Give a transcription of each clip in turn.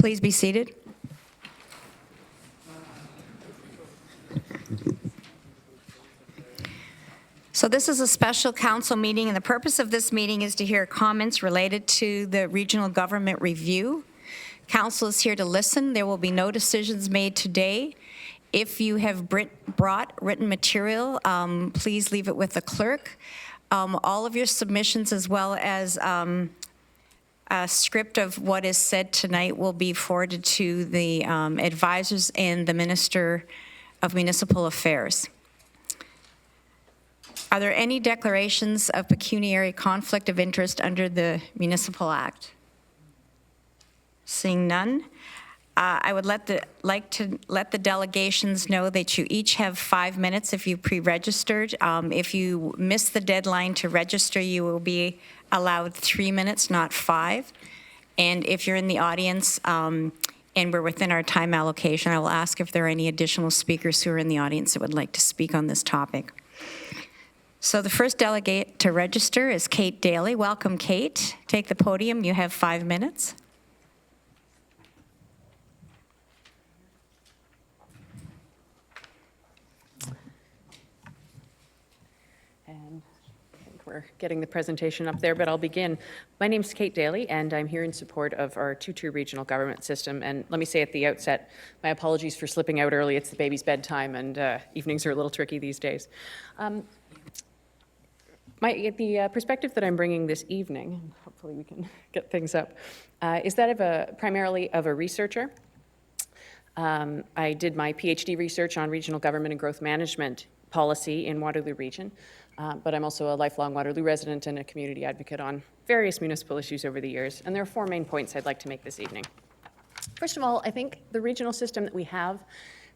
Please be seated. So this is a special council meeting, and the purpose of this meeting is to hear comments related to the regional government review. Council is here to listen. There will be no decisions made today. If you have brought written material, please leave it with the clerk. All of your submissions, as well as a script of what is said tonight, will be forwarded to the advisors and the Minister of Municipal Affairs. Are there any declarations of pecuniary conflict of interest under the Municipal Act? Seeing none, I would like to let the delegations know that you each have 5 minutes if you pre-registered. If you miss the deadline to register, you will be allowed 3 minutes, not 5. And if you're in the audience and we're within our time allocation, I will ask if there are any additional speakers who are in the audience that would like to speak on this topic. So the first delegate to register is Kate Daley. Welcome, Kate. Take the podium. You have 5 minutes. And I think we're getting the presentation up there, but I'll begin. My name's Kate Daley, and I'm here in support of our two-tier regional government system. And let me say at the outset, my apologies for slipping out early. It's the baby's bedtime, and evenings are a little tricky these days. The perspective that I'm bringing this evening, and hopefully we can get things up, is that of primarily of a researcher. I did my PhD research on regional government and growth management policy in Waterloo region, but I'm also a lifelong Waterloo resident and a community advocate on various municipal issues over the years, and there are 4 main points I'd like to make this evening. First of all, I think the regional system that we have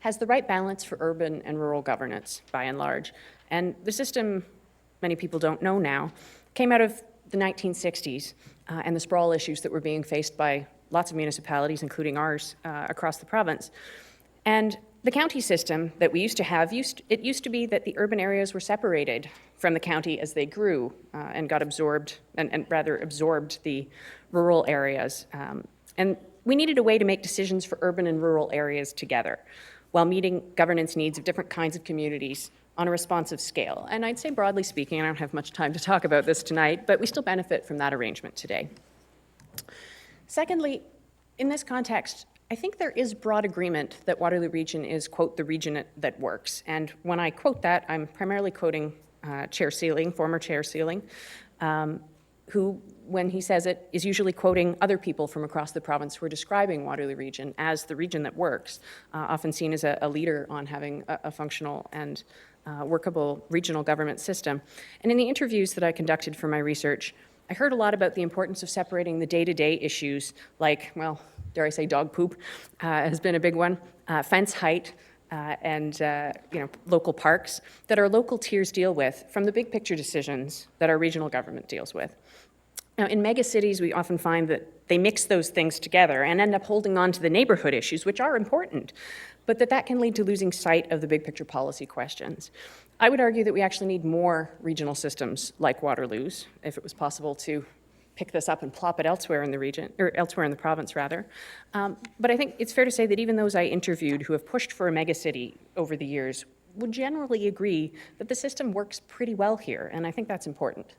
has the right balance for urban and rural governance, by and large, and the system, many people don't know now, came out of the 1960s and the sprawl issues that were being faced by lots of municipalities, including ours, across the province. And the county system that we used to have, it used to be that the urban areas were separated from the county as they grew and got absorbed, and rather absorbed the rural areas. And we needed a way to make decisions for urban and rural areas together while meeting governance needs of different kinds of communities on a responsive scale. And I'd say broadly speaking, I don't have much time to talk about this tonight, but we still benefit from that arrangement today. Secondly, in this context, I think there is broad agreement that Waterloo region is, quote, the region that works. And when I quote that, I'm primarily quoting Chair Sealing, former Chair Sealing, who, when he says it, is usually quoting other people from across the province who are describing Waterloo region as the region that works, often seen as a leader on having a functional and workable regional government system. And in the interviews that I conducted for my research, I heard a lot about the importance of separating the day-to-day issues like, well, dare I say dog poop has been a big one, fence height, and local parks that our local tiers deal with from the big picture decisions that our regional government deals with. Now, in megacities, we often find that they mix those things together and end up holding on to the neighborhood issues, which are important, but that can lead to losing sight of the big picture policy questions. I would argue that we actually need more regional systems like Waterloo's, if it was possible to pick this up and plop it elsewhere in the region, or elsewhere in the province, rather. But I think it's fair to say that even those I interviewed who have pushed for a megacity over the years would generally agree that the system works pretty well here, and I think that's important.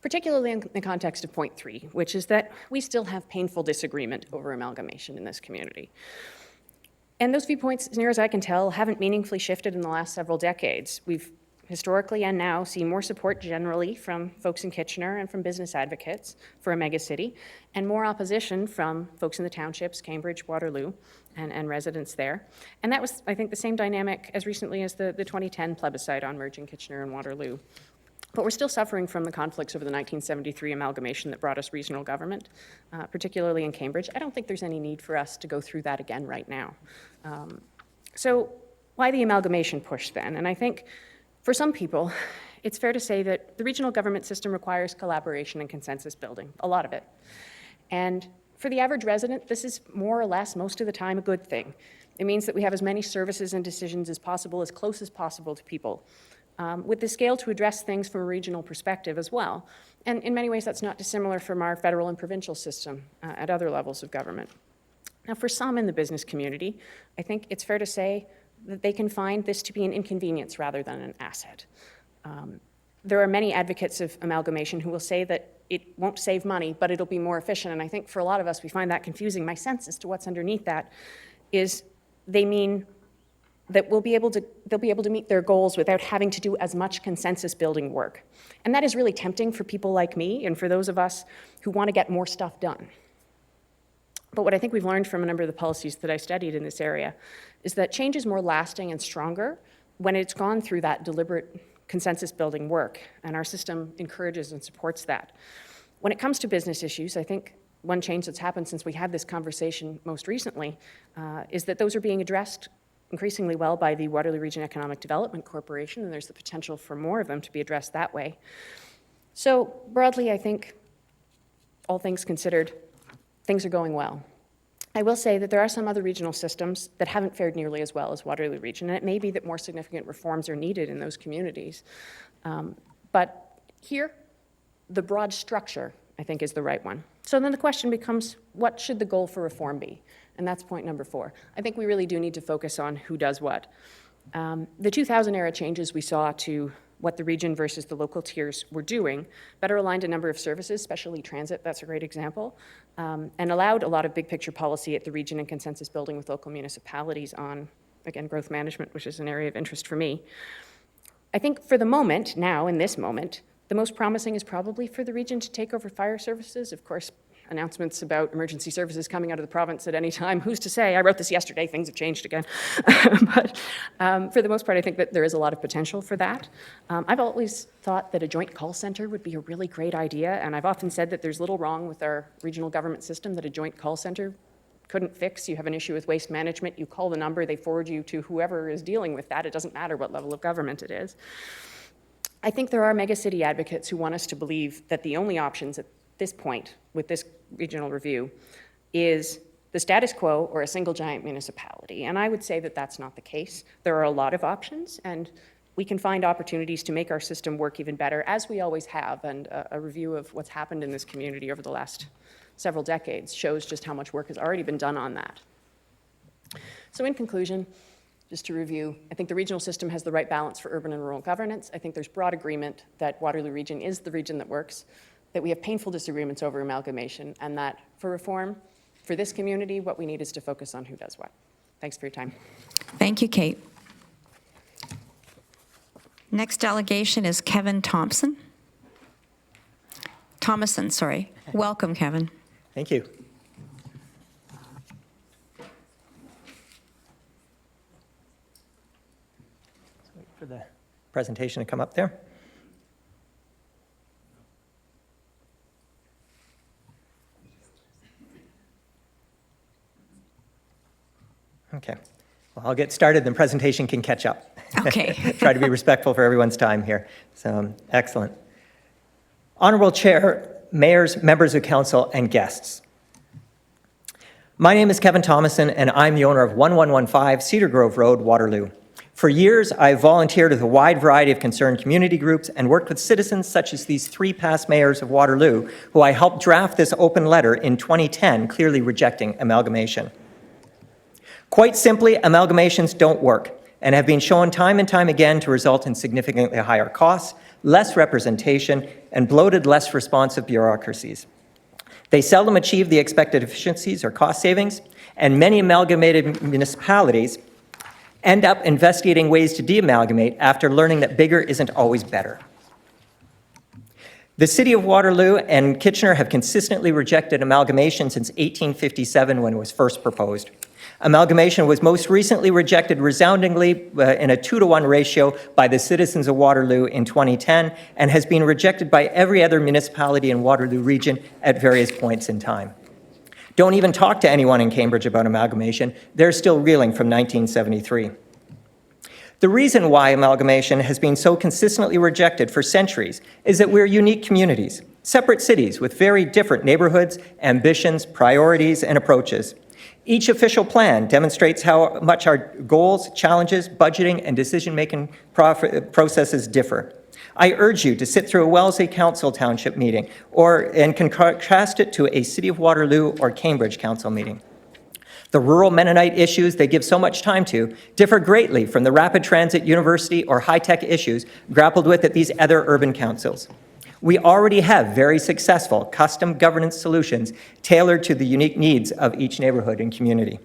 Particularly in the context of point 3, which is that we still have painful disagreement over amalgamation in this community. And those viewpoints, as near as I can tell, haven't meaningfully shifted in the last several decades. We've historically and now seen more support generally from folks in Kitchener and from business advocates for a megacity, and more opposition from folks in the townships, Cambridge, Waterloo, and residents there. And that was, I think, the same dynamic as recently as the 2010 plebiscite on merging Kitchener and Waterloo. But we're still suffering from the conflicts over the 1973 amalgamation that brought us regional government, particularly in Cambridge. I don't think there's any need for us to go through that again right now. So why the amalgamation push then? And I think for some people, it's fair to say that the regional government system requires collaboration and consensus building, a lot of it. And for the average resident, this is more or less, most of the time, a good thing. It means that we have as many services and decisions as possible, as close as possible to people. with the scale to address things from a regional perspective as well. And in many ways, that's not dissimilar from our federal and provincial system at other levels of government. Now, for some in the business community, I think it's fair to say that they can find this to be an inconvenience rather than an asset. There are many advocates of amalgamation who will say that it won't save money, but it'll be more efficient. And I think for a lot of us, we find that confusing. My sense as to what's underneath that is they mean that they'll be able to meet their goals without having to do as much consensus building work. And that is really tempting for people like me and for those of us who want to get more stuff done. But what I think we've learned from a number of the policies that I studied in this area is that change is more lasting and stronger when it's gone through that deliberate consensus building work, and our system encourages and supports that. When it comes to business issues, I think one change that's happened since we had this conversation most recently is that those are being addressed increasingly well by the Waterloo Region Economic Development Corporation, and there's the potential for more of them to be addressed that way. So broadly, I think, all things considered, things are going well. I will say that there are some other regional systems that haven't fared nearly as well as Waterloo Region, and it may be that more significant reforms are needed in those communities. But here, the broad structure, I think, is the right one. So then the question becomes, what should the goal for reform be? And that's point number 4. I think we really do need to focus on who does what. The 2000 era changes we saw to what the region versus the local tiers were doing better aligned a number of services, especially transit, that's a great example, and allowed a lot of big picture policy at the region and consensus building with local municipalities on, again, growth management, which is an area of interest for me. I think for the moment, now in this moment, the most promising is probably for the region to take over fire services. Of course, announcements about emergency services coming out of the province at any time. Who's to say? I wrote this yesterday. Things have changed again. But for the most part, I think that there is a lot of potential for that. I've always thought that a joint call center would be a really great idea, and I've often said that there's little wrong with our regional government system that a joint call center couldn't fix. You have an issue with waste management, you call the number, they forward you to whoever is dealing with that. It doesn't matter what level of government it is. I think there are megacity advocates who want us to believe that the only options at this point with this regional review is the status quo or a single giant municipality. And I would say that that's not the case. There are a lot of options, and we can find opportunities to make our system work even better, as we always have. And a review of what's happened in this community over the last several decades shows just how much work has already been done on that. So in conclusion, just to review, I think the regional system has the right balance for urban and rural governance. I think there's broad agreement that Waterloo Region is the region that works, that we have painful disagreements over amalgamation, and that for reform, for this community, what we need is to focus on who does what. Thanks for your time. Thank you, Kate. Next delegation is Kevin Thomason. Welcome, Kevin. Thank you. Let's wait for the presentation to come up there. Okay. Well, I'll get started, then presentation can catch up. Okay. Try to be respectful for everyone's time here. So, excellent. Honorable Chair, mayors, members of council, and guests. My name is Kevin Thomason, and I'm the owner of 1115 Cedar Grove Road, Waterloo. For years, I've volunteered with a wide variety of concerned community groups and worked with citizens such as these 3 past mayors of Waterloo, who I helped draft this open letter in 2010, clearly rejecting amalgamation. Quite simply, amalgamations don't work and have been shown time and time again to result in significantly higher costs, less representation, and bloated, less responsive bureaucracies. They seldom achieve the expected efficiencies or cost savings, and many amalgamated municipalities end up investigating ways to de-amalgamate after learning that bigger isn't always better. The City of Waterloo and Kitchener have consistently rejected amalgamation since 1857 when it was first proposed. Amalgamation was most recently rejected resoundingly in a 2-to-1 ratio by the citizens of Waterloo in 2010 and has been rejected by every other municipality in Waterloo Region at various points in time. Don't even talk to anyone in Cambridge about amalgamation. They're still reeling from 1973. The reason why amalgamation has been so consistently rejected for centuries is that we're unique communities, separate cities with very different neighborhoods, ambitions, priorities, and approaches. Each official plan demonstrates how much our goals, challenges, budgeting, and decision-making processes differ. I urge you to sit through a Wellesley Council Township meeting and contrast it to a City of Waterloo or Cambridge Council meeting. The rural Mennonite issues they give so much time to differ greatly from the rapid transit, university, or high-tech issues grappled with at these other urban councils. We already have very successful custom governance solutions tailored to the unique needs of each neighborhood and community.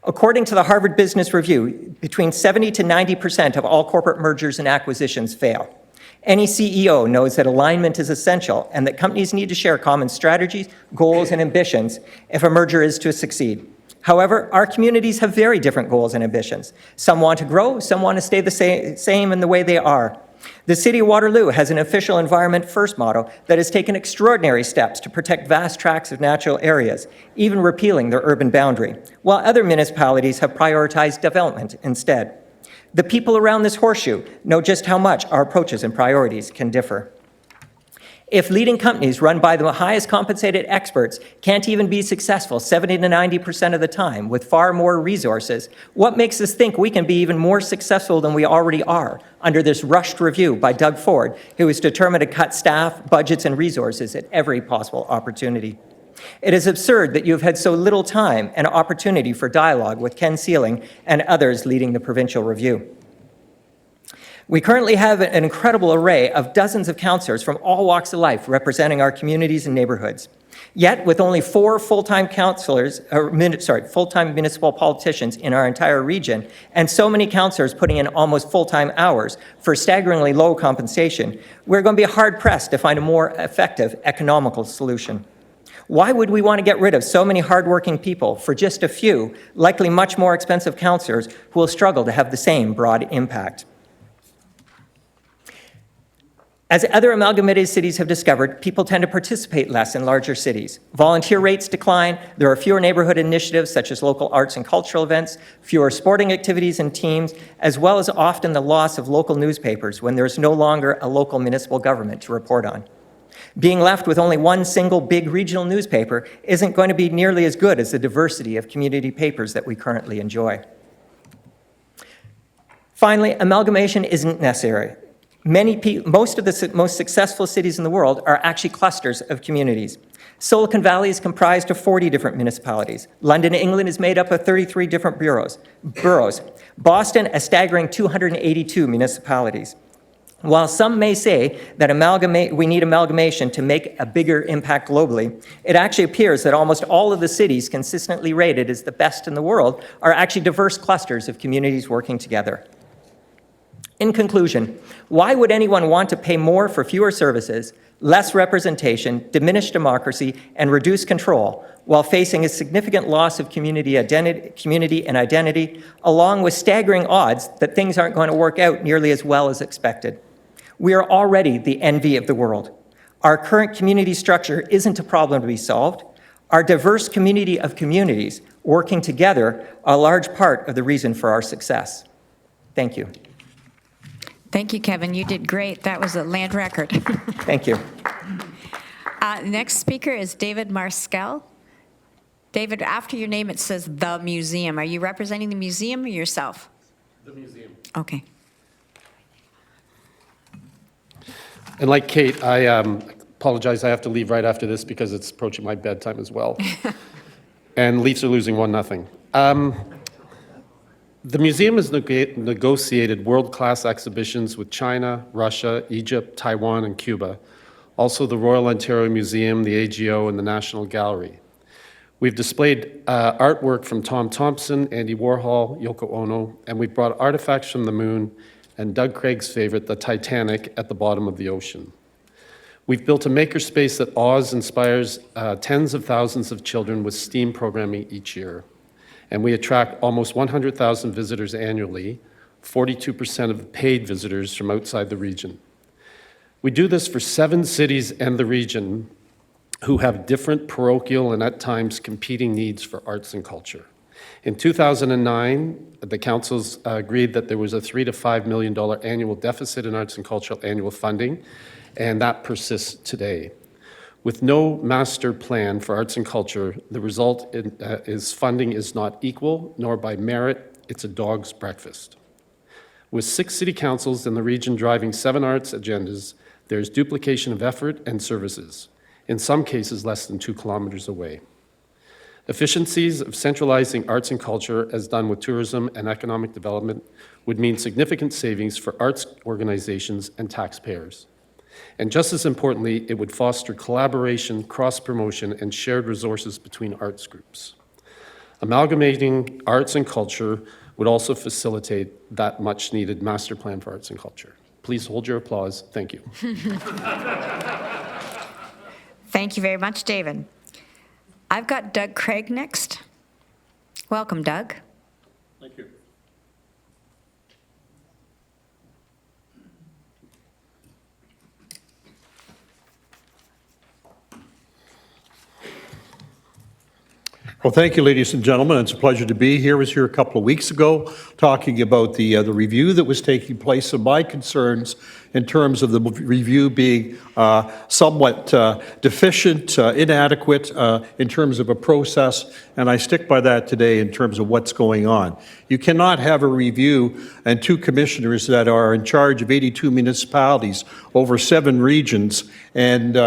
According to the Harvard Business Review, between 70 to 90% of all corporate mergers and acquisitions fail. Any CEO knows that alignment is essential and that companies need to share common strategies, goals, and ambitions if a merger is to succeed. However, our communities have very different goals and ambitions. Some want to grow, some want to stay the same in the way they are. The City of Waterloo has an official Environment First motto that has taken extraordinary steps to protect vast tracts of natural areas, even repealing their urban boundary, while other municipalities have prioritized development instead. The people around this horseshoe know just how much our approaches and priorities can differ. If leading companies run by the highest compensated experts can't even be successful 70 to 90% of the time with far more resources, what makes us think we can be even more successful than we already are under this rushed review by Doug Ford, who is determined to cut staff, budgets, and resources at every possible opportunity? It is absurd that you have had so little time and opportunity for dialogue with Ken Sealing and others leading the provincial review. We currently have an incredible array of dozens of councillors from all walks of life representing our communities and neighborhoods. Yet, with only 4 full-time full-time municipal politicians in our entire region, and so many councillors putting in almost full-time hours for staggeringly low compensation, we're going to be hard-pressed to find a more effective economical solution. Why would we want to get rid of so many hardworking people for just a few, likely much more expensive councillors who will struggle to have the same broad impact? As other amalgamated cities have discovered, people tend to participate less in larger cities. Volunteer rates decline, there are fewer neighborhood initiatives such as local arts and cultural events, fewer sporting activities and teams, as well as often the loss of local newspapers when there is no longer a local municipal government to report on. Being left with only one single big regional newspaper isn't going to be nearly as good as the diversity of community papers that we currently enjoy. Finally, amalgamation isn't necessary. Most of the most successful cities in the world are actually clusters of communities. Silicon Valley is comprised of 40 different municipalities. London, England is made up of 33 different boroughs. Boston, a staggering 282 municipalities. While some may say that we need amalgamation to make a bigger impact globally, it actually appears that almost all of the cities consistently rated as the best in the world are actually diverse clusters of communities working together. In conclusion, why would anyone want to pay more for fewer services, less representation, diminished democracy, and reduced control, while facing a significant loss of community and identity, along with staggering odds that things aren't going to work out nearly as well as expected? We are already the envy of the world. Our current community structure isn't a problem to be solved. Our diverse community of communities working together are a large part of the reason for our success. Thank you. Thank you, Kevin. You did great. That was a land record. Thank you. Next speaker is David Marskell. David, after your name, it says the museum. Are you representing the museum or yourself? The museum. Okay. And like Kate, I apologize, I have to leave right after this because it's approaching my bedtime as well. And Leafs are losing 1-0. The museum has negotiated world-class exhibitions with China, Russia, Egypt, Taiwan, and Cuba. Also the Royal Ontario Museum, the AGO, and the National Gallery. We've displayed artwork from Thomason, Andy Warhol, Yoko Ono, and we've brought artifacts from the moon and Doug Craig's favorite, the Titanic, at the bottom of the ocean. We've built a makerspace that inspires tens of thousands of children with STEAM programming each year. And we attract almost 100,000 visitors annually, 42% of the paid visitors from outside the region. We do this for 7 cities and the region who have different parochial and at times competing needs for arts and culture. In 2009, the councils agreed that there was a $3 to $5 million annual deficit in arts and cultural annual funding, and that persists today. With no master plan for arts and culture, the result is funding is not equal, nor by merit, it's a dog's breakfast. With 6 city councils in the region driving 7 arts agendas, there's duplication of effort and services, in some cases less than 2 kilometers away. Efficiencies of centralizing arts and culture, as done with tourism and economic development, would mean significant savings for arts organizations and taxpayers. And just as importantly, it would foster collaboration, cross-promotion, and shared resources between arts groups. Amalgamating arts and culture would also facilitate that much-needed master plan for arts and culture. Please hold your applause. Thank you. Thank you very much, David. I've got Doug Craig next. Welcome, Doug. Thank you. Well, thank you, ladies and gentlemen. It's a pleasure to be here. I was here a couple of weeks ago talking about the review that was taking place and my concerns in terms of the review being somewhat deficient, inadequate in terms of a process, and I stick by that today in terms of what's going on. You cannot have a review and 2 commissioners that are in charge of 82 municipalities over 7 regions and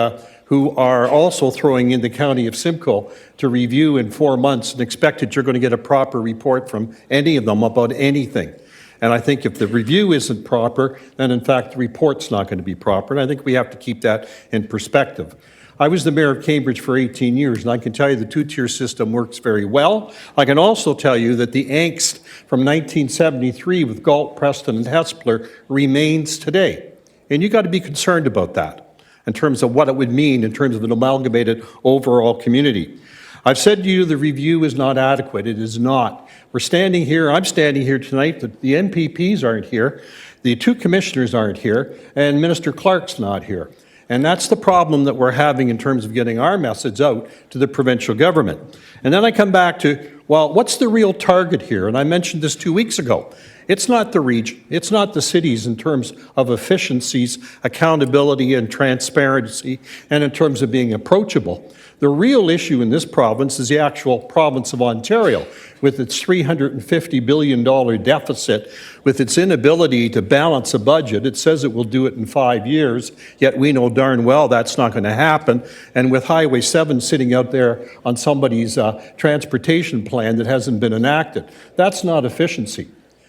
who are also throwing in the county of Simcoe to review in 4 months and expect that you're going to get a proper report from any of them about anything. And I think if the review isn't proper, then in fact the report's not going to be proper, and I think we have to keep that in perspective. I was the mayor of Cambridge for 18 years, and I can tell you the 2-tier system works very well. I can also tell you that the angst from 1973 with Galt, Preston, and Hespeler remains today. And you've got to be concerned about that in terms of what it would mean in terms of an amalgamated overall community. I've said to you the review is not adequate. It is not. We're standing here, I'm standing here tonight, the NPPs aren't here, the 2 commissioners aren't here, and Minister Clark's not here. And that's the problem that we're having in terms of getting our message out to the provincial government. And then I come back to, well, what's the real target here? And I mentioned this 2 weeks ago. It's not the region, it's not the cities in terms of efficiencies, accountability, and transparency, and in terms of being approachable. The real issue in this province is the actual province of Ontario, with its $350 billion deficit, with its inability to balance a budget. It says it will do it in 5 years, yet we know darn well that's not going to happen. And with Highway 7 sitting out there on somebody's transportation plan that hasn't been enacted, that's not efficiency.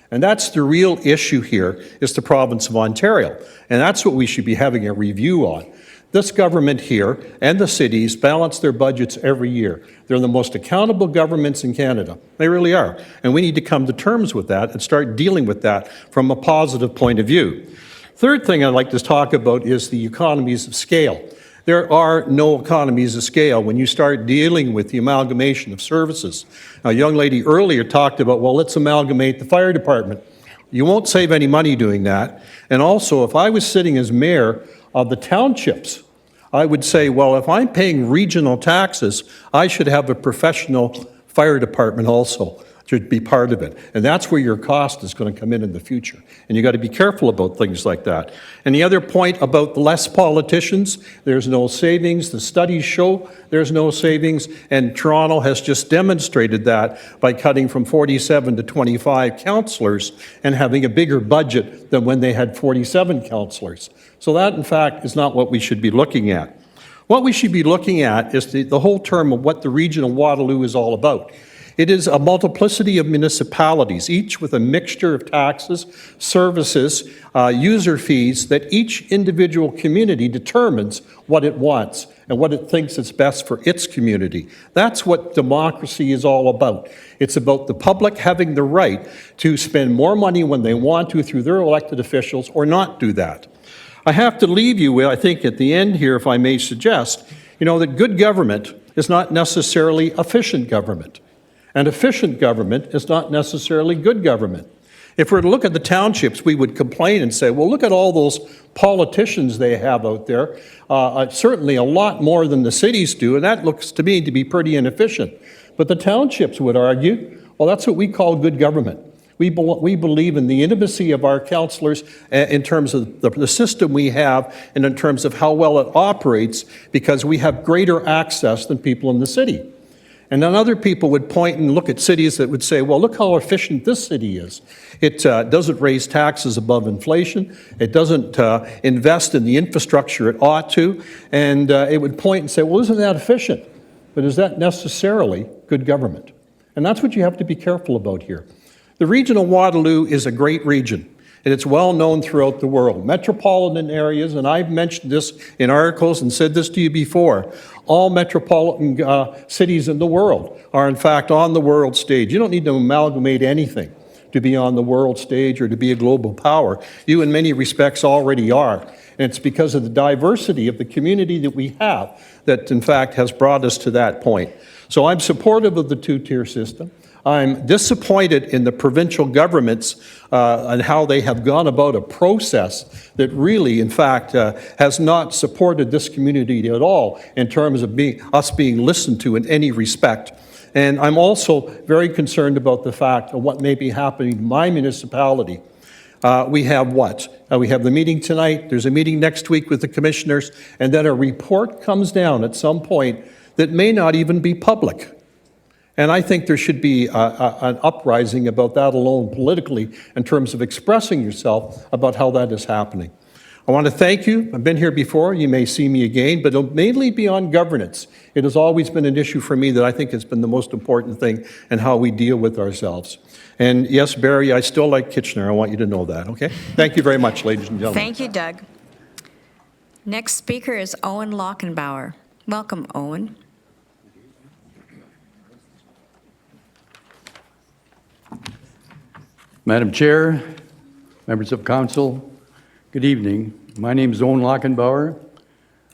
And that's the real issue here, is the province of Ontario. And that's what we should be having a review on. This government here and the cities balance their budgets every year. They're the most accountable governments in Canada. They really are. And we need to come to terms with that and start dealing with that from a positive point of view. Third thing I'd like to talk about is the economies of scale. There are no economies of scale when you start dealing with the amalgamation of services. A young lady earlier talked about, well, let's amalgamate the fire department. You won't save any money doing that. And also, if I was sitting as mayor of the townships, I would say, well, if I'm paying regional taxes, I should have a professional fire department also to be part of it. And that's where your cost is going to come in the future. And you got to be careful about things like that. And the other point about less politicians, there's no savings. The studies show there's no savings. And Toronto has just demonstrated that by cutting from 47 to 25 councillors and having a bigger budget than when they had 47 councillors. So that, in fact, is not what we should be looking at. What we should be looking at is the whole term of what the region of Waterloo is all about. It is a multiplicity of municipalities, each with a mixture of taxes, services, user fees, that each individual community determines what it wants and what it thinks is best for its community. That's what democracy is all about. It's about the public having the right to spend more money when they want to through their elected officials or not do that. I have to leave you with, I think at the end here, if I may suggest, that good government is not necessarily efficient government. And efficient government is not necessarily good government. If we were to look at the townships, we would complain and say, well, look at all those politicians they have out there, certainly a lot more than the cities do, and that looks to me to be pretty inefficient. But the townships would argue, well, that's what we call good government. We believe in the intimacy of our councillors in terms of the system we have and in terms of how well it operates, because we have greater access than people in the city. And then other people would point and look at cities that would say, well, look how efficient this city is. It doesn't raise taxes above inflation. It doesn't invest in the infrastructure it ought to. And it would point and say, well, isn't that efficient? But is that necessarily good government? And that's what you have to be careful about here. The region of Waterloo is a great region, and it's well known throughout the world. Metropolitan areas, and I've mentioned this in articles and said this to you before, all metropolitan cities in the world are in fact on the world stage. You don't need to amalgamate anything to be on the world stage or to be a global power. You in many respects already are. And it's because of the diversity of the community that we have that in fact has brought us to that point. So I'm supportive of the two-tier system. I'm disappointed in the provincial governments and how they have gone about a process that really, in fact, has not supported this community at all in terms of us being listened to in any respect. And I'm also very concerned about the fact of what may be happening in my municipality. We have what? We have the meeting tonight, there's a meeting next week with the commissioners, and then a report comes down at some point that may not even be public. And I think there should be an uprising about that alone politically in terms of expressing yourself about how that is happening. I want to thank you. I've been here before. You may see me again, but it'll mainly be on governance. It has always been an issue for me that I think has been the most important thing in how we deal with ourselves. And yes, Barry, I still like Kitchener. I want you to know that, okay? Thank you very much, ladies and gentlemen. Thank you, Doug. Next speaker is Owen Lackenbauer. Welcome, Owen. Madam Chair, members of council, good evening. My name is Owen Lackenbauer.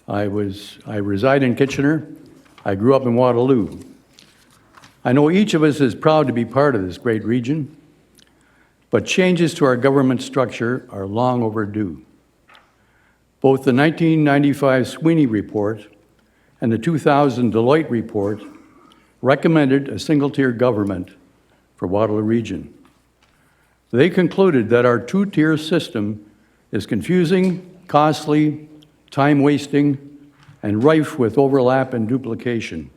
I reside in Kitchener. I grew up in Waterloo. I know each of us is proud to be part of this great region, but changes to our government structure are long overdue. Both the 1995 Sweeney report and the 2000 Deloitte report recommended a single-tier government for Waterloo region. They concluded that our two-tier system is confusing, costly, time-wasting, and rife with overlap and duplication.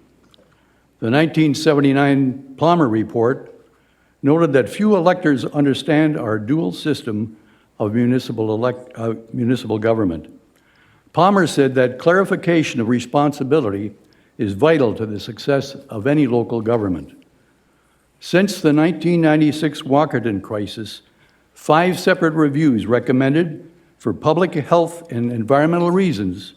The 1979 Palmer report noted that few electors understand our dual system of municipal government. Palmer said that clarification of responsibility is vital to the success of any local government. Since the 1996 Walkerton crisis, 5 separate reviews recommended, for public health and environmental reasons,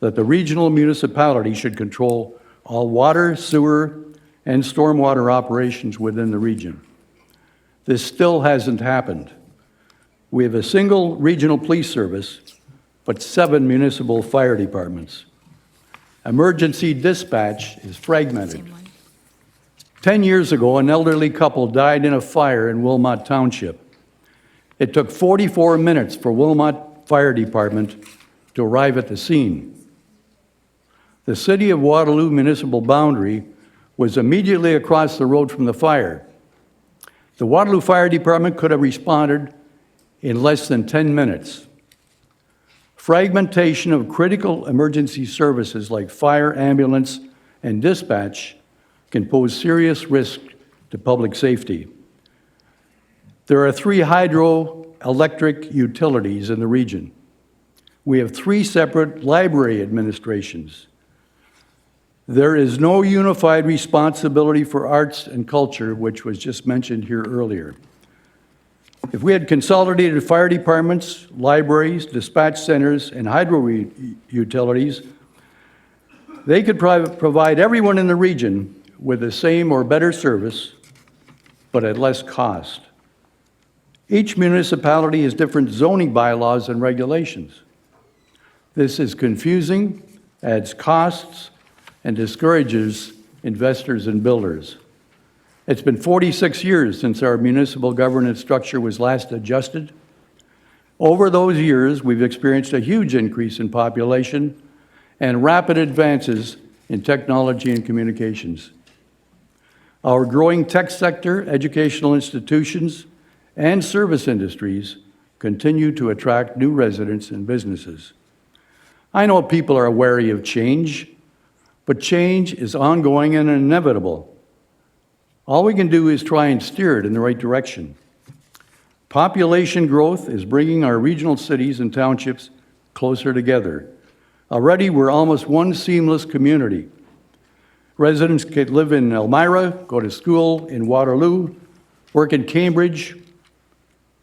that the regional municipality should control all water, sewer, and stormwater operations within the region. This still hasn't happened. We have a single regional police service, but 7 municipal fire departments. Emergency dispatch is fragmented. 10 years ago, an elderly couple died in a fire in Wilmot Township. It took 44 minutes for Wilmot Fire Department to arrive at the scene. The City of Waterloo municipal boundary was immediately across the road from the fire. The Waterloo Fire Department could have responded in less than 10 minutes. Fragmentation of critical emergency services like fire, ambulance, and dispatch can pose serious risk to public safety. There are 3 hydroelectric utilities in the region. We have 3 separate library administrations. There is no unified responsibility for arts and culture, which was just mentioned here earlier. If we had consolidated fire departments, libraries, dispatch centers, and hydro utilities, they could provide everyone in the region with the same or better service, but at less cost. Each municipality has different zoning bylaws and regulations. This is confusing, adds costs, and discourages investors and builders. It's been 46 years since our municipal governance structure was last adjusted. Over those years, we've experienced a huge increase in population and rapid advances in technology and communications. Our growing tech sector, educational institutions, and service industries continue to attract new residents and businesses. I know people are wary of change, but change is ongoing and inevitable. All we can do is try and steer it in the right direction. Population growth is bringing our regional cities and townships closer together. Already, we're almost one seamless community. Residents could live in Elmira, go to school in Waterloo, work in Cambridge,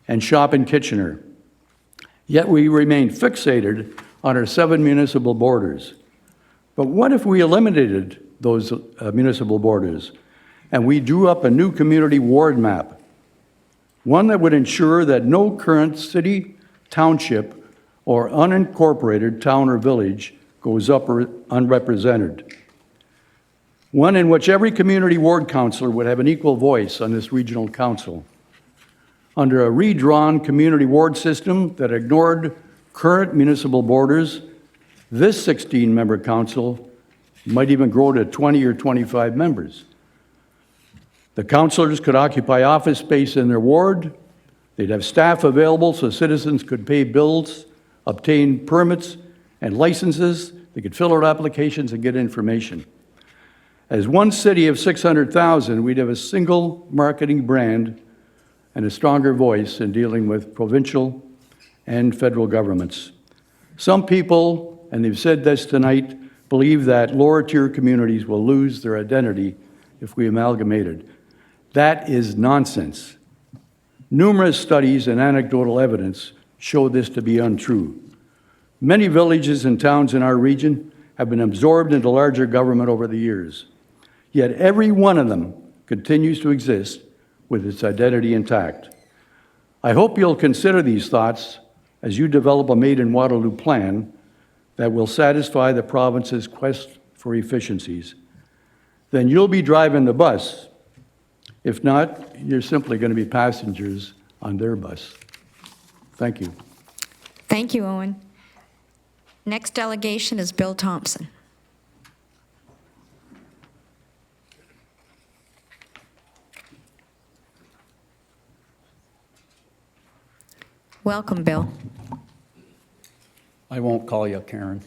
and shop in Kitchener. Yet we remain fixated on our 7 municipal borders. But what if we eliminated those municipal borders and we drew up a new community ward map? One that would ensure that no current city, township, or unincorporated town or village goes up unrepresented. One in which every community ward councillor would have an equal voice on this regional council. Under a redrawn community ward system that ignored current municipal borders, this 16-member council might even grow to 20 or 25 members. The councillors could occupy office space in their ward. They'd have staff available so citizens could pay bills, obtain permits and licenses. They could fill out applications and get information. As one city of 600,000, we'd have a single marketing brand and a stronger voice in dealing with provincial and federal governments. Some people, and they've said this tonight, believe that lower-tier communities will lose their identity if we amalgamated. That is nonsense. Numerous studies and anecdotal evidence show this to be untrue. Many villages and towns in our region have been absorbed into larger government over the years. Yet every one of them continues to exist with its identity intact. I hope you'll consider these thoughts as you develop a Made in Waterloo plan that will satisfy the province's quest for efficiencies. Then you'll be driving the bus. If not, you're simply going to be passengers on their bus. Thank you. Thank you, Owen. Next delegation is Bill Thomson. Welcome, Bill. I won't call you Karen.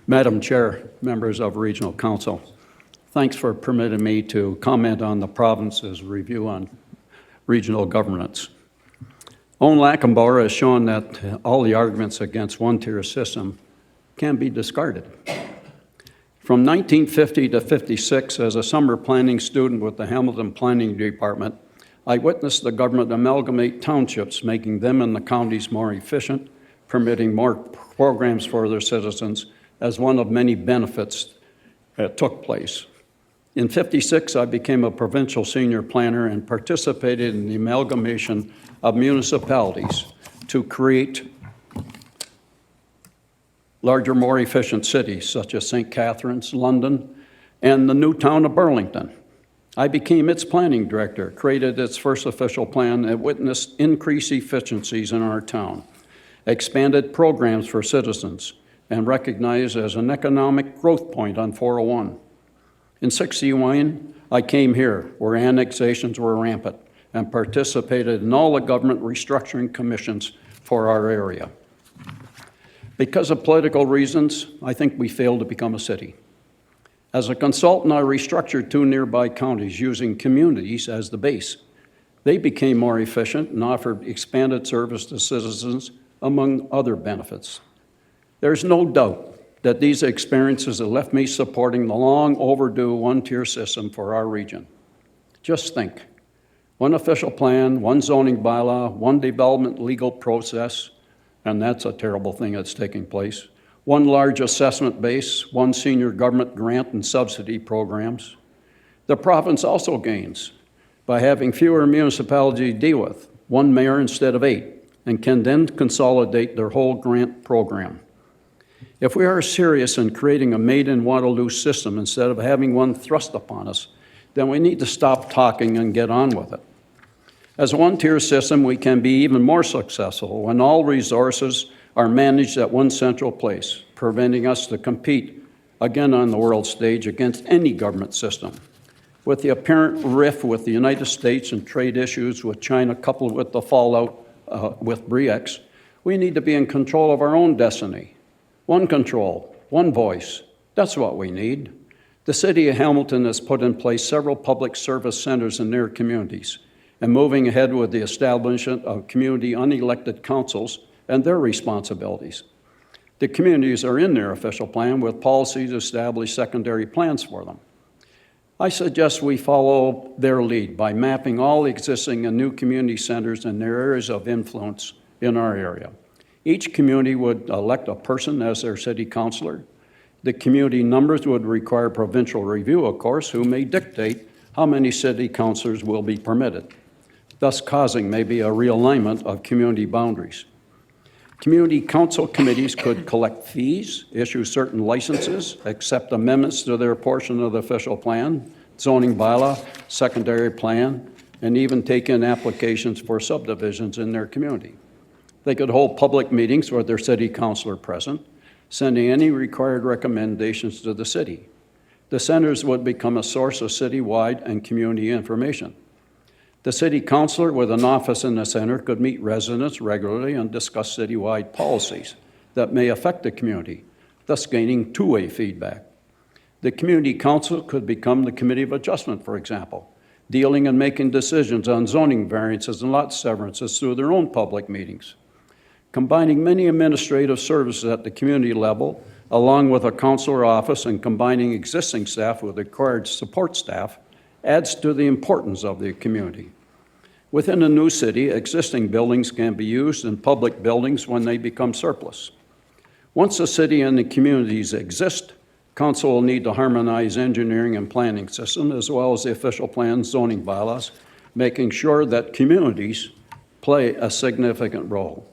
Madam Chair, members of Regional Council, thanks for permitting me to comment on the province's review on regional governance. Owen Lackenbauer has shown that all the arguments against one-tier system can be discarded. From 1950 to 56, as a summer planning student with the Hamilton Planning Department, I witnessed the government amalgamate townships, making them and the counties more efficient, permitting more programs for their citizens as one of many benefits that took place. In 56, I became a provincial senior planner and participated in the amalgamation of municipalities to create larger, more efficient cities such as St. Catharines, London, and the new town of Burlington. I became its planning director, created its first official plan, and witnessed increased efficiencies in our town, expanded programs for citizens, and recognized as an economic growth point on 401. In xxiii, I came here, where annexations were rampant, and participated in all the government restructuring commissions for our area. Because of political reasons, I think we failed to become a city. As a consultant, I restructured 2 nearby counties using communities as the base. They became more efficient and offered expanded service to citizens, among other benefits. There's no doubt that these experiences have left me supporting the long overdue one-tier system for our region. Just think, one official plan, one zoning bylaw, one development legal process, and that's a terrible thing that's taking place. One large assessment base, one senior government grant and subsidy programs. The province also gains by having fewer municipalities to deal with, 1 mayor instead of 8, and can then consolidate their whole grant program. If we are serious in creating a Made in Waterloo system instead of having one thrust upon us, then we need to stop talking and get on with it. As a one-tier system, we can be even more successful when all resources are managed at one central place, preventing us to compete again on the world stage against any government system. With the apparent rift with the United States and trade issues with China coupled with the fallout with BRICS, we need to be in control of our own destiny. One control, one voice, that's what we need. The City of Hamilton has put in place several public service centers in their communities and moving ahead with the establishment of community unelected councils and their responsibilities. The communities are in their official plan with policies to establish secondary plans for them. I suggest we follow their lead by mapping all existing and new community centers and their areas of influence in our area. Each community would elect a person as their city councillor. The community numbers would require provincial review, of course, who may dictate how many city councillors will be permitted, thus causing maybe a realignment of community boundaries. Community council committees could collect fees, issue certain licenses, accept amendments to their portion of the official plan, zoning bylaw, secondary plan, and even take in applications for subdivisions in their community. They could hold public meetings with their city councillor present, sending any required recommendations to the city. The centers would become a source of citywide and community information. The city councillor with an office in the center could meet residents regularly and discuss citywide policies that may affect the community, thus gaining two-way feedback. The community council could become the committee of adjustment, for example, dealing and making decisions on zoning variances and lot severances through their own public meetings. Combining many administrative services at the community level, along with a councillor office and combining existing staff with required support staff, adds to the importance of the community. Within a new city, existing buildings can be used in public buildings when they become surplus. Once the city and the communities exist, council will need to harmonize engineering and planning system as well as the official plan zoning bylaws, making sure that communities play a significant role.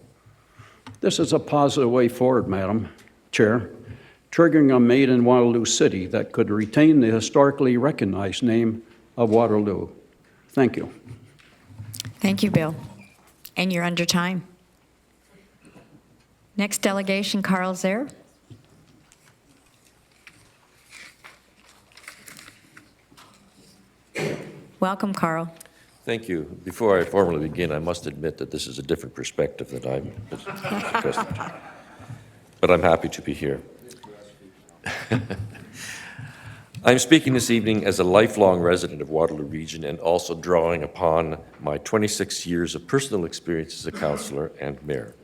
This is a positive way forward, Madam Chair, triggering a Made in Waterloo City that could retain the historically recognized name of Waterloo. Thank you. Thank you, Bill. And you're under time. Next delegation, Carl Zehr. Welcome, Carl. Thank you. Before I formally begin, I must admit that this is a different perspective that I'm accustomed to. But I'm happy to be here. I'm speaking this evening as a lifelong resident of Waterloo Region and also drawing upon my 26 years of personal experience as a councillor and mayor.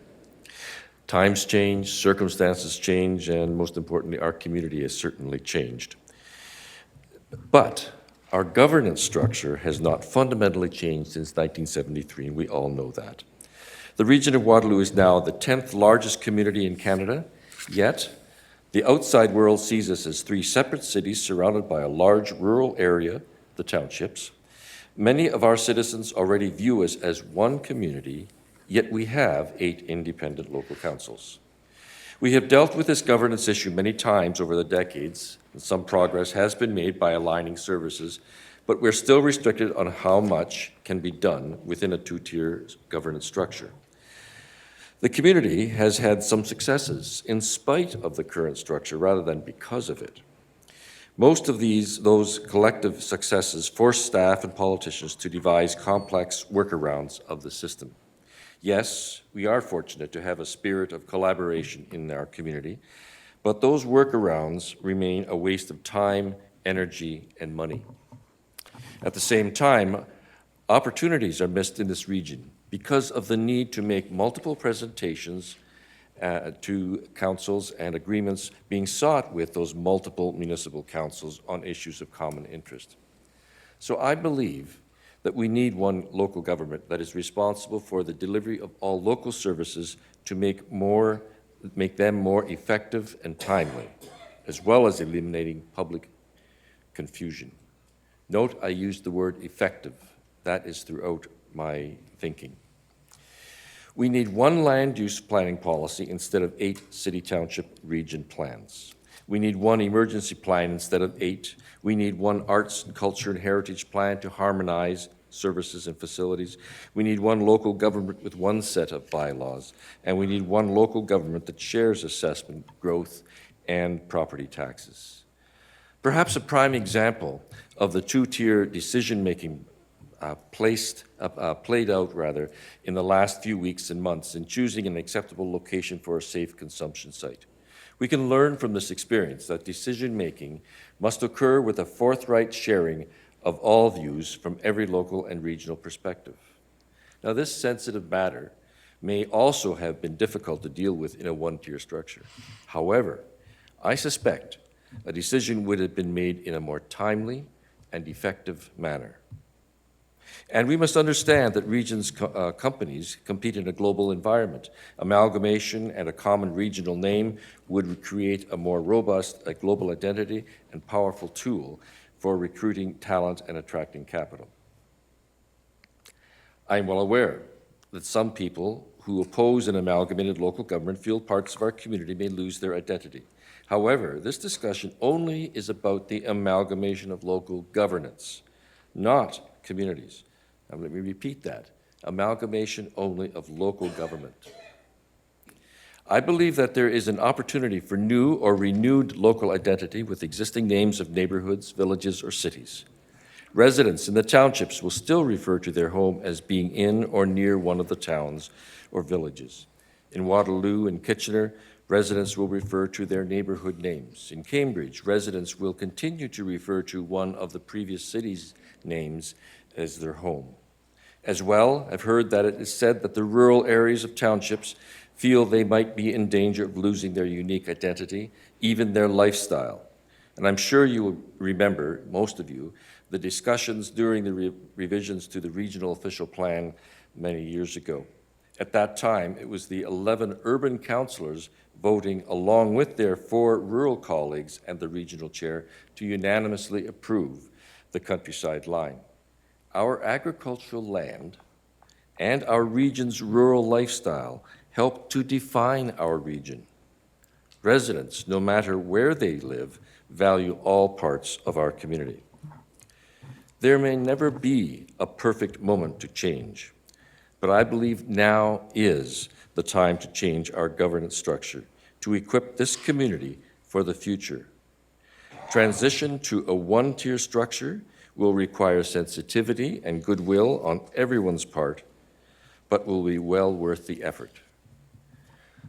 Times change, circumstances change, and most importantly, our community has certainly changed. But our governance structure has not fundamentally changed since 1973, and we all know that. The region of Waterloo is now the 10th largest community in Canada, yet the outside world sees us as 3 separate cities surrounded by a large rural area, the townships. Many of our citizens already view us as one community, yet we have 8 independent local councils. We have dealt with this governance issue many times over the decades, and some progress has been made by aligning services, but we're still restricted on how much can be done within a 2-tier governance structure. The community has had some successes in spite of the current structure rather than because of it. Most of those collective successes force staff and politicians to devise complex workarounds of the system. Yes, we are fortunate to have a spirit of collaboration in our community, but those workarounds remain a waste of time, energy, and money. At the same time, opportunities are missed in this region because of the need to make multiple presentations to councils and agreements being sought with those multiple municipal councils on issues of common interest. So I believe that we need one local government that is responsible for the delivery of all local services to make them more effective and timely, as well as eliminating public confusion. Note I used the word effective. That is throughout my thinking. We need one land use planning policy instead of 8 city township region plans. We need one emergency plan instead of 8. We need one arts and culture and heritage plan to harmonize services and facilities. We need one local government with one set of bylaws. And we need one local government that shares assessment, growth, and property taxes. Perhaps a prime example of the two-tier decision-making played out in the last few weeks and months in choosing an acceptable location for a safe consumption site. We can learn from this experience that decision-making must occur with a forthright sharing of all views from every local and regional perspective. Now, this sensitive matter may also have been difficult to deal with in a one-tier structure. However, I suspect a decision would have been made in a more timely and effective manner. And we must understand that regions' companies compete in a global environment. Amalgamation and a common regional name would create a more robust global identity and powerful tool for recruiting talent and attracting capital. I am well aware that some people who oppose an amalgamated local government feel parts of our community may lose their identity. However, this discussion only is about the amalgamation of local governance, not communities. Now, let me repeat that. Amalgamation only of local government. I believe that there is an opportunity for new or renewed local identity with existing names of neighborhoods, villages, or cities. Residents in the townships will still refer to their home as being in or near one of the towns or villages. In Waterloo and Kitchener, residents will refer to their neighborhood names. In Cambridge, residents will continue to refer to one of the previous cities' names as their home. As well, I've heard that it is said that the rural areas of townships feel they might be in danger of losing their unique identity, even their lifestyle. And I'm sure you will remember, most of you, the discussions during the revisions to the regional official plan many years ago. At that time, it was the 11 urban councillors voting along with their 4 rural colleagues and the regional chair to unanimously approve the countryside line. Our agricultural land and our region's rural lifestyle help to define our region. Residents, no matter where they live, value all parts of our community. There may never be a perfect moment to change, but I believe now is the time to change our governance structure, to equip this community for the future. Transition to a one-tier structure will require sensitivity and goodwill on everyone's part, but will be well worth the effort.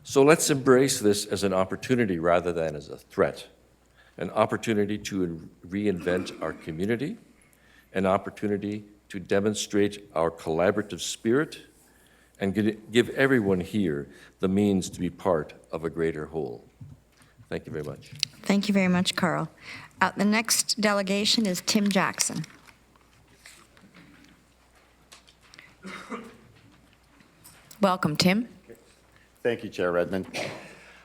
So let's embrace this as an opportunity rather than as a threat, an opportunity to reinvent our community, an opportunity to demonstrate our collaborative spirit, and give everyone here the means to be part of a greater whole. Thank you very much. Thank you very much, Carl. The next delegation is Tim Jackson. Welcome, Tim. Thank you, Chair Redman.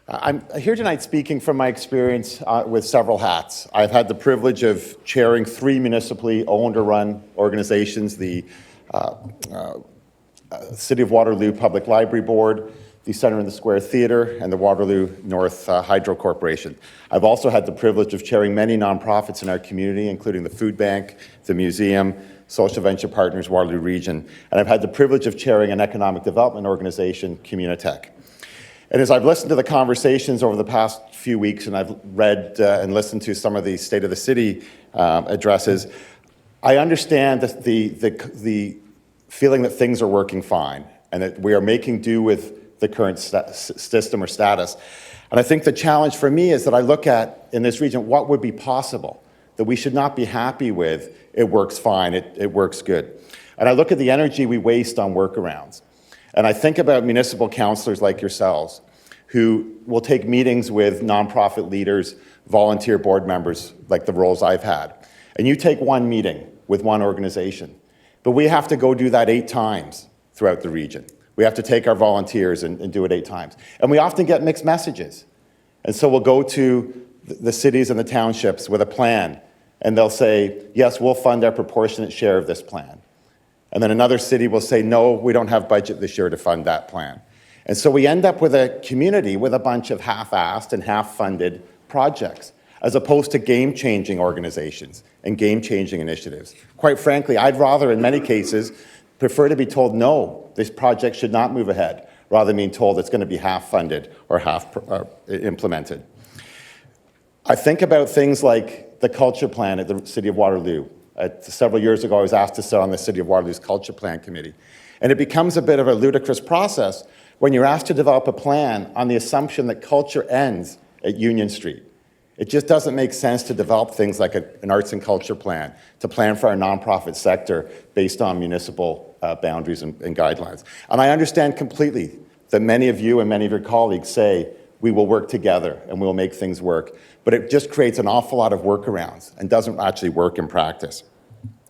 I'm here tonight speaking from my experience with several hats. I've had the privilege of chairing 3 municipally owned or run organizations, the City of Waterloo Public Library Board, the Centre in the Square Theatre, and the Waterloo North Hydro Corporation. I've also had the privilege of chairing many nonprofits in our community, including the Food Bank, the Museum, Social Venture Partners, Waterloo Region, and I've had the privilege of chairing an economic development organization, Communitech. And as I've listened to the conversations over the past few weeks, and I've read and listened to some of the State of the City addresses, I understand the feeling that things are working fine and that we are making do with the current system or status. And I think the challenge for me is that I look at, in this region, what would be possible, that we should not be happy with, it works fine, it works good. And I look at the energy we waste on workarounds. And I think about municipal councillors like yourselves who will take meetings with nonprofit leaders, volunteer board members, like the roles I've had. And you take one meeting with one organization, but we have to go do that 8 times throughout the region. We have to take our volunteers and do it 8 times. And we often get mixed messages. And so we'll go to the cities and the townships with a plan, and they'll say, yes, we'll fund our proportionate share of this plan. And then another city will say, no, we don't have budget this year to fund that plan. And so we end up with a community with a bunch of half-assed and half-funded projects, as opposed to game-changing organizations and game-changing initiatives. Quite frankly, I'd rather, in many cases, prefer to be told, no, this project should not move ahead, rather than being told it's going to be half-funded or half implemented. I think about things like the culture plan at the City of Waterloo. Several years ago, I was asked to sit on the City of Waterloo's culture plan committee. And it becomes a bit of a ludicrous process when you're asked to develop a plan on the assumption that culture ends at Union Street. It just doesn't make sense to develop things like an arts and culture plan, to plan for our nonprofit sector based on municipal boundaries and guidelines. And I understand completely that many of you and many of your colleagues say, we will work together and we'll make things work. But it just creates an awful lot of workarounds and doesn't actually work in practice.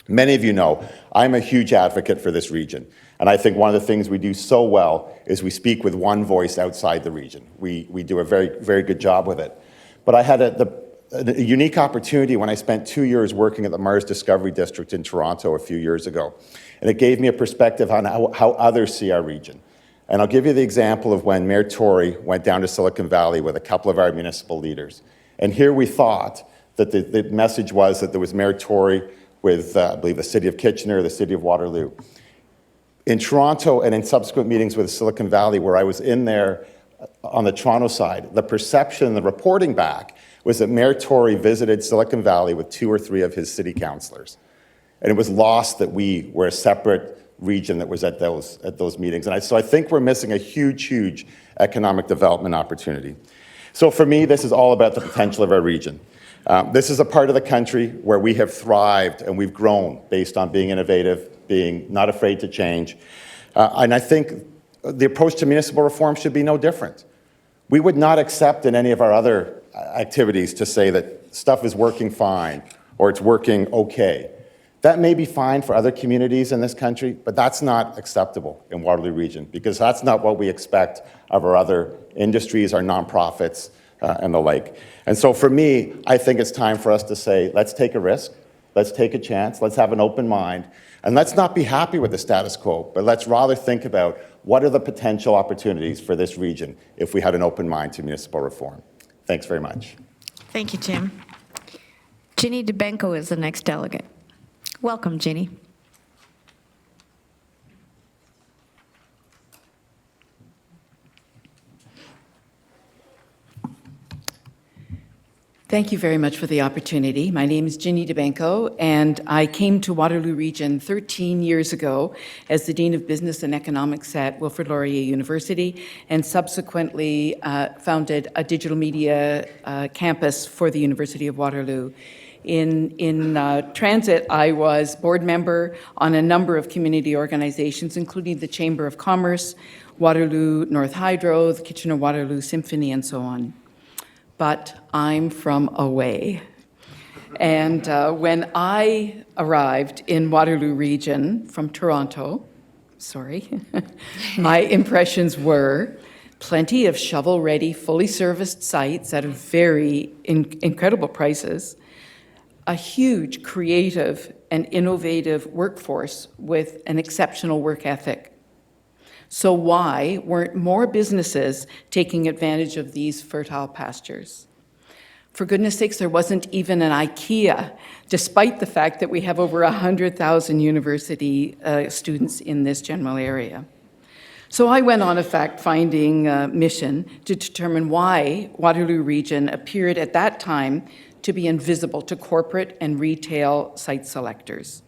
Many of you know I'm a huge advocate for this region. And I think one of the things we do so well is we speak with one voice outside the region. We do a very, very good job with it. But I had a unique opportunity when I spent 2 years working at the Mars Discovery District in Toronto a few years ago. And it gave me a perspective on how others see our region. And I'll give you the example of when Mayor Tory went down to Silicon Valley with a couple of our municipal leaders. And here we thought that the message was that there was Mayor Tory with, I believe, the City of Kitchener, the City of Waterloo. In Toronto and in subsequent meetings with Silicon Valley, where I was in there on the Toronto side, the perception, the reporting back, was that Mayor Tory visited Silicon Valley with 2 or 3 of his city councillors. And it was lost that we were a separate region that was at those meetings. And so I think we're missing a huge, huge economic development opportunity. So for me, this is all about the potential of our region. This is a part of the country where we have thrived and we've grown based on being innovative, being not afraid to change. And I think the approach to municipal reform should be no different. We would not accept in any of our other activities to say that stuff is working fine or it's working okay. That may be fine for other communities in this country, but that's not acceptable in Waterloo Region because that's not what we expect of our other industries, our nonprofits, and the like. And so for me, I think it's time for us to say, let's take a risk, let's take a chance, let's have an open mind, and let's not be happy with the status quo, but let's rather think about what are the potential opportunities for this region if we had an open mind to municipal reform. Thanks very much. Thank you, Jim. Ginny Dybenko is the next delegate. Welcome, Ginny. Thank you very much for the opportunity. My name is Ginny Dybenko, and I came to Waterloo Region 13 years ago as the Dean of Business and Economics at Wilfrid Laurier University, and subsequently founded a digital media campus for the University of Waterloo. In transit, I was board member on a number of community organizations, including the Chamber of Commerce, Waterloo North Hydro, the Kitchener-Waterloo Symphony, and so on. But I'm from away. And when I arrived in Waterloo Region from Toronto, my impressions were plenty of shovel-ready, fully serviced sites at very incredible prices, a huge creative and innovative workforce with an exceptional work ethic. So why weren't more businesses taking advantage of these fertile pastures? For goodness sakes, there wasn't even an IKEA, despite the fact that we have over 100,000 university students in this general area. So I went on a fact-finding mission to determine why Waterloo Region appeared at that time to be invisible to corporate and retail site selectors.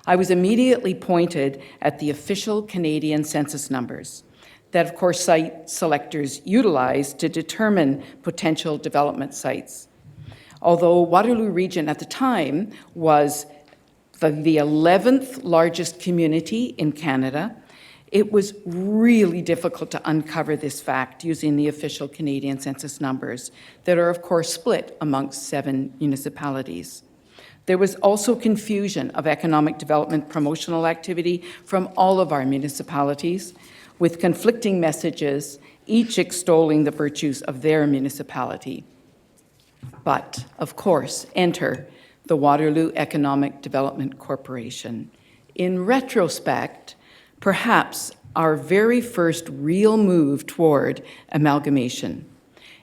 I was immediately pointed at the official Canadian census numbers that, of course, site selectors utilize to determine potential development sites. Although Waterloo Region at the time was the 11th largest community in Canada, it was really difficult to uncover this fact using the official Canadian census numbers that are, of course, split amongst 7 municipalities. There was also confusion of economic development promotional activity from all of our municipalities, with conflicting messages, each extolling the virtues of their municipality. But, of course, enter the Waterloo Economic Development Corporation. In retrospect, perhaps our very first real move toward amalgamation.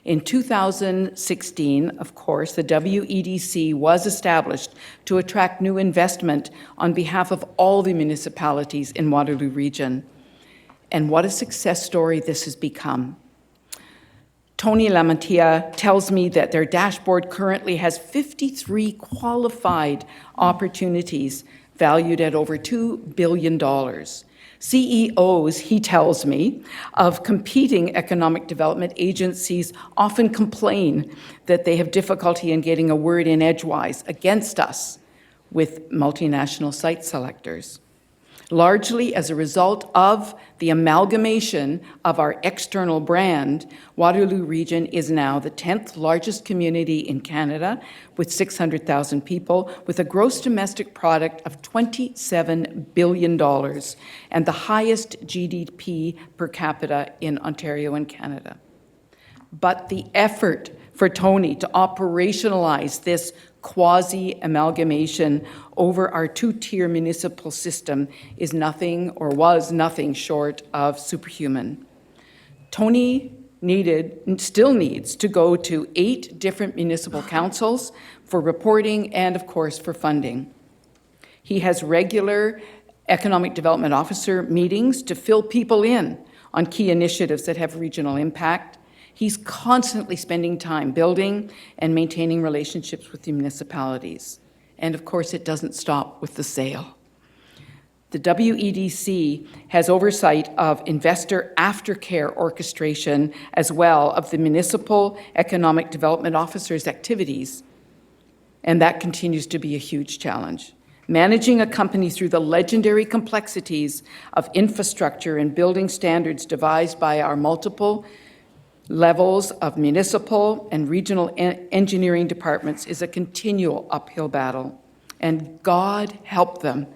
In 2016, of course, the WEDC was established to attract new investment on behalf of all the municipalities in Waterloo Region. And what a success story this has become. Tony Lamantia tells me that their dashboard currently has 53 qualified opportunities valued at over $2 billion. CEOs, he tells me, of competing economic development agencies often complain that they have difficulty in getting a word in edgewise against us with multinational site selectors. Largely as a result of the amalgamation of our external brand, Waterloo Region is now the 10th largest community in Canada with 600,000 people, with a gross domestic product of $27 billion and the highest GDP per capita in Ontario and Canada. But the effort for Tony to operationalize this quasi-amalgamation over our two-tier municipal system is nothing, or was nothing, short of superhuman. Tony still needs to go to 8 different municipal councils for reporting and, of course, for funding. He has regular economic development officer meetings to fill people in on key initiatives that have regional impact. He's constantly spending time building and maintaining relationships with the municipalities. And of course, it doesn't stop with the sale. The WEDC has oversight of investor aftercare orchestration as well of the municipal economic development officers' activities. And that continues to be a huge challenge. Managing a company through the legendary complexities of infrastructure and building standards devised by our multiple levels of municipal and regional engineering departments is a continual uphill battle. And God help them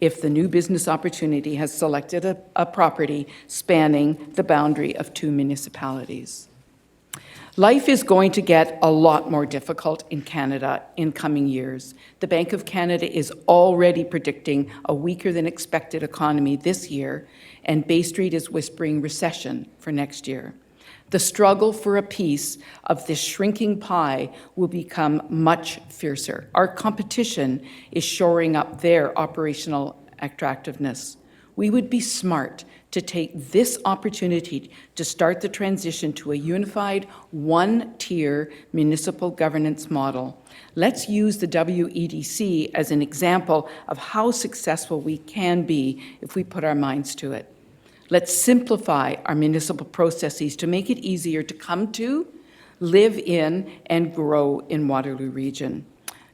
if the new business opportunity has selected a property spanning the boundary of 2 municipalities. Life is going to get a lot more difficult in Canada in coming years. The Bank of Canada is already predicting a weaker than expected economy this year, and Bay Street is whispering recession for next year. The struggle for a piece of this shrinking pie will become much fiercer. Our competition is shoring up their operational attractiveness. We would be smart to take this opportunity to start the transition to a unified one-tier municipal governance model. Let's use the WEDC as an example of how successful we can be if we put our minds to it. Let's simplify our municipal processes to make it easier to come to, live in, and grow in Waterloo Region.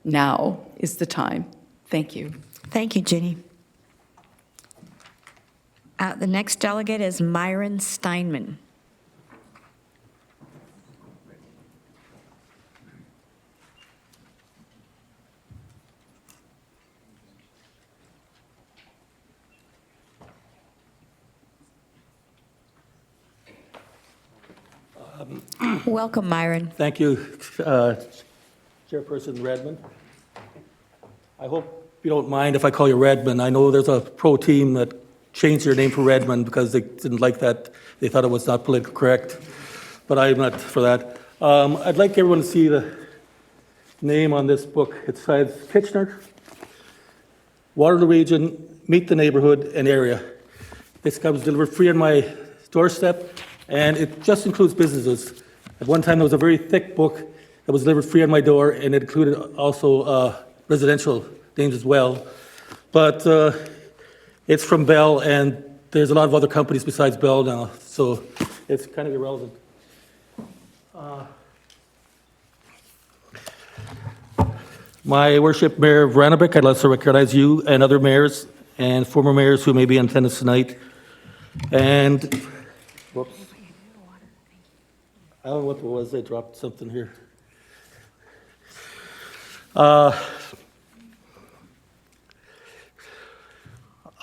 Now is the time. Thank you. Thank you, Ginny. The next delegate is Myron Steinman. Welcome, Myron. Thank you, Chairperson Redman. I hope you don't mind if I call you Redman. I know there's a pro team that changed their name for Redman because they didn't like that. They thought it was not politically correct, but I'm not for that. I'd like everyone to see the name on this book. It says Kitchener, Waterloo Region, Meet the Neighborhood and Area. This guy was delivered free on my doorstep, and it just includes businesses. At one time, there was a very thick book that was delivered free on my door, and it included also residential names as well. But it's from Bell, and there's a lot of other companies besides Bell now, so it's kind of irrelevant. My worship, Mayor Vranovic, I'd like to recognize you and other mayors and former mayors who may be in attendance tonight. And, whoops. I don't know what it was, I dropped something here.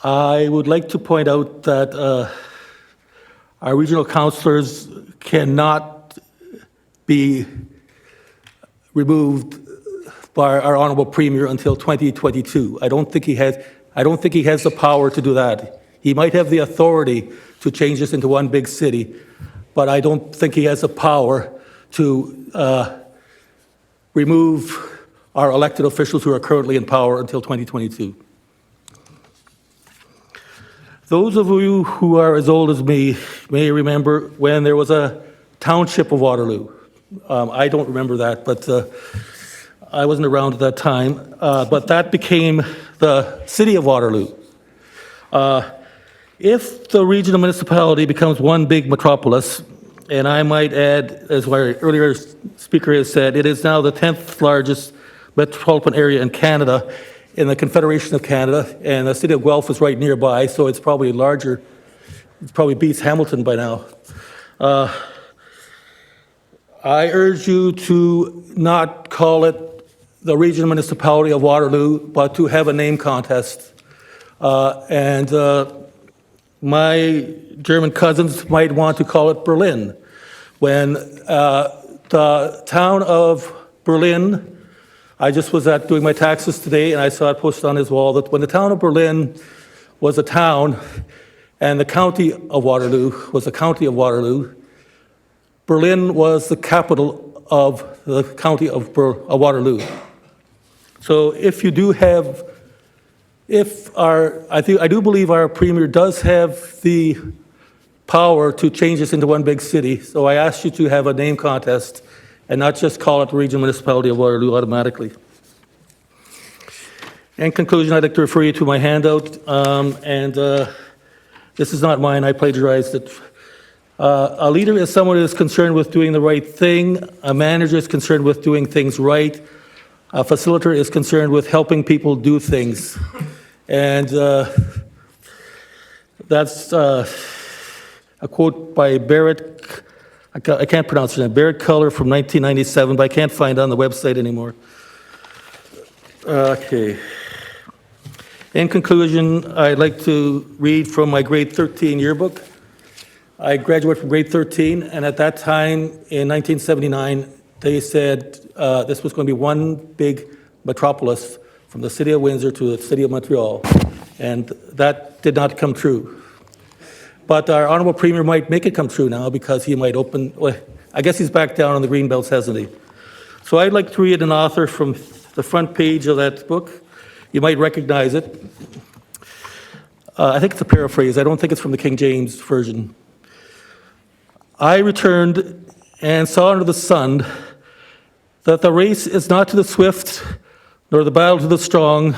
I would like to point out that our regional councillors cannot be removed by our honourable premier until 2022. I don't think he has the power to do that. He might have the authority to change this into one big city, but I don't think he has the power to remove our elected officials who are currently in power until 2022. Those of you who are as old as me may remember when there was a Township of Waterloo. I don't remember that, but I wasn't around at that time. But that became the City of Waterloo. If the regional municipality becomes one big metropolis, and I might add, as our earlier speaker has said, it is now the 10th largest metropolitan area in Canada, in the Confederation of Canada, and the city of Guelph is right nearby, so it's probably larger. It probably beats Hamilton by now. I urge you to not call it the regional municipality of Waterloo, but to have a name contest. My German cousins might want to call it Berlin. When the town of Berlin, I just was doing my taxes today, and I saw it posted on his wall that when the town of Berlin was a town and the county of Waterloo was the county of Waterloo, Berlin was the capital of the county of Waterloo. So if you do have, I do believe our premier does have the power to change this into one big city. So I ask you to have a name contest and not just call it the Regional Municipality of Waterloo automatically. In conclusion, I'd like to refer you to my handout, this is not mine, I plagiarized it. A leader is someone who is concerned with doing the right thing. A manager is concerned with doing things right. A facilitator is concerned with helping people do things. And that's a quote by Barrett, I can't pronounce her name, Barrett Culler from 1997, but I can't find it on the website anymore. Okay. In conclusion, I'd like to read from my grade 13 yearbook. I graduated from grade 13, and at that time in 1979, they said this was going to be one big metropolis from the city of Windsor to the city of Montreal, and that did not come true. But our honorable premier might make it come true now because he might open, well, I guess he's back down on the green belts, hasn't he? So I'd like to read an author from the front page of that book. You might recognize it. I think it's a paraphrase. I don't think it's from the King James Version. I returned and saw under the sun that the race is not to the swift, nor the battle to the strong,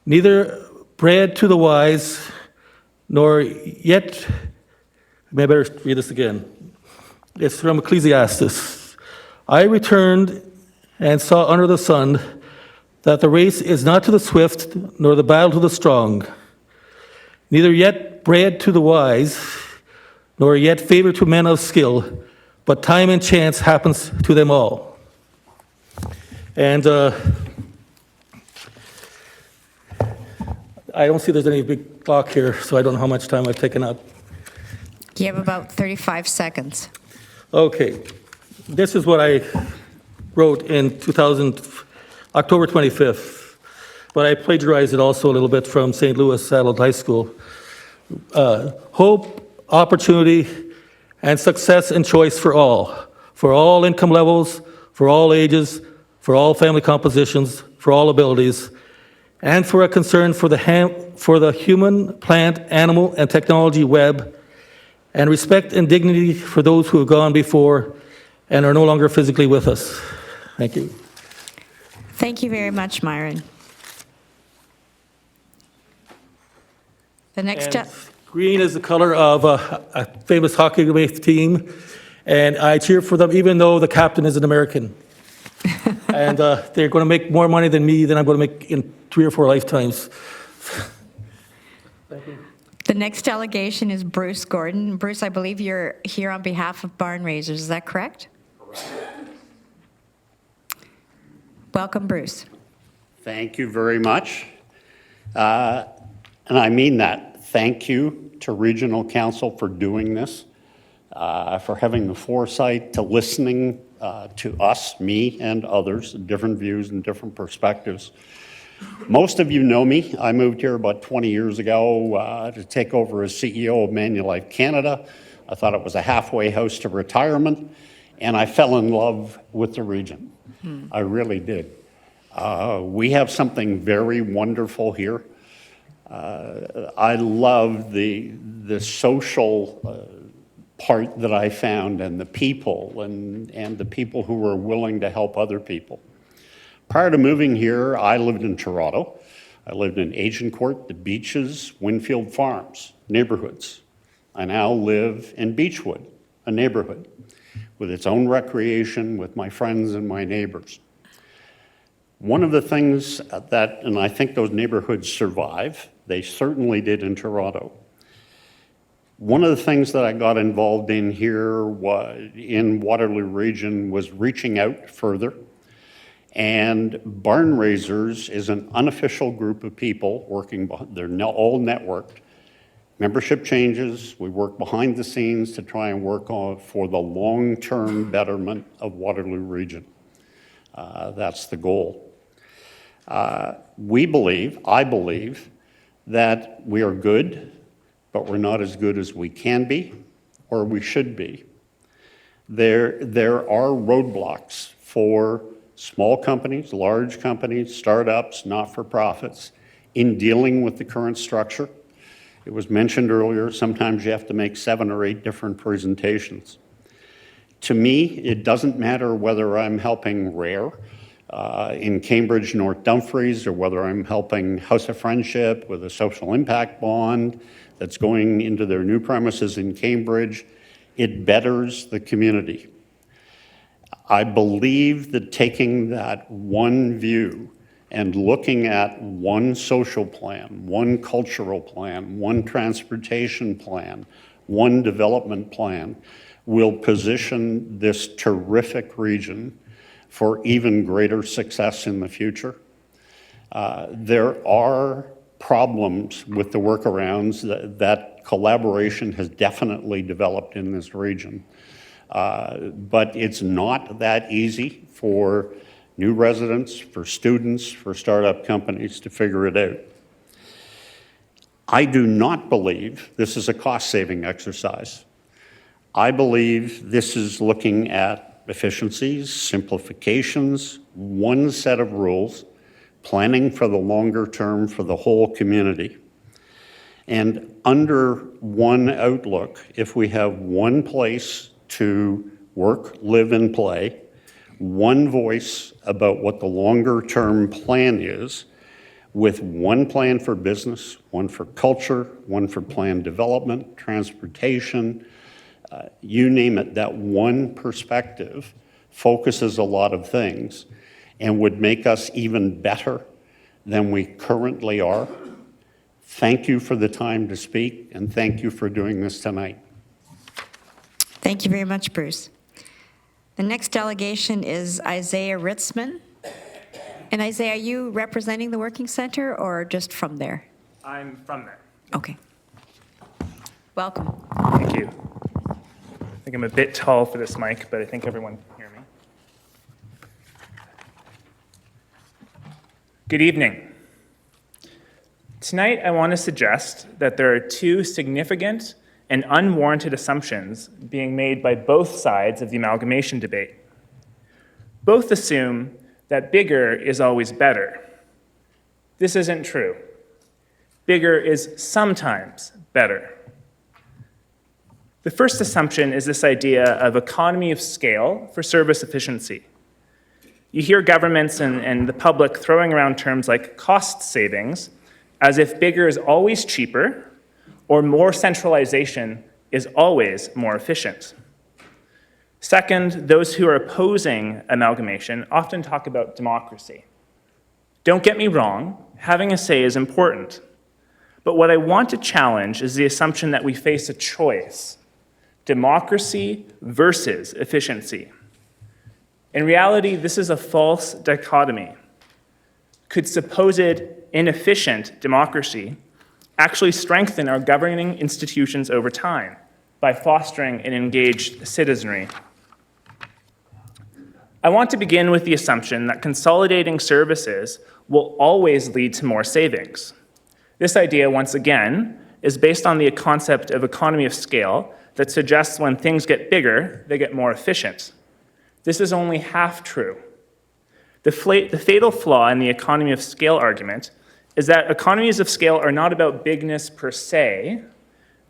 neither bread to the wise, nor yet, maybe I better read this again. It's from Ecclesiastes. I returned and saw under the sun that the race is not to the swift, nor the battle to the strong, neither yet bread to the wise, nor yet favor to men of skill, but time and chance happens to them all. And I don't see there's any big clock here, so I don't know how much time I've taken up. You have about 35 seconds. Okay, this is what I wrote in October 25th, but I plagiarized it also a little bit from St. Louis Satellite High School. Hope, opportunity, and success and choice for all income levels, for all ages, for all family compositions, for all abilities, and for a concern for the human, plant, animal, and technology web, and respect and dignity for those who have gone before and are no longer physically with us. Thank you. Thank you very much, Myron. The next And green is the color of a famous hockey team, and I cheer for them even though the captain is an American. And they're going to make more money than me than I'm going to make in 3 or 4 lifetimes. Thank you. The next delegation is Bruce Gordon. Bruce, I believe you're here on behalf of Barnraisers. Is that correct? Correct. Welcome, Bruce. Thank you very much. And I mean that. Thank you to Regional Council for doing this, for having the foresight to listening to us, me and others, different views and different perspectives. Most of you know me. I moved here about 20 years ago to take over as CEO of Manulife Canada. I thought it was a halfway house to retirement, and I fell in love with the region. I really did. We have something very wonderful here. I love the social part that I found, and the people, and the people who were willing to help other people. Prior to moving here, I lived in Toronto. I lived in Agincourt, the Beaches, Winfield Farms, neighborhoods. I now live in Beechwood, a neighborhood with its own recreation, with my friends and my neighbors. One of the things that, and I think those neighborhoods survive, they certainly did in Toronto. One of the things that I got involved in here in Waterloo region was reaching out further. And Barnraisers is an unofficial group of people working, they're all networked. Membership changes, we work behind the scenes to try and work on for the long-term betterment of Waterloo region. That's the goal. I believe, that we are good, but we're not as good as we can be or we should be. There are roadblocks for small companies, large companies, startups, not-for-profits in dealing with the current structure. It was mentioned earlier, sometimes you have to make 7 or 8 different presentations. To me, it doesn't matter whether I'm helping RARE in Cambridge, North Dumfries, or whether I'm helping House of Friendship with a social impact bond that's going into their new premises in Cambridge. It betters the community. I believe that taking that one view and looking at one social plan, one cultural plan, one transportation plan, one development plan will position this terrific region for even greater success in the future. There are problems with the workarounds that collaboration has definitely developed in this region. But it's not that easy for new residents, for students, for startup companies to figure it out. I do not believe this is a cost-saving exercise. I believe this is looking at efficiencies, simplifications, one set of rules, planning for the longer term for the whole community. And under one outlook, if we have one place to work, live, and play, one voice about what the longer term plan is, with one plan for business, one for culture, one for planned development, transportation, you name it, that one perspective focuses a lot of things and would make us even better than we currently are. Thank you for the time to speak, and thank you for doing this tonight. Thank you very much, Bruce. The next delegation is Isaiah Ritzmann. And Isaiah, are you representing the Working Center or just from there? I'm from there. Okay. Welcome. Thank you. I think I'm a bit tall for this mic, but I think everyone can hear me. Good evening. Tonight, I want to suggest that there are 2 significant and unwarranted assumptions being made by both sides of the amalgamation debate. Both assume that bigger is always better. This isn't true. Bigger is sometimes better. The first assumption is this idea of economy of scale for service efficiency. You hear governments and the public throwing around terms like cost savings as if bigger is always cheaper or more centralization is always more efficient. Second, those who are opposing amalgamation often talk about democracy. Don't get me wrong, having a say is important. But what I want to challenge is the assumption that we face a choice: democracy versus efficiency. In reality, this is a false dichotomy. Could supposed inefficient democracy actually strengthen our governing institutions over time by fostering an engaged citizenry? I want to begin with the assumption that consolidating services will always lead to more savings. This idea, once again, is based on the concept of economy of scale that suggests when things get bigger, they get more efficient. This is only half true. The fatal flaw in the economy of scale argument is that economies of scale are not about bigness per se,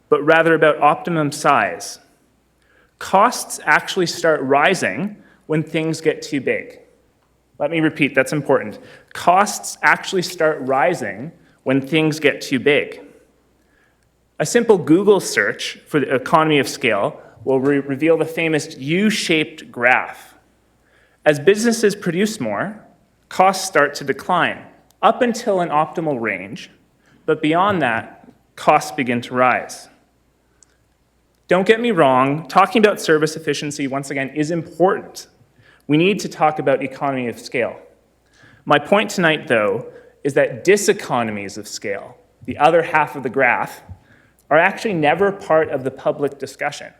but rather about optimum size. Costs actually start rising when things get too big. Let me repeat, that's important. Costs actually start rising when things get too big. A simple Google search for the economy of scale will reveal the famous U-shaped graph. As businesses produce more, costs start to decline up until an optimal range, but beyond that, costs begin to rise. Don't get me wrong, talking about service efficiency, once again, is important. We need to talk about economy of scale. My point tonight, though, is that diseconomies of scale, the other half of the graph, are actually never part of the public discussion.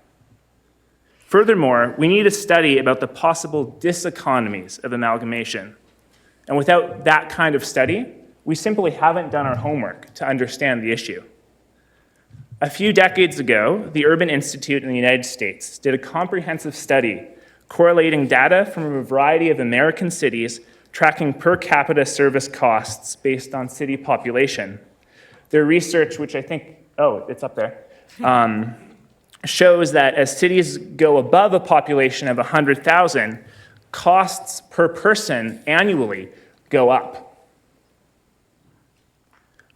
Furthermore, we need a study about the possible diseconomies of amalgamation. And without that kind of study, we simply haven't done our homework to understand the issue. A few decades ago, the Urban Institute in the United States did a comprehensive study correlating data from a variety of American cities tracking per capita service costs based on city population. Their research, which I think, it's up there, shows that as cities go above a population of 100,000, costs per person annually go up.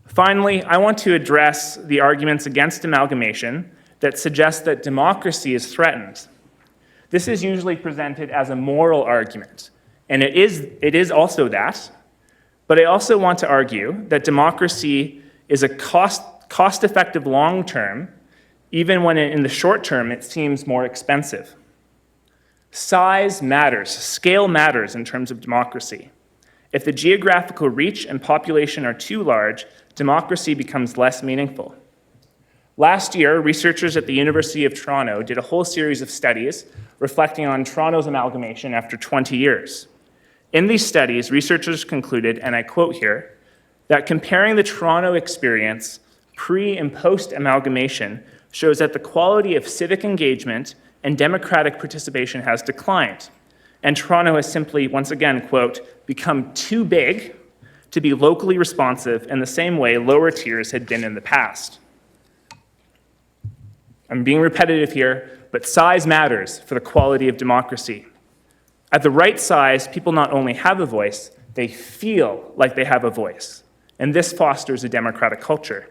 Finally, I want to address the arguments against amalgamation that suggest that democracy is threatened. This is usually presented as a moral argument, and it is also that, but I also want to argue that democracy is a cost-effective long-term, even when in the short term it seems more expensive. Size matters, scale matters in terms of democracy. If the geographical reach and population are too large, democracy becomes less meaningful. Last year, researchers at the University of Toronto did a whole series of studies reflecting on Toronto's amalgamation after 20 years. In these studies, researchers concluded, and I quote here, that comparing the Toronto experience pre- and post-amalgamation shows that the quality of civic engagement and democratic participation has declined, and Toronto has simply, once again, quote, become too big to be locally responsive in the same way lower tiers had been in the past. I'm being repetitive here, but size matters for the quality of democracy. At the right size, people not only have a voice, they feel like they have a voice, and this fosters a democratic culture.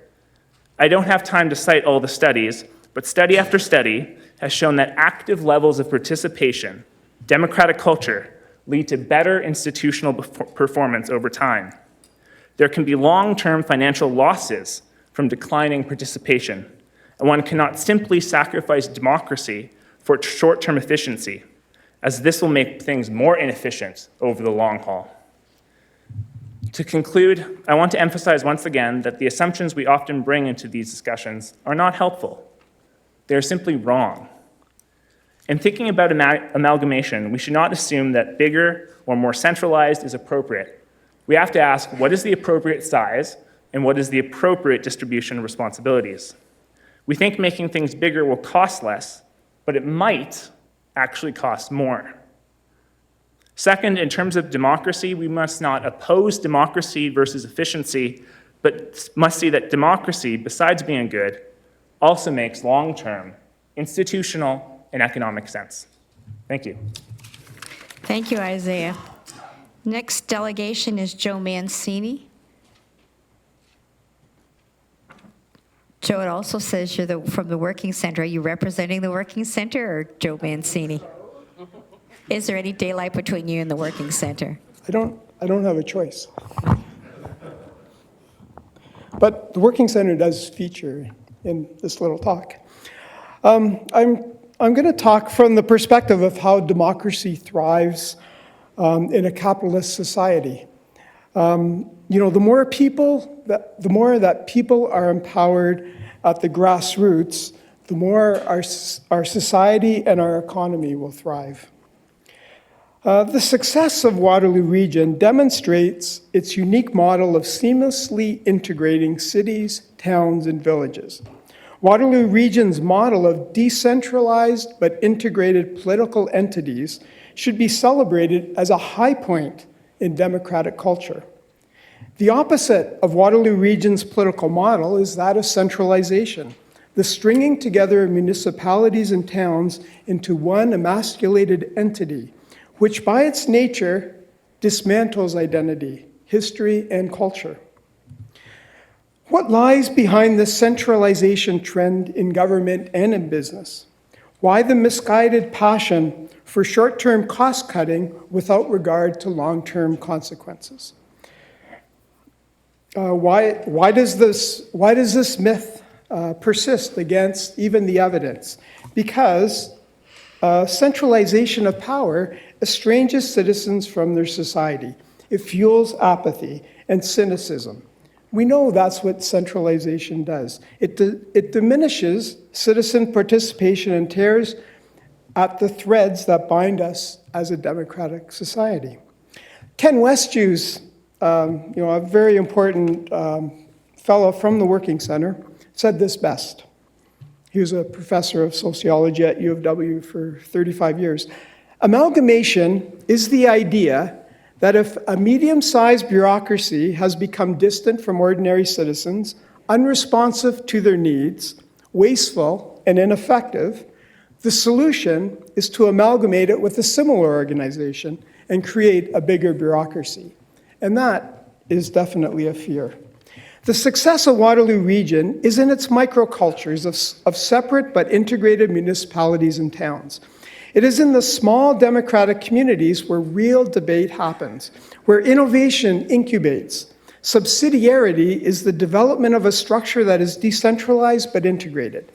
I don't have time to cite all the studies, but study after study has shown that active levels of participation, democratic culture, lead to better institutional performance over time. There can be long-term financial losses from declining participation, and one cannot simply sacrifice democracy for short-term efficiency, as this will make things more inefficient over the long haul. To conclude, I want to emphasize once again that the assumptions we often bring into these discussions are not helpful. They are simply wrong. In thinking about amalgamation, we should not assume that bigger or more centralized is appropriate. We have to ask, what is the appropriate size and what is the appropriate distribution of responsibilities? We think making things bigger will cost less, but it might actually cost more. Second, in terms of democracy, we must not oppose democracy versus efficiency, but must see that democracy, besides being good, also makes long-term institutional and economic sense. Thank you. Thank you, Isaiah. Next delegation is Joe Mancini. Joe, it also says you're from the Working Center. Are you representing the Working Center or Joe Mancini? Is there any daylight between you and the Working Center? I don't have a choice. But the Working Center does feature in this little talk. I'm going to talk from the perspective of how democracy thrives in a capitalist society. The more that people are empowered at the grassroots, the more our society and our economy will thrive. The success of Waterloo Region demonstrates its unique model of seamlessly integrating cities, towns, and villages. Waterloo Region's model of decentralized but integrated political entities should be celebrated as a high point in democratic culture. The opposite of Waterloo Region's political model is that of centralization, the stringing together of municipalities and towns into one emasculated entity, which by its nature dismantles identity, history, and culture. What lies behind this centralization trend in government and in business? Why the misguided passion for short-term cost-cutting without regard to long-term consequences? Why does this myth persist against even the evidence? Because centralization of power estranges citizens from their society. It fuels apathy and cynicism. We know that's what centralization does. It diminishes citizen participation and tears at the threads that bind us as a democratic society. Ken Westhues, a very important fellow from the Working Center, said this best. He was a professor of sociology at U of W for 35 years. Amalgamation is the idea that if a medium-sized bureaucracy has become distant from ordinary citizens, unresponsive to their needs, wasteful, and ineffective, the solution is to amalgamate it with a similar organization and create a bigger bureaucracy. And that is definitely a fear. The success of Waterloo Region is in its microcultures of separate but integrated municipalities and towns. It is in the small democratic communities where real debate happens, where innovation incubates. Subsidiarity is the development of a structure that is decentralized but integrated.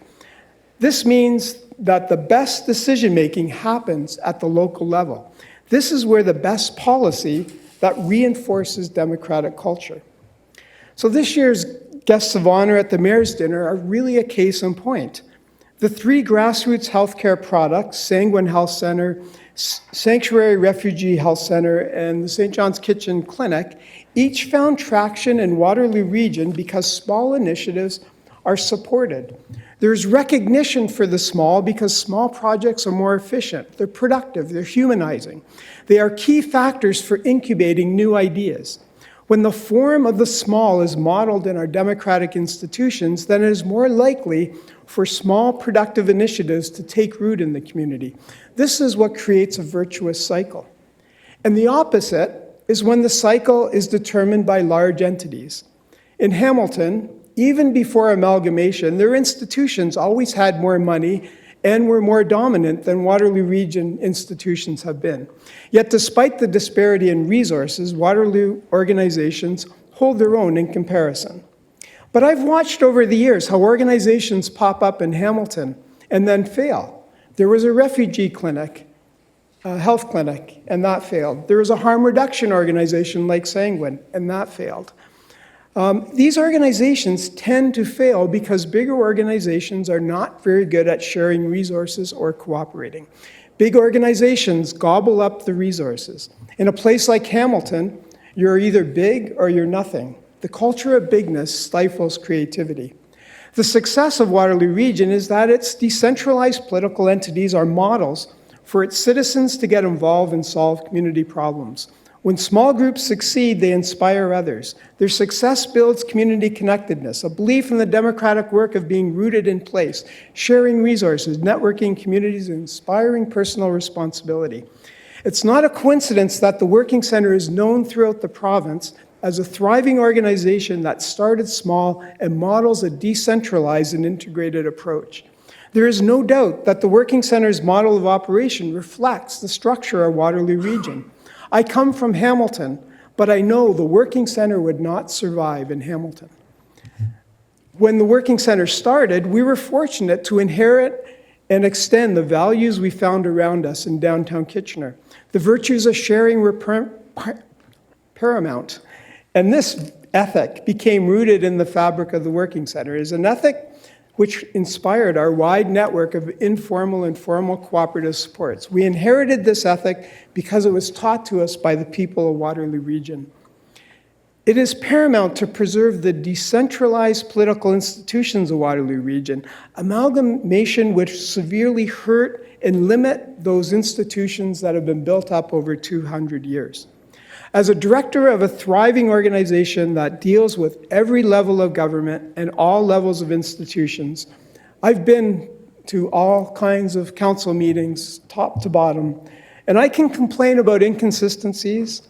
This means that the best decision-making happens at the local level. This is where the best policy that reinforces democratic culture. So this year's guests of honor at the Mayor's Dinner are really a case in point. The three grassroots healthcare products, Sanguine Health Center, Sanctuary Refugee Health Center, and the St. John's Kitchen Clinic, each found traction in Waterloo Region because small initiatives are supported. There's recognition for the small because small projects are more efficient, they're productive, they're humanizing. They are key factors for incubating new ideas. When the form of the small is modeled in our democratic institutions, then it is more likely for small productive initiatives to take root in the community. This is what creates a virtuous cycle. And the opposite is when the cycle is determined by large entities. In Hamilton, even before amalgamation, their institutions always had more money and were more dominant than Waterloo Region institutions have been. Yet despite the disparity in resources, Waterloo organizations hold their own in comparison. But I've watched over the years how organizations pop up in Hamilton and then fail. There was a refugee clinic, a health clinic, and that failed. There was a harm reduction organization like Sanguine, and that failed. These organizations tend to fail because bigger organizations are not very good at sharing resources or cooperating. Big organizations gobble up the resources. In a place like Hamilton, you're either big or you're nothing. The culture of bigness stifles creativity. The success of Waterloo Region is that its decentralized political entities are models for its citizens to get involved and solve community problems. When small groups succeed, they inspire others. Their success builds community connectedness, a belief in the democratic work of being rooted in place, sharing resources, networking communities, and inspiring personal responsibility. It's not a coincidence that the Working Center is known throughout the province as a thriving organization that started small and models a decentralized and integrated approach. There is no doubt that the Working Center's model of operation reflects the structure of Waterloo Region. I come from Hamilton, but I know the Working Center would not survive in Hamilton. When the Working Center started, we were fortunate to inherit and extend the values we found around us in downtown Kitchener. The virtues of sharing were paramount, and this ethic became rooted in the fabric of the Working Center. It is an ethic which inspired our wide network of informal and formal cooperative supports. We inherited this ethic because it was taught to us by the people of Waterloo Region. It is paramount to preserve the decentralized political institutions of Waterloo Region. Amalgamation would severely hurt and limit those institutions that have been built up over 200 years. As a director of a thriving organization that deals with every level of government and all levels of institutions, I've been to all kinds of council meetings, top to bottom, and I can complain about inconsistencies.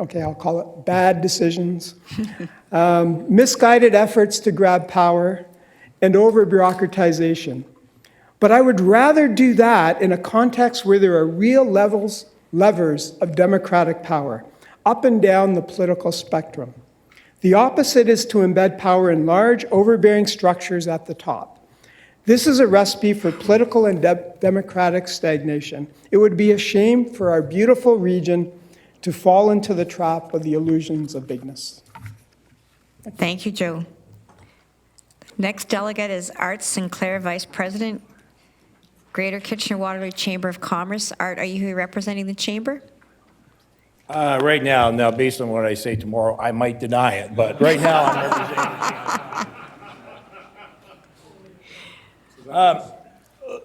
Okay, I'll call it bad decisions, misguided efforts to grab power, and over-bureaucratization. But I would rather do that in a context where there are real levers of democratic power, up and down the political spectrum. The opposite is to embed power in large, overbearing structures at the top. This is a recipe for political and democratic stagnation. It would be a shame for our beautiful region to fall into the trap of the illusions of bigness. Thank you, Joe. Next delegate is Art Sinclair, Vice President, Greater Kitchener-Waterloo Chamber of Commerce. Art, are you here representing the chamber? Right now, based on what I say tomorrow, I might deny it, but right now I'm representing the chamber.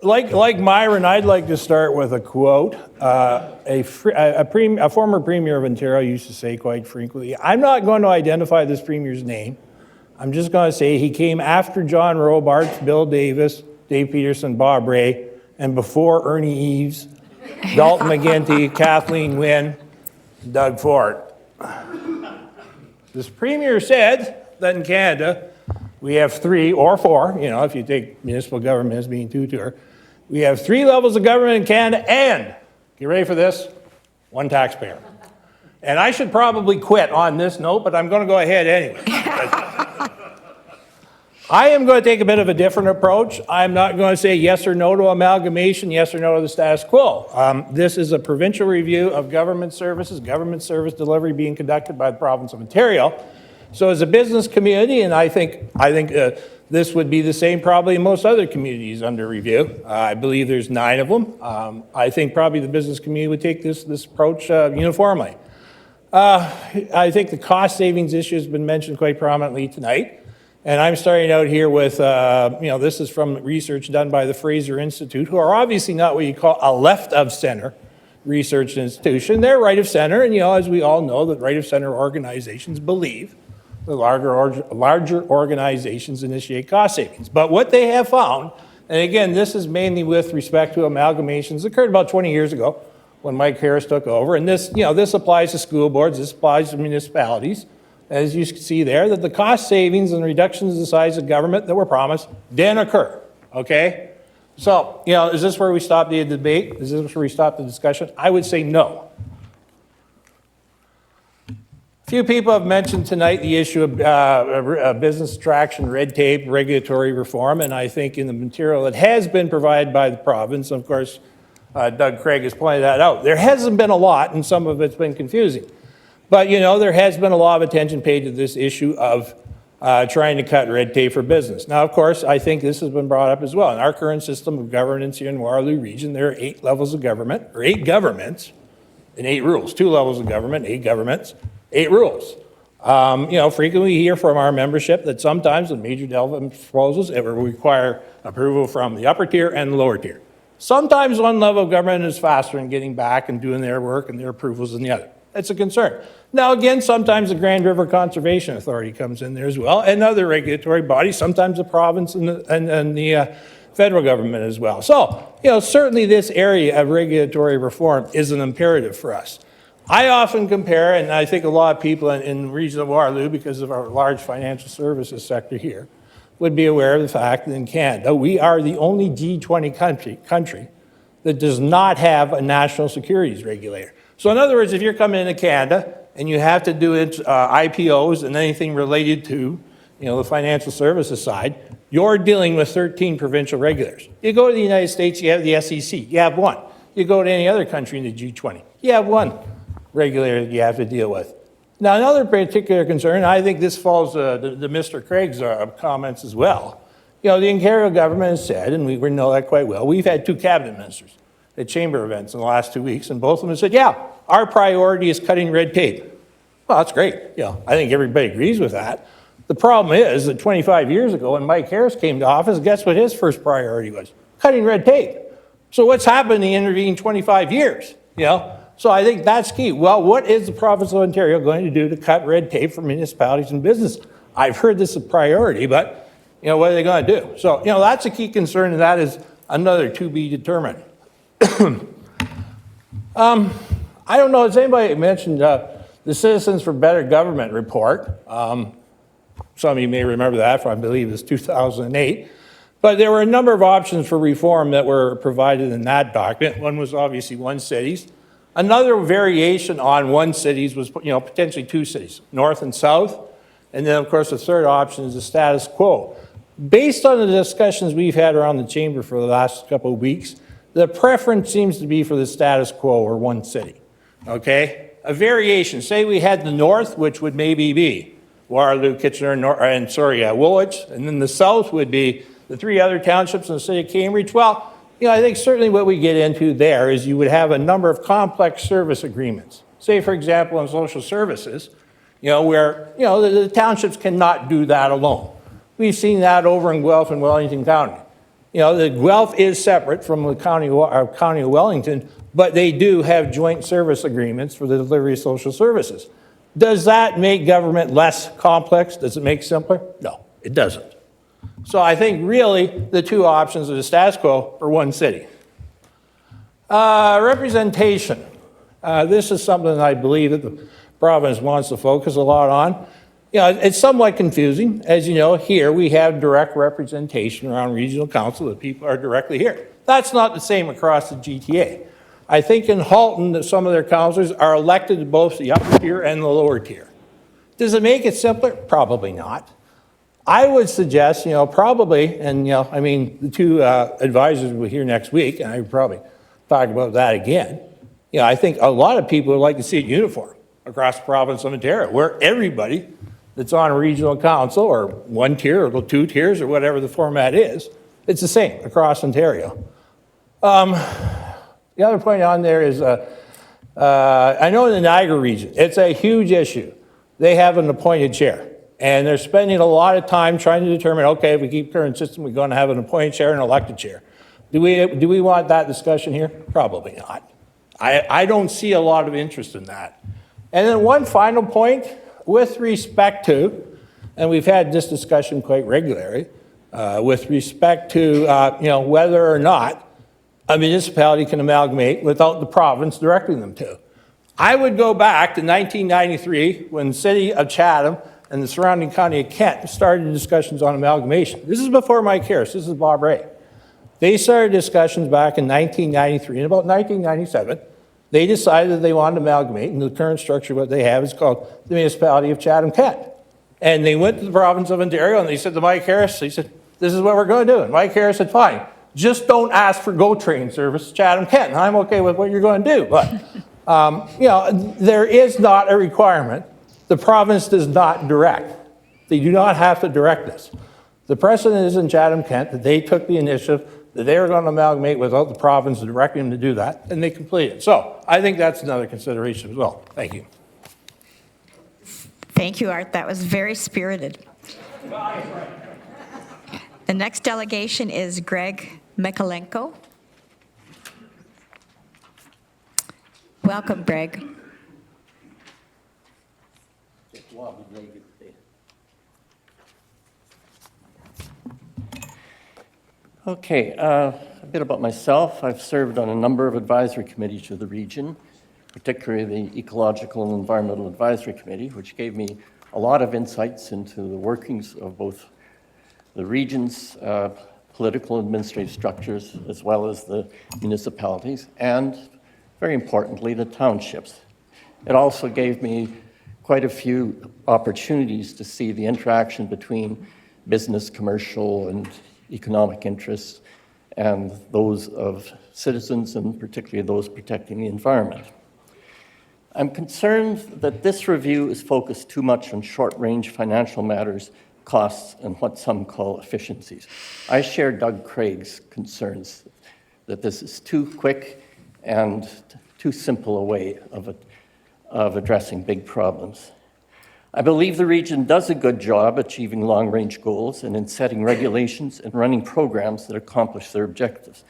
Like Myron, I'd like to start with a quote. A former premier of Ontario used to say quite frequently, I'm not going to identify this premier's name. I'm just going to say he came after John Robarts, Bill Davis, Dave Peterson, Bob Ray, and before Ernie Eves, Dalton McGuinty, Kathleen Wynne, Doug Ford. This premier said that in Canada, we have 3 or 4, if you take municipal government as being 2 we have 3 levels of government in Canada and, get ready for this, 1 taxpayer. And I should probably quit on this note, but I'm going to go ahead anyway. I am going to take a bit of a different approach. I'm not going to say yes or no to amalgamation, yes or no to the status quo. This is a provincial review of government services, government service delivery being conducted by the province of Ontario. So as a business community, and I think this would be the same probably in most other communities under review. I believe there's 9 of them. I think probably the business community would take this approach uniformly. I think the cost savings issue has been mentioned quite prominently tonight. And I'm starting out here with, this is from research done by the Fraser Institute, who are obviously not what you call a left-of-center research institution. They're right-of-center, and as we all know, that right-of-center organizations believe the larger organizations initiate cost savings. But what they have found, and again, this is mainly with respect to amalgamations, occurred about 20 years ago when Mike Harris took over, and this applies to school boards, this applies to municipalities. As you see there, that the cost savings and reductions in the size of government that were promised didn't occur, okay? So, is this where we stop the debate? Is this where we stop the discussion? I would say no. A few people have mentioned tonight the issue of business attraction, red tape, regulatory reform, and I think in the material that has been provided by the province, of course, Doug Craig has pointed that out, there hasn't been a lot, and some of it's been confusing. But, there has been a lot of attention paid to this issue of trying to cut red tape for business. Now, of course, I think this has been brought up as well. In our current system of governance here in Waterloo region, there are 8 levels of government, or 8 governments, and 8 rules. 2 levels of government, 8 governments, 8 rules. Frequently we hear from our membership that sometimes in major development proposals, it will require approval from the upper tier and the lower tier. Sometimes one level of government is faster in getting back and doing their work and their approvals than the other. It's a concern. Now, again, sometimes the Grand River Conservation Authority comes in there as well, and other regulatory bodies, sometimes the province and the federal government as well. So, certainly this area of regulatory reform is an imperative for us. I often compare, and I think a lot of people in the region of Waterloo, because of our large financial services sector here, would be aware of the fact that in Canada, we are the only G20 country that does not have a national securities regulator. So in other words, if you're coming into Canada and you have to do IPOs and anything related to, the financial services side, you're dealing with 13 provincial regulators. You go to the United States, you have the SEC, you have 1. You go to any other country in the G20, you have 1 regulator that you have to deal with. Now, another particular concern, I think this falls to Mr. Craig's comments as well. The Ontario government has said, and we know that quite well, we've had 2 cabinet ministers at chamber events in the last 2 weeks, and both of them said, yeah, our priority is cutting red tape. Well, that's great. I think everybody agrees with that. The problem is that 25 years ago when Mike Harris came to office, guess what his first priority was? Cutting red tape. So what's happened in the intervening 25 years? So I think that's key. Well, what is the province of Ontario going to do to cut red tape for municipalities and businesses? I've heard this is a priority, but what are they going to do? So, that's a key concern, and that is another to be determined. I don't know, has anybody mentioned the Citizens for Better Government report? Some of you may remember that from, I believe, it's 2008. But there were a number of options for reform that were provided in that document. One was obviously one cities. Another variation on one cities was, potentially two cities, north and south. And then, of course, the third option is the status quo. Based on the discussions we've had around the chamber for the last couple of weeks, the preference seems to be for the status quo, or one city, okay? A variation, say we had the north, which would maybe be Waterloo, Kitchener, Woolwich, and then the south would be the three other townships in the city of Cambridge. Well, I think certainly what we get into there is you would have a number of complex service agreements. Say, for example, in social services, where, the townships cannot do that alone. We've seen that over in Guelph and Wellington County. The Guelph is separate from the county of Wellington, but they do have joint service agreements for the delivery of social services. Does that make government less complex? Does it make simpler? No, it doesn't. So I think really the two options are the status quo or one city. Representation. This is something that I believe that the province wants to focus a lot on. It's somewhat confusing. As you know, here we have direct representation around regional council that people are directly here. That's not the same across the GTA. I think in Halton that some of their councillors are elected to both the upper tier and the lower tier. Does it make it simpler? Probably not. I would suggest, probably, and the two advisors will be here next week, and I would probably talk about that again. I think a lot of people would like to see it uniform across the province of Ontario, where everybody that's on a regional council, or one tier, or two tiers, or whatever the format is, it's the same across Ontario. The other point on there is, I know in the Niagara region, it's a huge issue. They have an appointed chair, and they're spending a lot of time trying to determine, okay, if we keep current system, we're going to have an appointed chair and an elected chair. Do we want that discussion here? Probably not. I don't see a lot of interest in that. And then one final point, with respect to, and we've had this discussion quite regularly, with respect to whether or not a municipality can amalgamate without the province directing them to. I would go back to 1993 when the city of Chatham and the surrounding county of Kent started discussions on amalgamation. This is before Mike Harris, this is Bob Ray. They started discussions back in 1993, and about 1997, they decided that they wanted to amalgamate, and the current structure, what they have, is called the Municipality of Chatham-Kent. And they went to the province of Ontario, and they said to Mike Harris, they said, this is what we're going to do. And Mike Harris said, fine, just don't ask for GO train service to Chatham-Kent. I'm okay with what you're going to do, but there is not a requirement. The province does not direct. They do not have to direct this. The precedent is in Chatham-Kent that they took the initiative that they were going to amalgamate without the province directing them to do that, and they completed. So I think that's another consideration as well. Thank you. Thank you, Art. That was very spirited. The next delegation is Greg Michalenko. Welcome, Greg. Okay, a bit about myself. I've served on a number of advisory committees to the region, particularly the Ecological and Environmental Advisory Committee, which gave me a lot of insights into the workings of both the region's political and administrative structures, as well as the municipalities, and very importantly, the townships. It also gave me quite a few opportunities to see the interaction between business, commercial, and economic interests and those of citizens, and particularly those protecting the environment. I'm concerned that this review is focused too much on short-range financial matters, costs, and what some call efficiencies. I share Doug Craig's concerns that this is too quick and too simple a way of addressing big problems. I believe the region does a good job achieving long-range goals and in setting regulations and running programs that accomplish their objectives.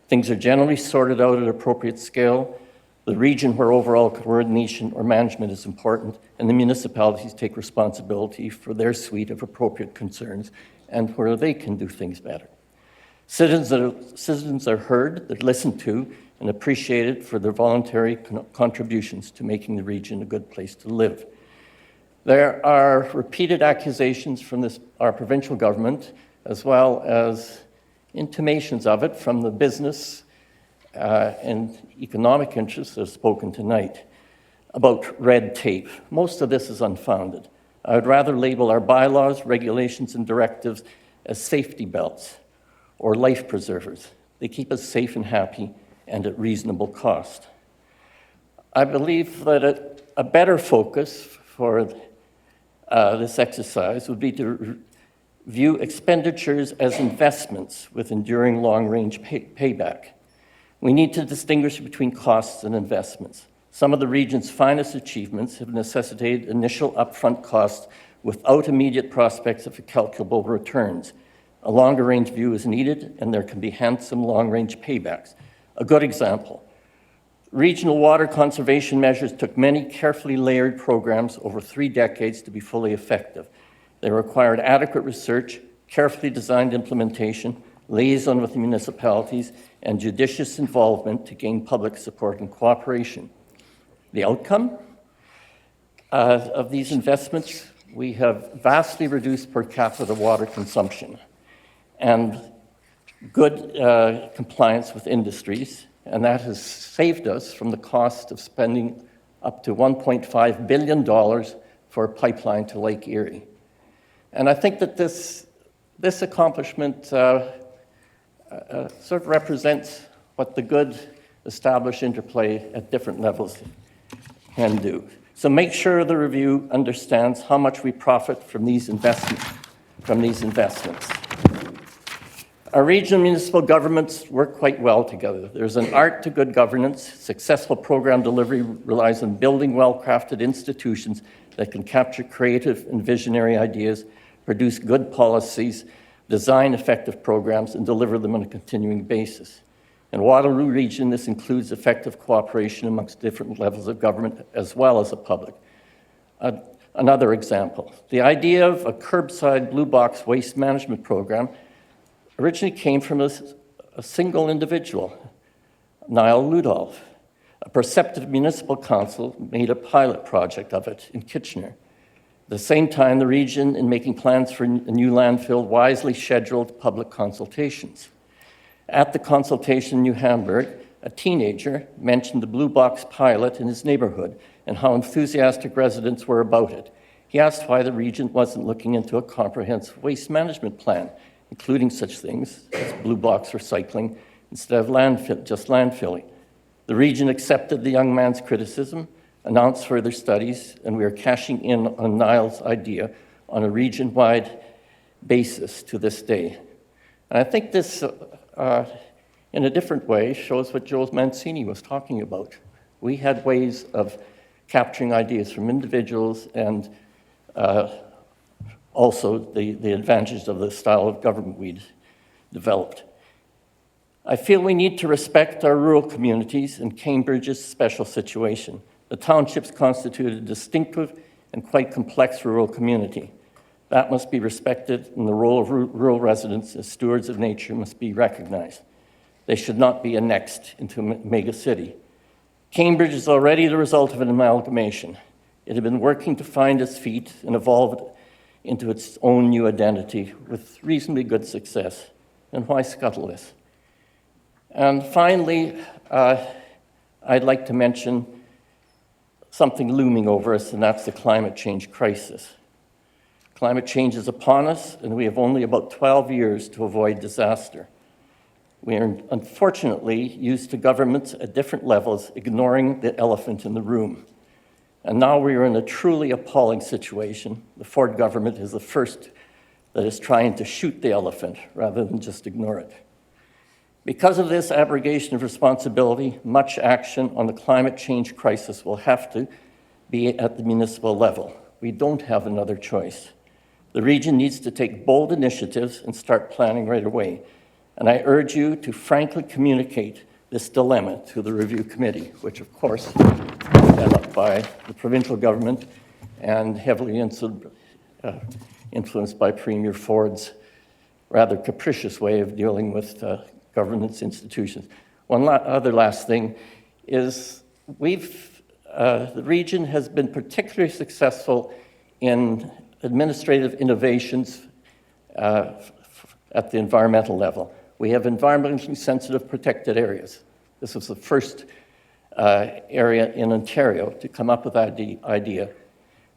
Things are generally sorted out at appropriate scale. The region where overall coordination or management is important, and the municipalities take responsibility for their suite of appropriate concerns and where they can do things better. Citizens are heard, they're listened to, and appreciated for their voluntary contributions to making the region a good place to live. There are repeated accusations from our provincial government, as well as intimations of it from the business and economic interests that have spoken tonight about red tape. Most of this is unfounded. I would rather label our bylaws, regulations, and directives as safety belts or life preservers. They keep us safe and happy and at reasonable cost. I believe that a better focus for this exercise would be to view expenditures as investments with enduring long-range payback. We need to distinguish between costs and investments. Some of the region's finest achievements have necessitated initial upfront costs without immediate prospects of calculable returns. A longer-range view is needed, and there can be handsome long-range paybacks. A good example, regional water conservation measures took many carefully layered programs over 3 decades to be fully effective. They required adequate research, carefully designed implementation, liaison with the municipalities, and judicious involvement to gain public support and cooperation. The outcome of these investments, we have vastly reduced per capita water consumption and good compliance with industries, and that has saved us from the cost of spending up to $1.5 billion for a pipeline to Lake Erie. And I think that this accomplishment sort of represents what the good established interplay at different levels can do. So make sure the review understands how much we profit from these investments. Our regional municipal governments work quite well together. There's an art to good governance. Successful program delivery relies on building well-crafted institutions that can capture creative and visionary ideas, produce good policies, design effective programs, and deliver them on a continuing basis. In Waterloo region, this includes effective cooperation amongst different levels of government as well as the public. Another example, the idea of a curbside blue box waste management program originally came from a single individual, Niall Ludolf. A perceptive municipal council made a pilot project of it in Kitchener. At the same time, the region, in making plans for a new landfill, wisely scheduled public consultations. At the consultation in New Hamburg, a teenager mentioned the blue box pilot in his neighborhood and how enthusiastic residents were about it. He asked why the region wasn't looking into a comprehensive waste management plan, including such things as blue box recycling instead of just landfilling. The region accepted the young man's criticism, announced further studies, and we are cashing in on Niall's idea on a region-wide basis to this day. And I think this, in a different way, shows what Joe Mancini was talking about. We had ways of capturing ideas from individuals and also the advantages of the style of government we'd developed. I feel we need to respect our rural communities and Cambridge's special situation. The townships constitute a distinctive and quite complex rural community. That must be respected, and the role of rural residents as stewards of nature must be recognized. They should not be annexed into a mega city. Cambridge is already the result of an amalgamation. It had been working to find its feet and evolved into its own new identity with reasonably good success. And why scuttle this? And finally, I'd like to mention something looming over us, and that's the climate change crisis. Climate change is upon us, and we have only about 12 years to avoid disaster. We are unfortunately used to governments at different levels ignoring the elephant in the room. And now we are in a truly appalling situation. The Ford government is the first that is trying to shoot the elephant rather than just ignore it. Because of this abrogation of responsibility, much action on the climate change crisis will have to be at the municipal level. We don't have another choice. The region needs to take bold initiatives and start planning right away. And I urge you to frankly communicate this dilemma to the review committee, which of course is led up by the provincial government and heavily influenced by Premier Ford's rather capricious way of dealing with governance institutions. One other last thing is the region has been particularly successful in administrative innovations at the environmental level. We have environmentally sensitive protected areas. This was the first area in Ontario to come up with that idea.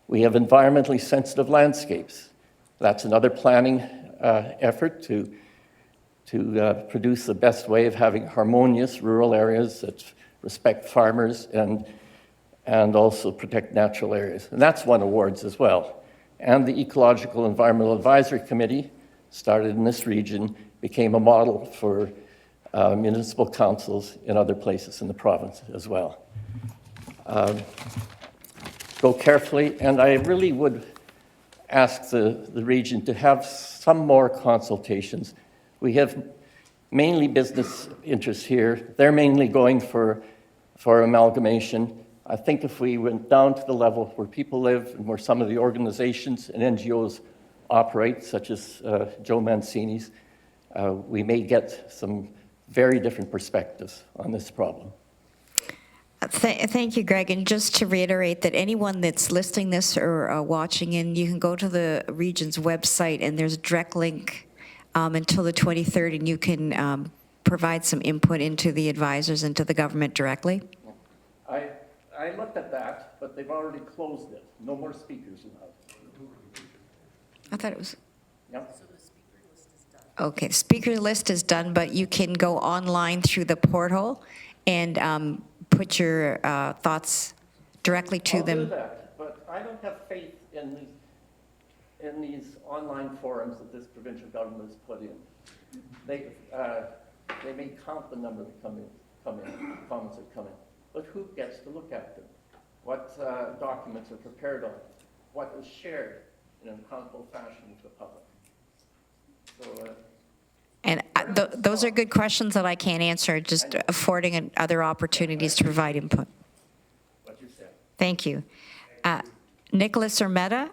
We have environmentally sensitive landscapes. That's another planning effort to produce the best way of having harmonious rural areas that respect farmers and also protect natural areas. And that's won awards as well. And the Ecological Environmental Advisory Committee, started in this region, became a model for municipal councils in other places in the province as well. Go carefully, and I really would ask the region to have some more consultations. We have mainly business interests here. They're mainly going for amalgamation. I think if we went down to the level where people live and where some of the organizations and NGOs operate, such as Joe Mancini's, we may get some very different perspectives on this problem. Thank you, Greg. And just to reiterate that anyone that's listening this or watching in, you can go to the region's website and there's a direct link until the 23rd, and you can provide some input into the advisors and to the government directly. I looked at that, but they've already closed it. No more speakers allowed. I thought it was... Yep. Okay, speaker list is done, but you can go online through the portal and put your thoughts directly to them. I'll do that, but I don't have faith in these online forums that this provincial government has put in. They may count the number that comments that come in, but who gets to look at them? What documents are prepared on? What is shared in an accountable fashion with the public? So. And those are good questions that I can't answer, just affording other opportunities to provide input. What you said. Thank you. Nicholas Ermeta.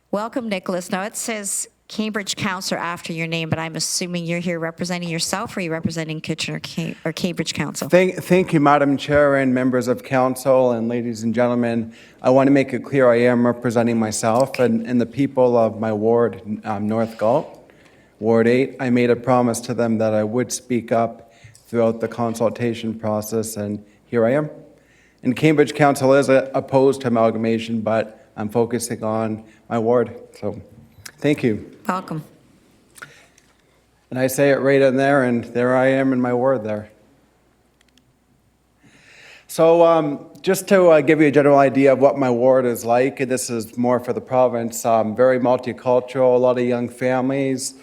Welcome, Nicholas. Now it says Cambridge Councillor after your name, but I'm assuming you're here representing yourself, or are you representing Kitchener or Cambridge Council? Thank you, Madam Chair and members of Council and ladies and gentlemen. I want to make it clear I am representing myself and the people of my ward, North Galt. Ward 8, I made a promise to them that I would speak up throughout the consultation process, and here I am. And Cambridge Council is opposed to amalgamation, but I'm focusing on my ward. So, thank you. Welcome. And I say it right in there, and there I am in my ward there. So, just to give you a general idea of what my ward is like, and this is more for the province, very multicultural, a lot of young families,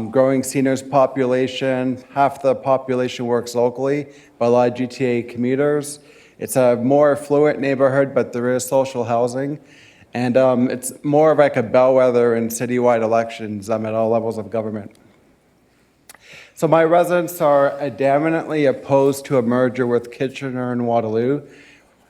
growing seniors population, half the population works locally, but a lot of GTA commuters. It's a more affluent neighborhood, but there is social housing. And it's more of like a bellwether in citywide elections at all levels of government. So my residents are adamantly opposed to a merger with Kitchener and Waterloo.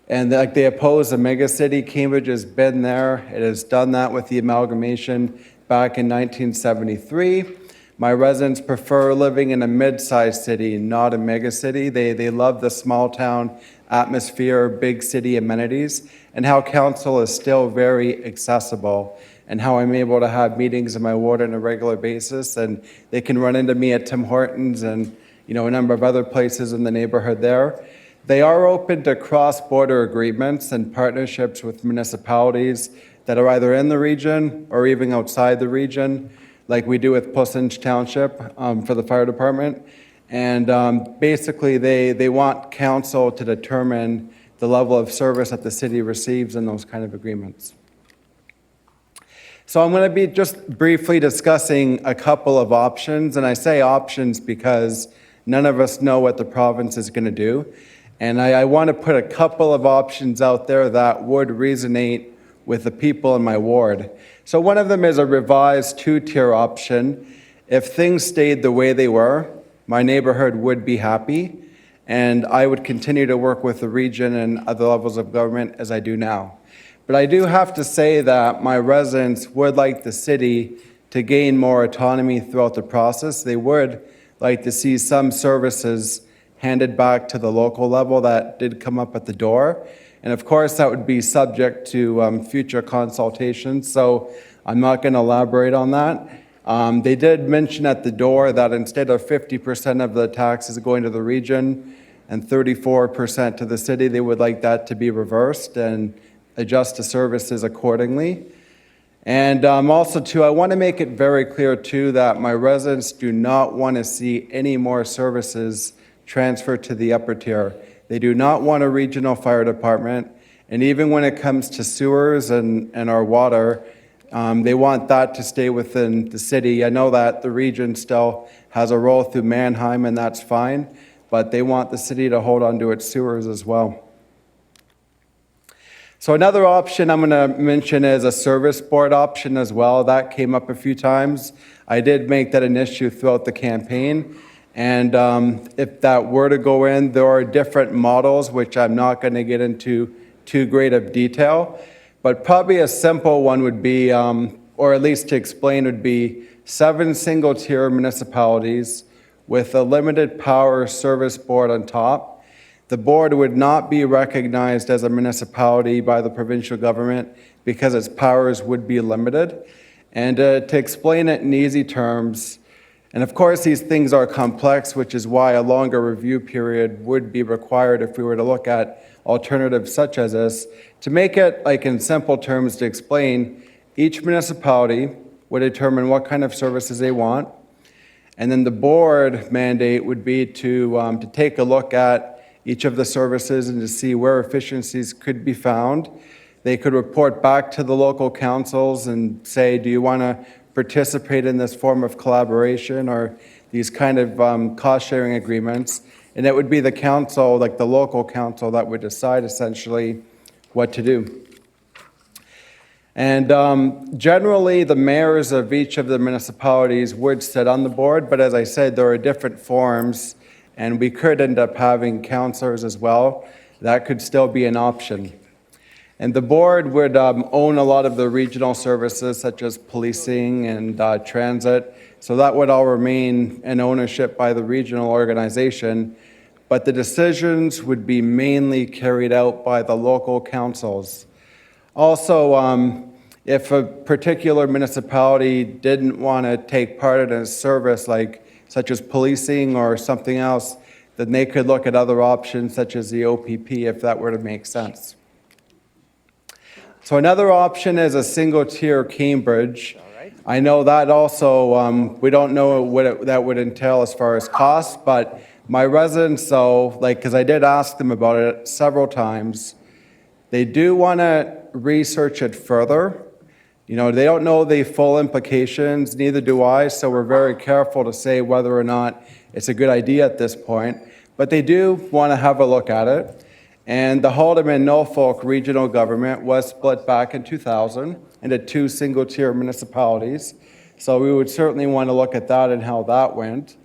And they oppose a megacity. Cambridge has been there. It has done that with the amalgamation back in 1973. My residents prefer living in a mid-sized city, not a megacity. They love the small town atmosphere, big city amenities, and how council is still very accessible, and how I'm able to have meetings in my ward on a regular basis, and they can run into me at Tim Hortons and a number of other places in the neighborhood there. They are open to cross-border agreements and partnerships with municipalities that are either in the region or even outside the region, like we do with Pussinch Township for the fire department. And basically, they want council to determine the level of service that the city receives in those kind of agreements. So I'm going to be just briefly discussing a couple of options, and I say options because none of us know what the province is going to do. And I want to put a couple of options out there that would resonate with the people in my ward. So one of them is a revised two-tier option. If things stayed the way they were, my neighborhood would be happy, and I would continue to work with the region and other levels of government as I do now. But I do have to say that my residents would like the city to gain more autonomy throughout the process. They would like to see some services handed back to the local level that did come up at the door. And of course, that would be subject to future consultations, so I'm not going to elaborate on that. They did mention at the door that instead of 50% of the taxes going to the region and 34% to the city, they would like that to be reversed and adjust the services accordingly. And also, too, I want to make it very clear, too, that my residents do not want to see any more services transferred to the upper tier. They do not want a regional fire department, and even when it comes to sewers and our water, they want that to stay within the city. I know that the region still has a role through Mannheim, and that's fine, but they want the city to hold on to its sewers as well. So another option I'm going to mention is a service board option as well. That came up a few times. I did make that an issue throughout the campaign. And if that were to go in, there are different models, which I'm not going to get into too great of detail. But probably a simple one would be, or at least to explain, would be 7 single-tier municipalities with a limited power service board on top. The board would not be recognized as a municipality by the provincial government because its powers would be limited. And to explain it in easy terms, and of course these things are complex, which is why a longer review period would be required if we were to look at alternatives such as this. To make it like in simple terms to explain, each municipality would determine what kind of services they want. And then the board mandate would be to take a look at each of the services and to see where efficiencies could be found. They could report back to the local councils and say, do you want to participate in this form of collaboration or these kind of cost-sharing agreements? And it would be the council, like the local council, that would decide essentially what to do. And generally, the mayors of each of the municipalities would sit on the board, but as I said, there are different forms, and we could end up having councillors as well. That could still be an option. And the board would own a lot of the regional services, such as policing and transit, so that would all remain in ownership by the regional organization, but the decisions would be mainly carried out by the local councils. Also, if a particular municipality didn't want to take part in a service such as policing or something else, then they could look at other options such as the OPP if that were to make sense. So another option is a single-tier Cambridge. I know that also, we don't know what that would entail as far as costs, but my residents, though, because I did ask them about it several times, they do want to research it further. You know, they don't know the full implications, neither do I, so we're very careful to say whether or not it's a good idea at this point. But they do want to have a look at it. And the Haldeman-Norfolk regional government was split back in 2000 into 2 single-tier municipalities. So we would certainly want to look at that and how that went.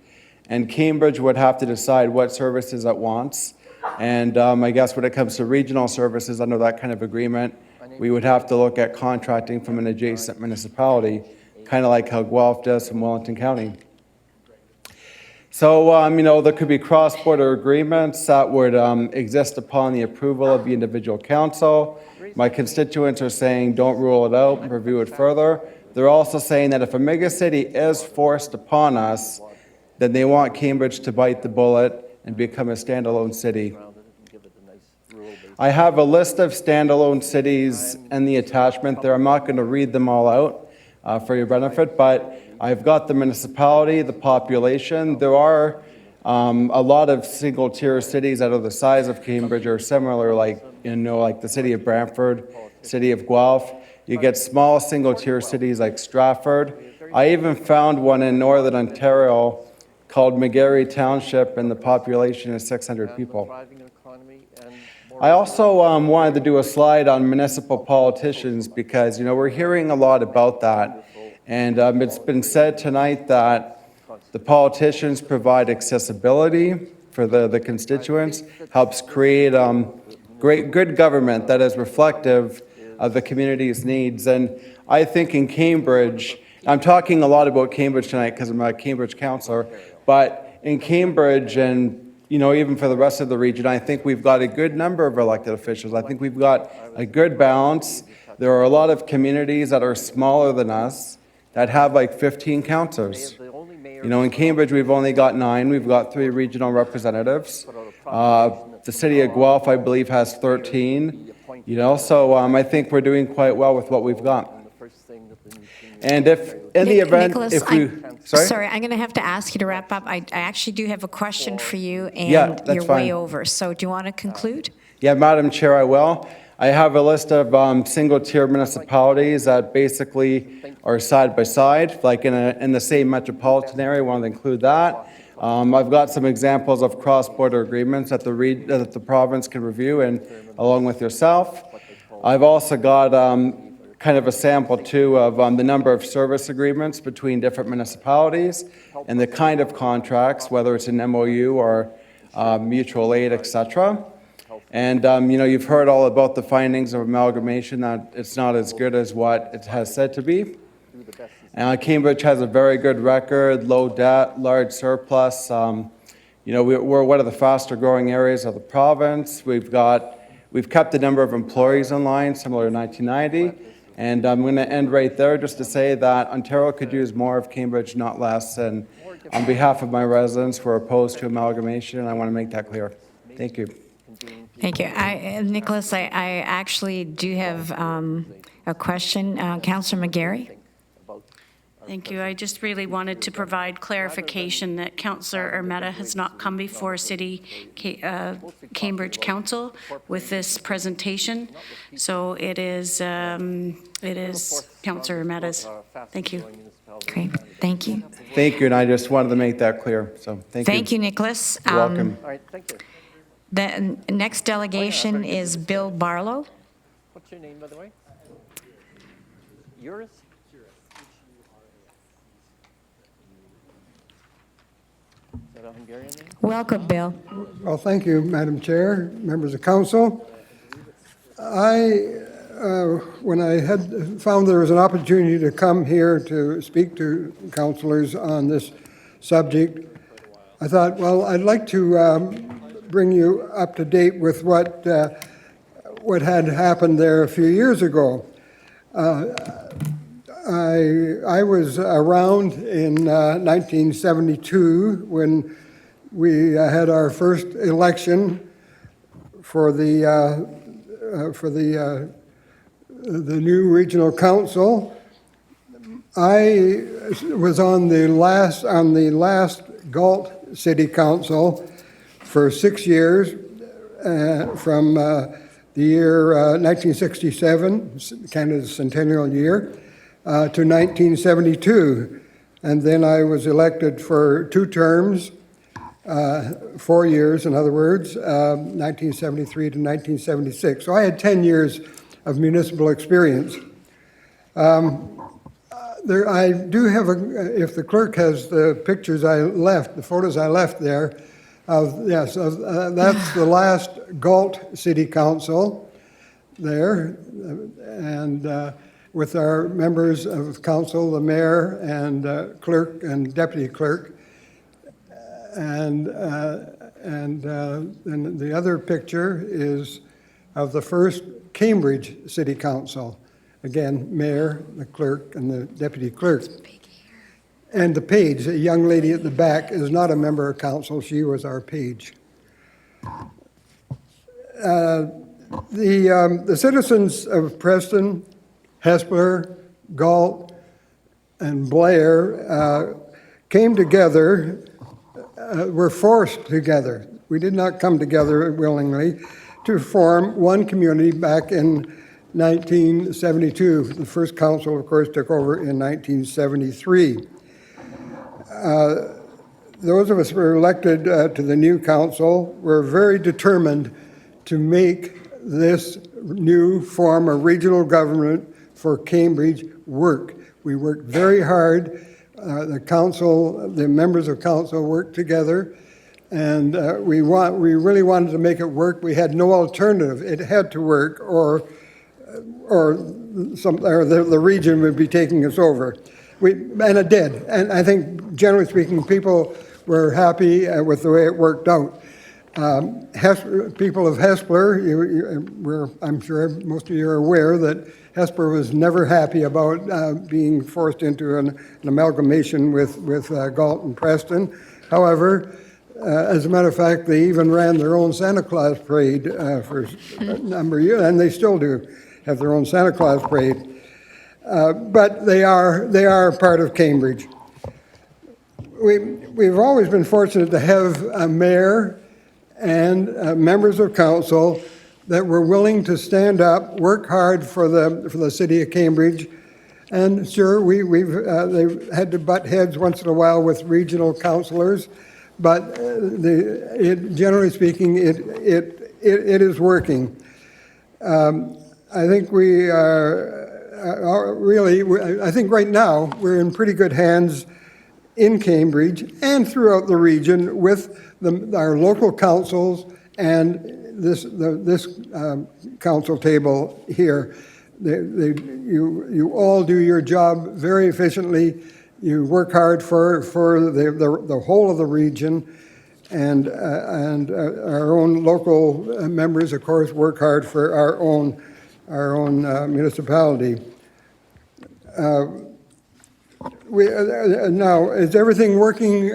And Cambridge would have to decide what services it wants. And I guess when it comes to regional services under that kind of agreement, we would have to look at contracting from an adjacent municipality, kind of like how Guelph does from Wellington County. So, you know, there could be cross-border agreements that would exist upon the approval of the individual council. My constituents are saying don't rule it out and review it further. They're also saying that if a megacity is forced upon us, then they want Cambridge to bite the bullet and become a standalone city. I have a list of standalone cities and the attachment there. I'm not going to read them all out for your benefit, but I've got the municipality, the population. There are a lot of single-tier cities that are the size of Cambridge or similar, like the city of Brantford, city of Guelph. You get small single-tier cities like Stratford. I even found one in northern Ontario called McGarry Township, and the population is 600 people. I also wanted to do a slide on municipal politicians because, you know, we're hearing a lot about that. And it's been said tonight that the politicians provide accessibility for the constituents, helps create good government that is reflective of the community's needs. And I think in Cambridge, I'm talking a lot about Cambridge tonight because I'm a Cambridge councillor, but in Cambridge and even for the rest of the region, I think we've got a good number of elected officials. I think we've got a good balance. There are a lot of communities that are smaller than us that have like 15 councillors. In Cambridge, we've only got 9. We've got 3 regional representatives. The city of Guelph, I believe, has 13. So I think we're doing quite well with what we've got. And if in the event, Nicholas, if we, sorry, I'm going to have to ask you to wrap up. I actually do have a question for you, and Yeah, that's you're fine. way over. So do you want to conclude? Yeah, Madam Chair, I will. I have a list of single-tier municipalities that basically are side by side, like in the same metropolitan area. I want to include that. I've got some examples of cross-border agreements that the province can review, and along with yourself. I've also got kind of a sample too of the number of service agreements between different municipalities and the kind of contracts, whether it's an MOU or mutual aid, etc. And you've heard all about the findings of amalgamation, that it's not as good as what it has said to be. Cambridge has a very good record, low debt, large surplus. We're one of the faster growing areas of the province. We've kept the number of employees in line, similar to 1990. And I'm going to end right there just to say that Ontario could use more of Cambridge, not less. And on behalf of my residents, we're opposed to amalgamation, and I want to make that clear. Thank you. Thank you. Nicholas, I actually do have a question. Councillor McGarry? Thank you. I just really wanted to provide clarification that Councillor Ermeta has not come before City Cambridge Council with this presentation. So it is Councillor Ermeta's. Thank you. Great. Thank you. Thank you, and I just wanted to make that clear. So thank you. Thank you, Nicholas. You're welcome. All right, thank you. The next delegation is Bill Barlow. What's your name, by the way? Yours? Is that a Hungarian name? Welcome, Bill. Well, thank you, Madam Chair, members of council. When I had found there was an opportunity to come here to speak to councillors on this subject, I thought, well, I'd like to bring you up to date with what had happened there a few years ago. I was around in 1972 when we had our first election for the new regional council. I was on the last Galt City Council for 6 years, from the year 1967, Canada's centennial year, to 1972. And then I was elected for 2 terms, 4 years, in other words, 1973 to 1976. So I had 10 years of municipal experience. I do have, if the clerk has the pictures I left, the photos I left there, that's the last Galt City Council there, and with our members of council, the mayor and clerk and deputy clerk, and the other picture is of the first Cambridge City Council. Again, mayor, the clerk, and the deputy clerk. And the page, a young lady at the back, is not a member of council. She was our page. The citizens of Preston, Hespeler, Galt, and Blair came together, were forced together. We did not come together willingly to form one community back in 1972. The first council, of course, took over in 1973. Those of us who were elected to the new council were very determined to make this new form of regional government for Cambridge work. We worked very hard. The members of council worked together, and we really wanted to make it work. We had no alternative. It had to work, or or the region would be taking us over. And it did. And I think, generally speaking, people were happy with the way it worked out. People of Hespeler, I'm sure most of you are aware that Hespeler was never happy about being forced into an amalgamation with Galt and Preston. However, as a matter of fact, they even ran their own Santa Claus parade for a number of years, and they still do have their own Santa Claus parade. But they are part of Cambridge. We've always been fortunate to have a mayor and members of council that were willing to stand up, work hard for the city of Cambridge. And sure, they've had to butt heads once in a while with regional councillors, but generally speaking, it is working. I think we are really, I think right now we're in pretty good hands in Cambridge and throughout the region with our local councils and this council table here. You all do your job very efficiently. You work hard for the whole of the region, and our own local members, of course, work hard for our own municipality. Now, is everything working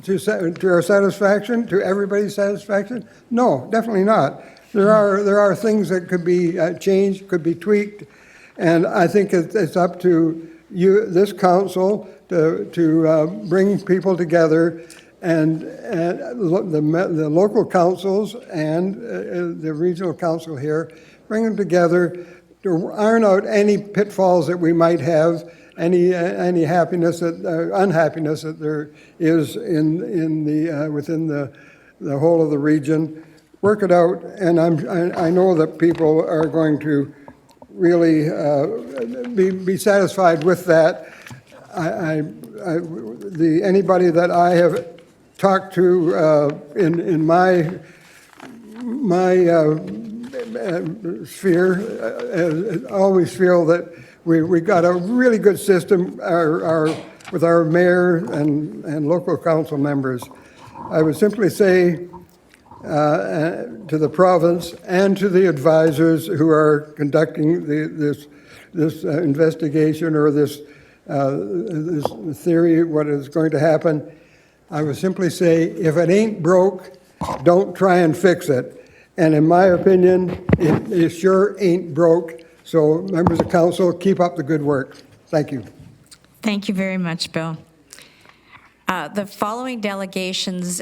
to our satisfaction, to everybody's satisfaction? No, definitely not. There are things that could be changed, could be tweaked, and I think it's up to you, this council, to bring people together, and the local councils and the regional council here, bring them together to iron out any pitfalls that we might have, any unhappiness that there is within the whole of the region. Work it out, and I know that people are going to really be satisfied with that. Anybody that I have talked to in my sphere always feel that we got a really good system with our mayor and local council members. I would simply say to the province and to the advisors who are conducting this investigation or this theory, what is going to happen, I would simply say, if it ain't broke, don't try and fix it. And in my opinion, it sure ain't broke. So members of council, keep up the good work. Thank you. Thank you very much, Bill. The following delegations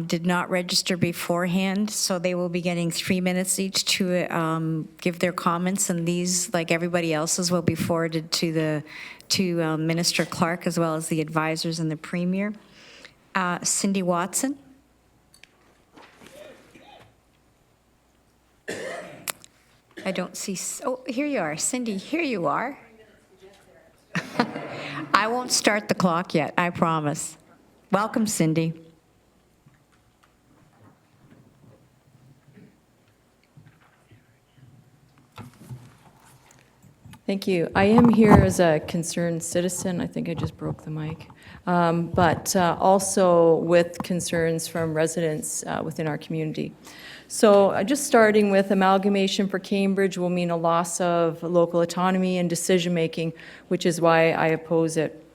did not register beforehand, so they will be getting 3 minutes each to give their comments, and these, like everybody else's, will be forwarded to Minister Clark as well as the advisors and the Premier. Cindy Watson. I don't see, oh, here you are, Cindy, here you are. I won't start the clock yet, I promise. Welcome, Cindy. Thank you. I am here as a concerned citizen. I think I just broke the mic. But also with concerns from residents within our community. So just starting with amalgamation for Cambridge will mean a loss of local autonomy and decision-making, which is why I oppose it.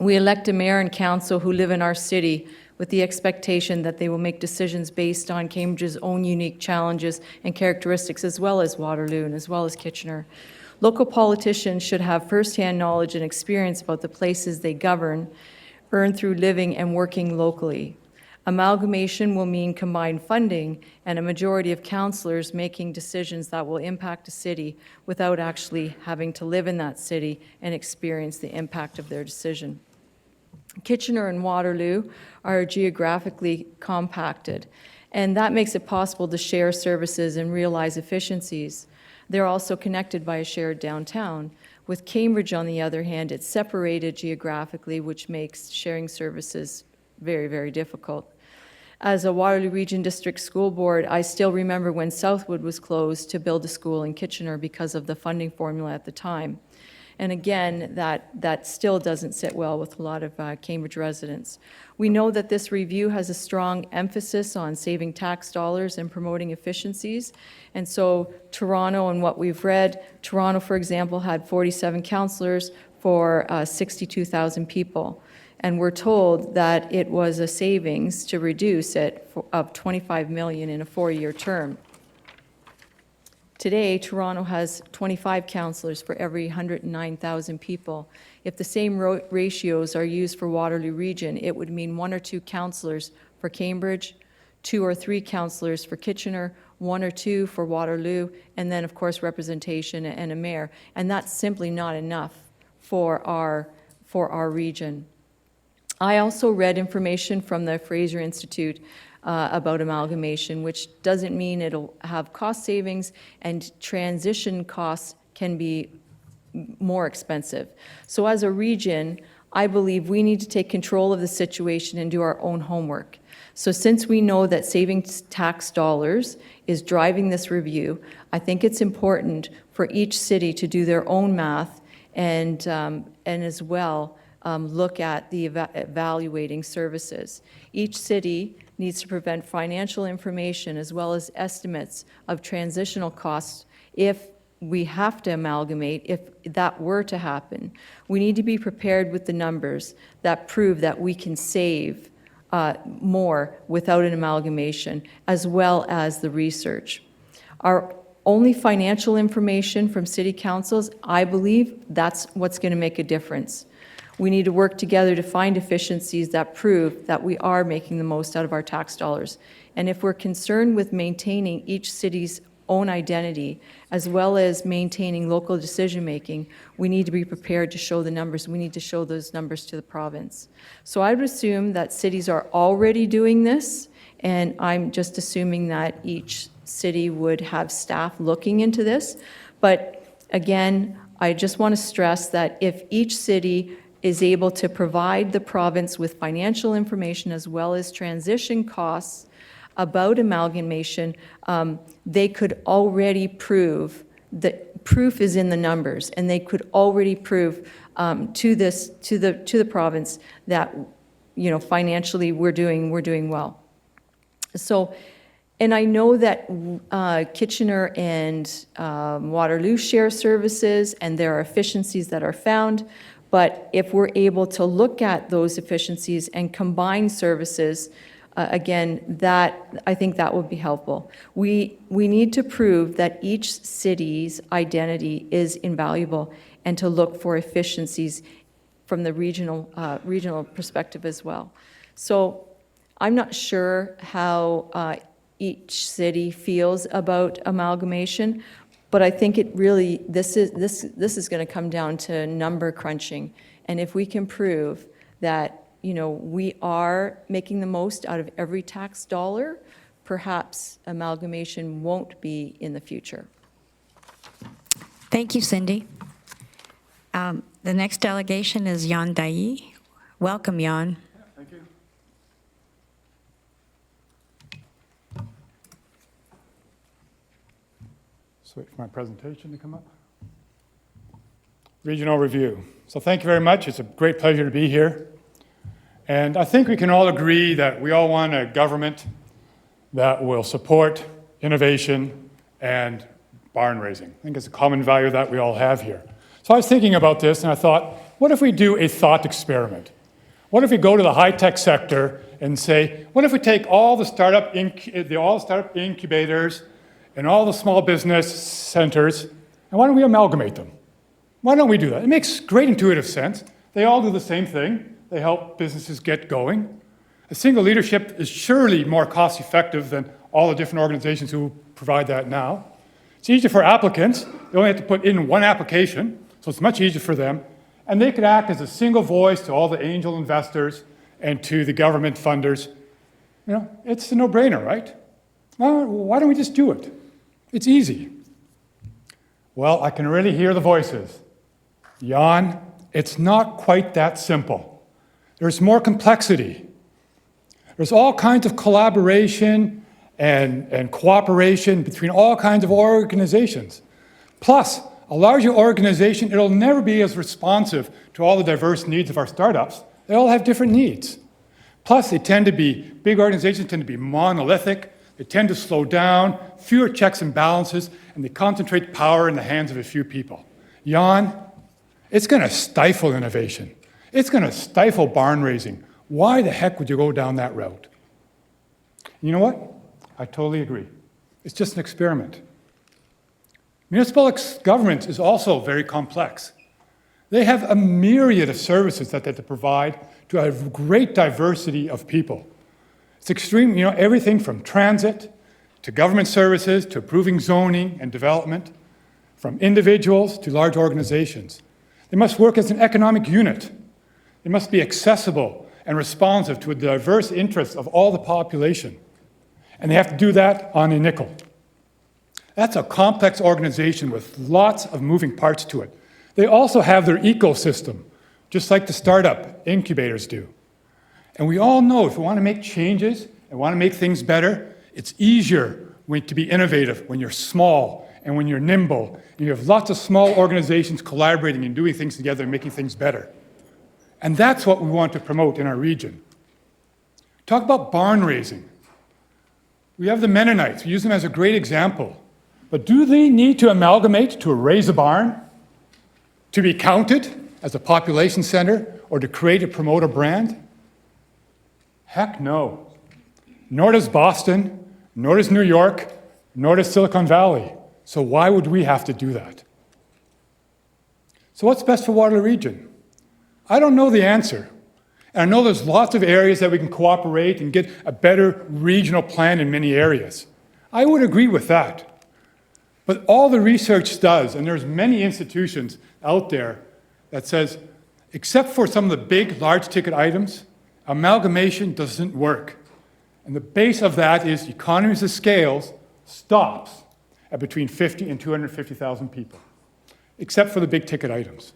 We elect a mayor and council who live in our city with the expectation that they will make decisions based on Cambridge's own unique challenges and characteristics, as well as Waterloo and as well as Kitchener. Local politicians should have first-hand knowledge and experience about the places they govern, earned through living and working locally. Amalgamation will mean combined funding and a majority of councillors making decisions that will impact a city without actually having to live in that city and experience the impact of their decision. Kitchener and Waterloo are geographically compacted, and that makes it possible to share services and realize efficiencies. They're also connected by a shared downtown. With Cambridge, on the other hand, it's separated geographically, which makes sharing services very, very difficult. As a Waterloo Region District School Board, I still remember when Southwood was closed to build a school in Kitchener because of the funding formula at the time. And again, that still doesn't sit well with a lot of Cambridge residents. We know that this review has a strong emphasis on saving tax dollars and promoting efficiencies. And so Toronto, and what we've read, Toronto, for example, had 47 councillors for 62,000 people. And we're told that it was a savings to reduce it of $25 million in a 4-year term. Today, Toronto has 25 councillors for every 109,000 people. If the same ratios are used for Waterloo Region, it would mean 1 or 2 councillors for Cambridge, 2 or 3 councillors for Kitchener, 1 or 2 for Waterloo, and then, of course, representation and a mayor. And that's simply not enough for our region. I also read information from the Fraser Institute about amalgamation, which doesn't mean it'll have cost savings, and transition costs can be more expensive. So as a region, I believe we need to take control of the situation and do our own homework. So since we know that saving tax dollars is driving this review, I think it's important for each city to do their own math and as well look at the evaluating services. Each city needs to prevent financial information as well as estimates of transitional costs if we have to amalgamate, if that were to happen. We need to be prepared with the numbers that prove that we can save more without an amalgamation, as well as the research. Our only financial information from city councils, I believe that's what's going to make a difference. We need to work together to find efficiencies that prove that we are making the most out of our tax dollars. And if we're concerned with maintaining each city's own identity, as well as maintaining local decision-making, we need to be prepared to show the numbers. We need to show those numbers to the province. So I would assume that cities are already doing this, and I'm just assuming that each city would have staff looking into this. But again, I just want to stress that if each city is able to provide the province with financial information as well as transition costs about amalgamation, they could already prove that proof is in the numbers, and they could already prove to the province that, you know, financially we're doing well. So, and I know that Kitchener and Waterloo share services, and there are efficiencies that are found. But if we're able to look at those efficiencies and combine services, again, I think that would be helpful. We need to prove that each city's identity is invaluable, and to look for efficiencies from the regional perspective as well. So I'm not sure how each city feels about amalgamation. But I think it really, this is going to come down to number crunching. And if we can prove that, you know, we are making the most out of every tax dollar, perhaps amalgamation won't be in the future. Thank you, Cindy. The next delegation is Jan Daley. Welcome, Jan. Thank you. Just wait for my presentation to come up. Regional review. So thank you very much. It's a great pleasure to be here. And I think we can all agree that we all want a government that will support innovation and barn raising. I think it's a common value that we all have here. So I was thinking about this, and I thought, what if we do a thought experiment? What if we go to the high-tech sector and say, what if we take all the startup incubators and all the small business centers, and why don't we amalgamate them? Why don't we do that? It makes great intuitive sense. They all do the same thing. They help businesses get going. A single leadership is surely more cost-effective than all the different organizations who provide that now. It's easier for applicants. They only have to put in one application, so it's much easier for them. And they could act as a single voice to all the angel investors and to the government funders. You know, it's a no-brainer, right? Well, why don't we just do it? It's easy. Well, I can really hear the voices. Jan, it's not quite that simple. There's more complexity. There's all kinds of collaboration and cooperation between all kinds of organizations. Plus, a larger organization, it'll never be as responsive to all the diverse needs of our startups. They all have different needs. Plus, big organizations tend to be monolithic, they tend to slow down, fewer checks and balances, and they concentrate power in the hands of a few people. Jan, it's going to stifle innovation. It's going to stifle barn raising. Why the heck would you go down that route? You know what? I totally agree. It's just an experiment. Municipal government is also very complex. They have a myriad of services that they have to provide to a great diversity of people. It's extreme, everything from transit to government services to approving zoning and development, from individuals to large organizations. They must work as an economic unit. They must be accessible and responsive to the diverse interests of all the population. And they have to do that on a nickel. That's a complex organization with lots of moving parts to it. They also have their ecosystem, just like the startup incubators do. And we all know if we want to make changes and want to make things better, it's easier to be innovative when you're small and when you're nimble, and you have lots of small organizations collaborating and doing things together and making things better. And that's what we want to promote in our region. Talk about barn raising. We have the Mennonites. We use them as a great example. But do they need to amalgamate to raise a barn, to be counted as a population center, or to create and promote a brand? Heck no. Nor does Boston, nor does New York, nor does Silicon Valley. So why would we have to do that? So what's best for Waterloo Region? I don't know the answer. And I know there's lots of areas that we can cooperate and get a better regional plan in many areas. I would agree with that. But all the research does, and there's many institutions out there that says, except for some of the big, large ticket items, amalgamation doesn't work. And the base of that is economies of scale stops at between 50 and 250,000 people, except for the big ticket items.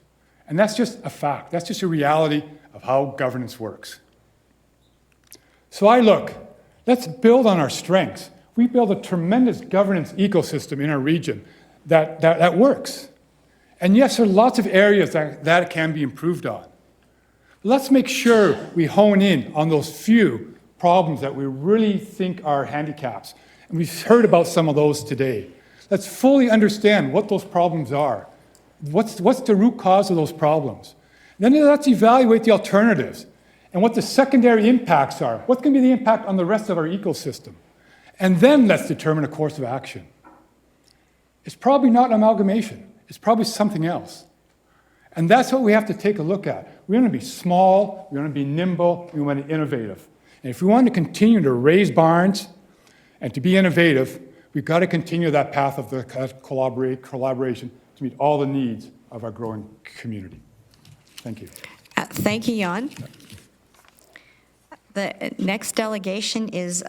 And that's just a fact. That's just a reality of how governance works. So let's build on our strengths. We build a tremendous governance ecosystem in our region that works. And yes, there are lots of areas that can be improved on. Let's make sure we hone in on those few problems that we really think are handicaps. And we've heard about some of those today. Let's fully understand what those problems are. What's the root cause of those problems? Then let's evaluate the alternatives and what the secondary impacts are. What's going to be the impact on the rest of our ecosystem? And then let's determine a course of action. It's probably not amalgamation. It's probably something else. And that's what we have to take a look at. We want to be small, we want to be nimble, we want to be innovative. And if we want to continue to raise barns and to be innovative, we've got to continue that path of the collaboration to meet all the needs of our growing community. Thank you. Thank you, Jan. The next delegation is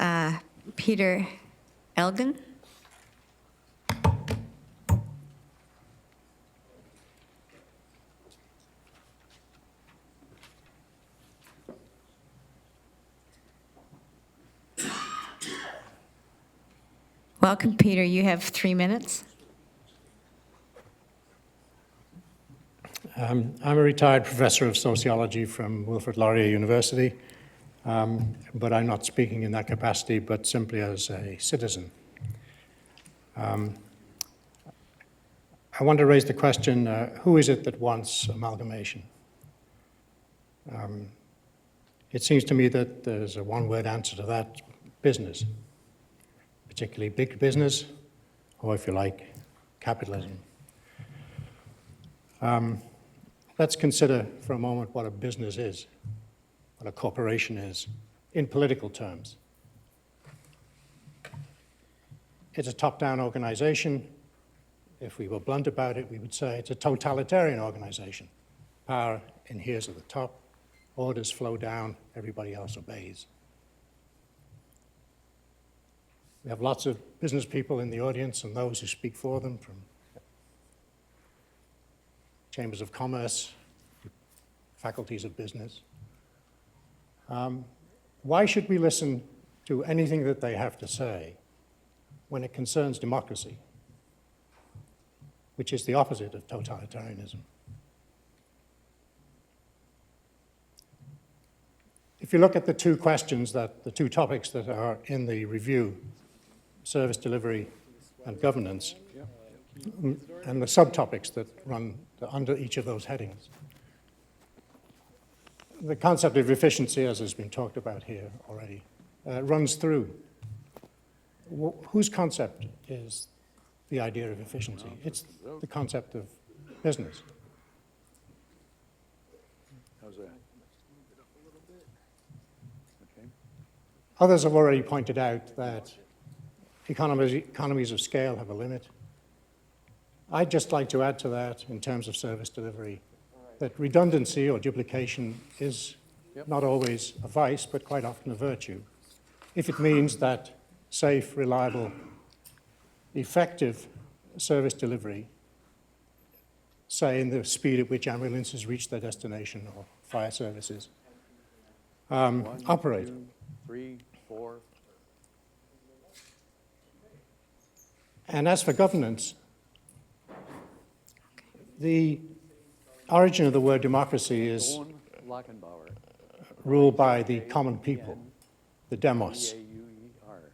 Peter Eglin. Welcome, Peter. You have 3 minutes. I'm a retired professor of sociology from Wilfrid Laurier University, but I'm not speaking in that capacity, but simply as a citizen. I want to raise the question, who is it that wants amalgamation? It seems to me that there's a one-word answer to that: business, particularly big business, or if you like, capitalism. Let's consider for a moment what a business is, what a corporation is, in political terms. It's a top-down organization. If we were blunt about it, we would say it's a totalitarian organization. Power inheres at the top, orders flow down, everybody else obeys. We have lots of business people in the audience and those who speak for them, from chambers of commerce, faculties of business. Why should we listen to anything that they have to say when it concerns democracy, which is the opposite of totalitarianism? If you look at the two topics that are in the review, service delivery and governance, and the subtopics that run under each of those headings, the concept of efficiency, as has been talked about here already, runs through. Whose concept is the idea of efficiency? It's the concept of business. How's that? Others have already pointed out that economies of scale have a limit. I'd just like to add to that, in terms of service delivery, that redundancy or duplication is not always a vice, but quite often a virtue, if it means that safe, reliable, effective service delivery, say in the speed at which ambulances reach their destination or fire services, operate. 1, 2, 3, 4. And as for governance, the origin of the word democracy is Owen Lackenbauer. ruled by the common people, the demos.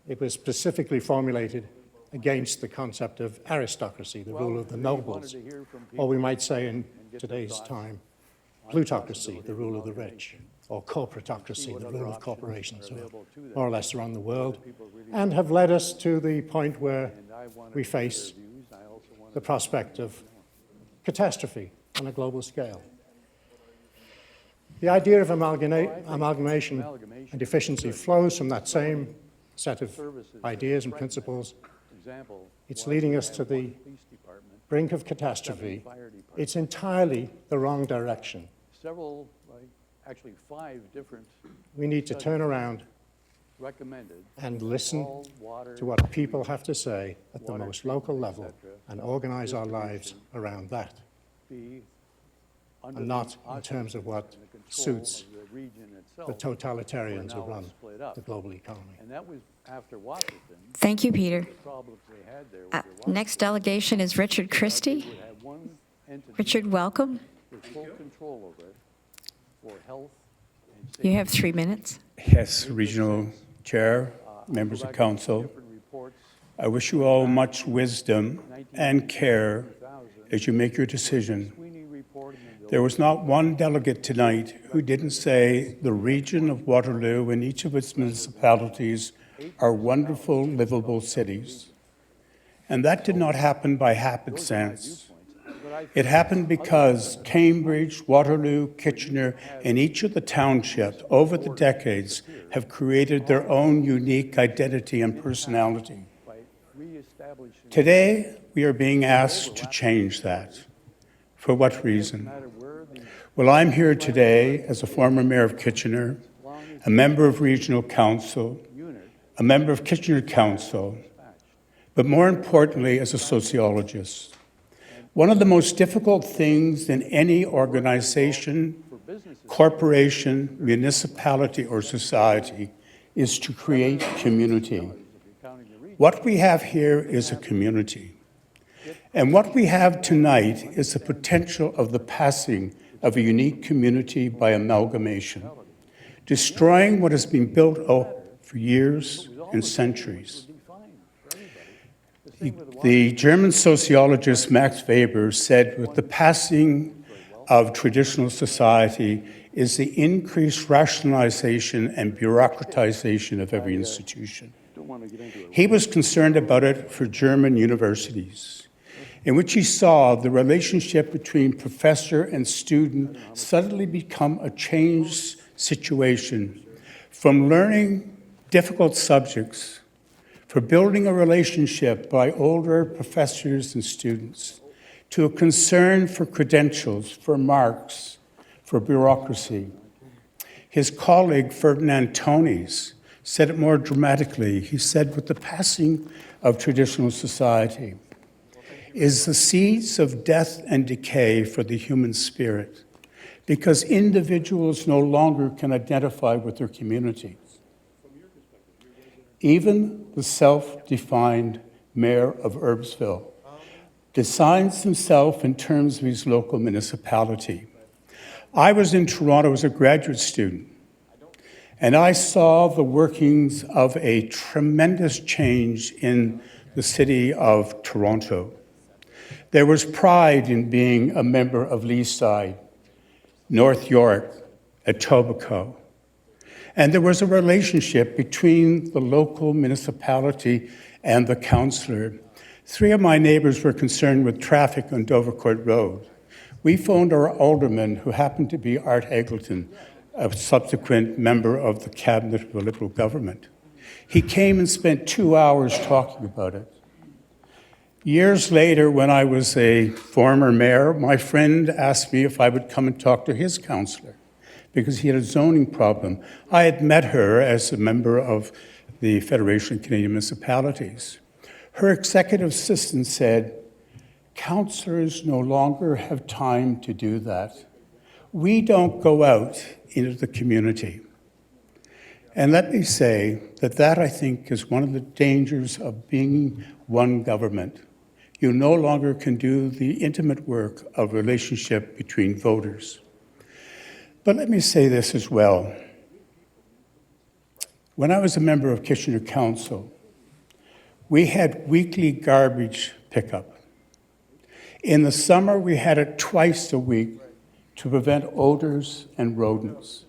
It was specifically formulated against the concept of aristocracy, the rule of the nobles, or we might say in today's time, plutocracy, the rule of the rich, or corporatocracy, the rule of corporations, who are more or less around the world, and have led us to the point where we face the prospect of catastrophe on a global scale. The idea of amalgamation and efficiency flows from that same set of ideas and principles. It's leading us to the brink of catastrophe. It's entirely the wrong direction. Several, actually 5 different. We need to turn around recommended and listen to what people have to say at the most local level and organize our lives around that, and not in terms of what suits the totalitarians who run the global economy. And that was after Washington. Thank you, Peter. The problems they had there with their Next delegation is Richard Christy. Richard, welcome. with full control over it for health and safety. You have 3 minutes. Yes, Regional Chair, members of Council, I wish you all much wisdom and care as you make your decision. There was not one delegate tonight who didn't say the region of Waterloo and each of its municipalities are wonderful, livable cities. And that did not happen by happenstance. It happened because Cambridge, Waterloo, Kitchener, and each of the townships over the decades have created their own unique identity and personality. Today, we are being asked to change that. For what reason? Well, I'm here today as a former mayor of Kitchener, a member of Regional Council, a member of Kitchener Council, but more importantly, as a sociologist. One of the most difficult things in any organization, corporation, municipality, or society is to create community. What we have here is a community. And what we have tonight is the potential of the passing of a unique community by amalgamation, destroying what has been built up for years and centuries. The German sociologist Max Weber said, with the passing of traditional society is the increased rationalization and bureaucratization of every institution. He was concerned about it for German universities, in which he saw the relationship between professor and student suddenly become a changed situation from learning difficult subjects, for building a relationship by older professors and students, to a concern for credentials, for marks, for bureaucracy. His colleague, Ferdinand Tönnies, said it more dramatically. He said, with the passing of traditional society is the seeds of death and decay for the human spirit, because individuals no longer can identify with their communities. Even the self-defined mayor of Urbsville defines himself in terms of his local municipality. I was in Toronto as a graduate student, and I saw the workings of a tremendous change in the city of Toronto. There was pride in being a member of Leaside, North York, Etobicoke. And there was a relationship between the local municipality and the councillor. 3 of my neighbors were concerned with traffic on Dovercourt Road. We phoned our alderman, who happened to be Art Eglin, a subsequent member of the cabinet of the Liberal government. He came and spent 2 hours talking about it. Years later, when I was a former mayor, my friend asked me if I would come and talk to his councillor because he had a zoning problem. I had met her as a member of the Federation of Canadian Municipalities. Her executive assistant said, councillors no longer have time to do that. We don't go out into the community. And let me say that I think is one of the dangers of being one government. You no longer can do the intimate work of relationship between voters. But let me say this as well. When I was a member of Kitchener Council, we had weekly garbage pickup. In the summer, we had it twice a week to prevent odors and rodents.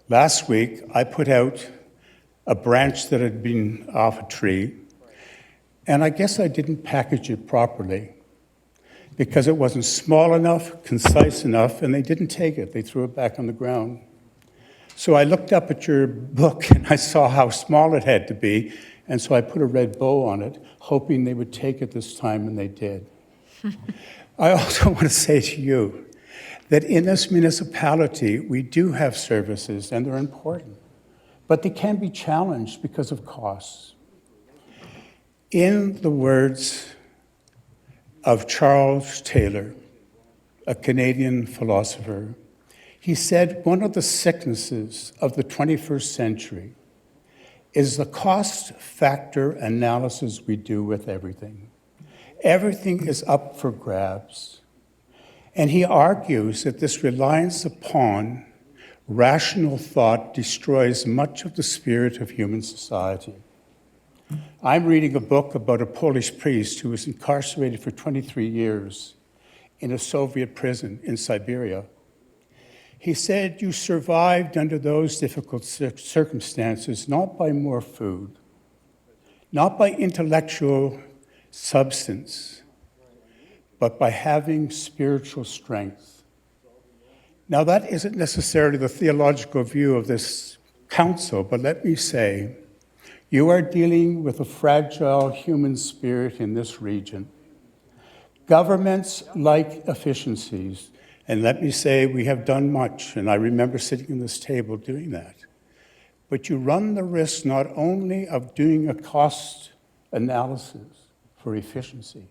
Last week, I put out a branch that had been off a tree, and I guess I didn't package it properly because it wasn't small enough, concise enough, and they didn't take it. They threw it back on the ground. So I looked up at your book and I saw how small it had to be, and so I put a red bow on it, hoping they would take it this time, and they did. I also want to say to you that in this municipality, we do have services, and they're important, but they can be challenged because of costs. In the words of Charles Taylor, a Canadian philosopher, he said, one of the sicknesses of the 21st century is the cost factor analysis we do with everything. Everything is up for grabs. And he argues that this reliance upon rational thought destroys much of the spirit of human society. I'm reading a book about a Polish priest who was incarcerated for 23 years in a Soviet prison in Siberia. He said, you survived under those difficult circumstances not by more food, not by intellectual substance, but by having spiritual strength. Now, that isn't necessarily the theological view of this council, but let me say, you are dealing with a fragile human spirit in this region. Governments like efficiencies, and let me say we have done much, and I remember sitting at this table doing that. But you run the risk not only of doing a cost analysis for efficiency,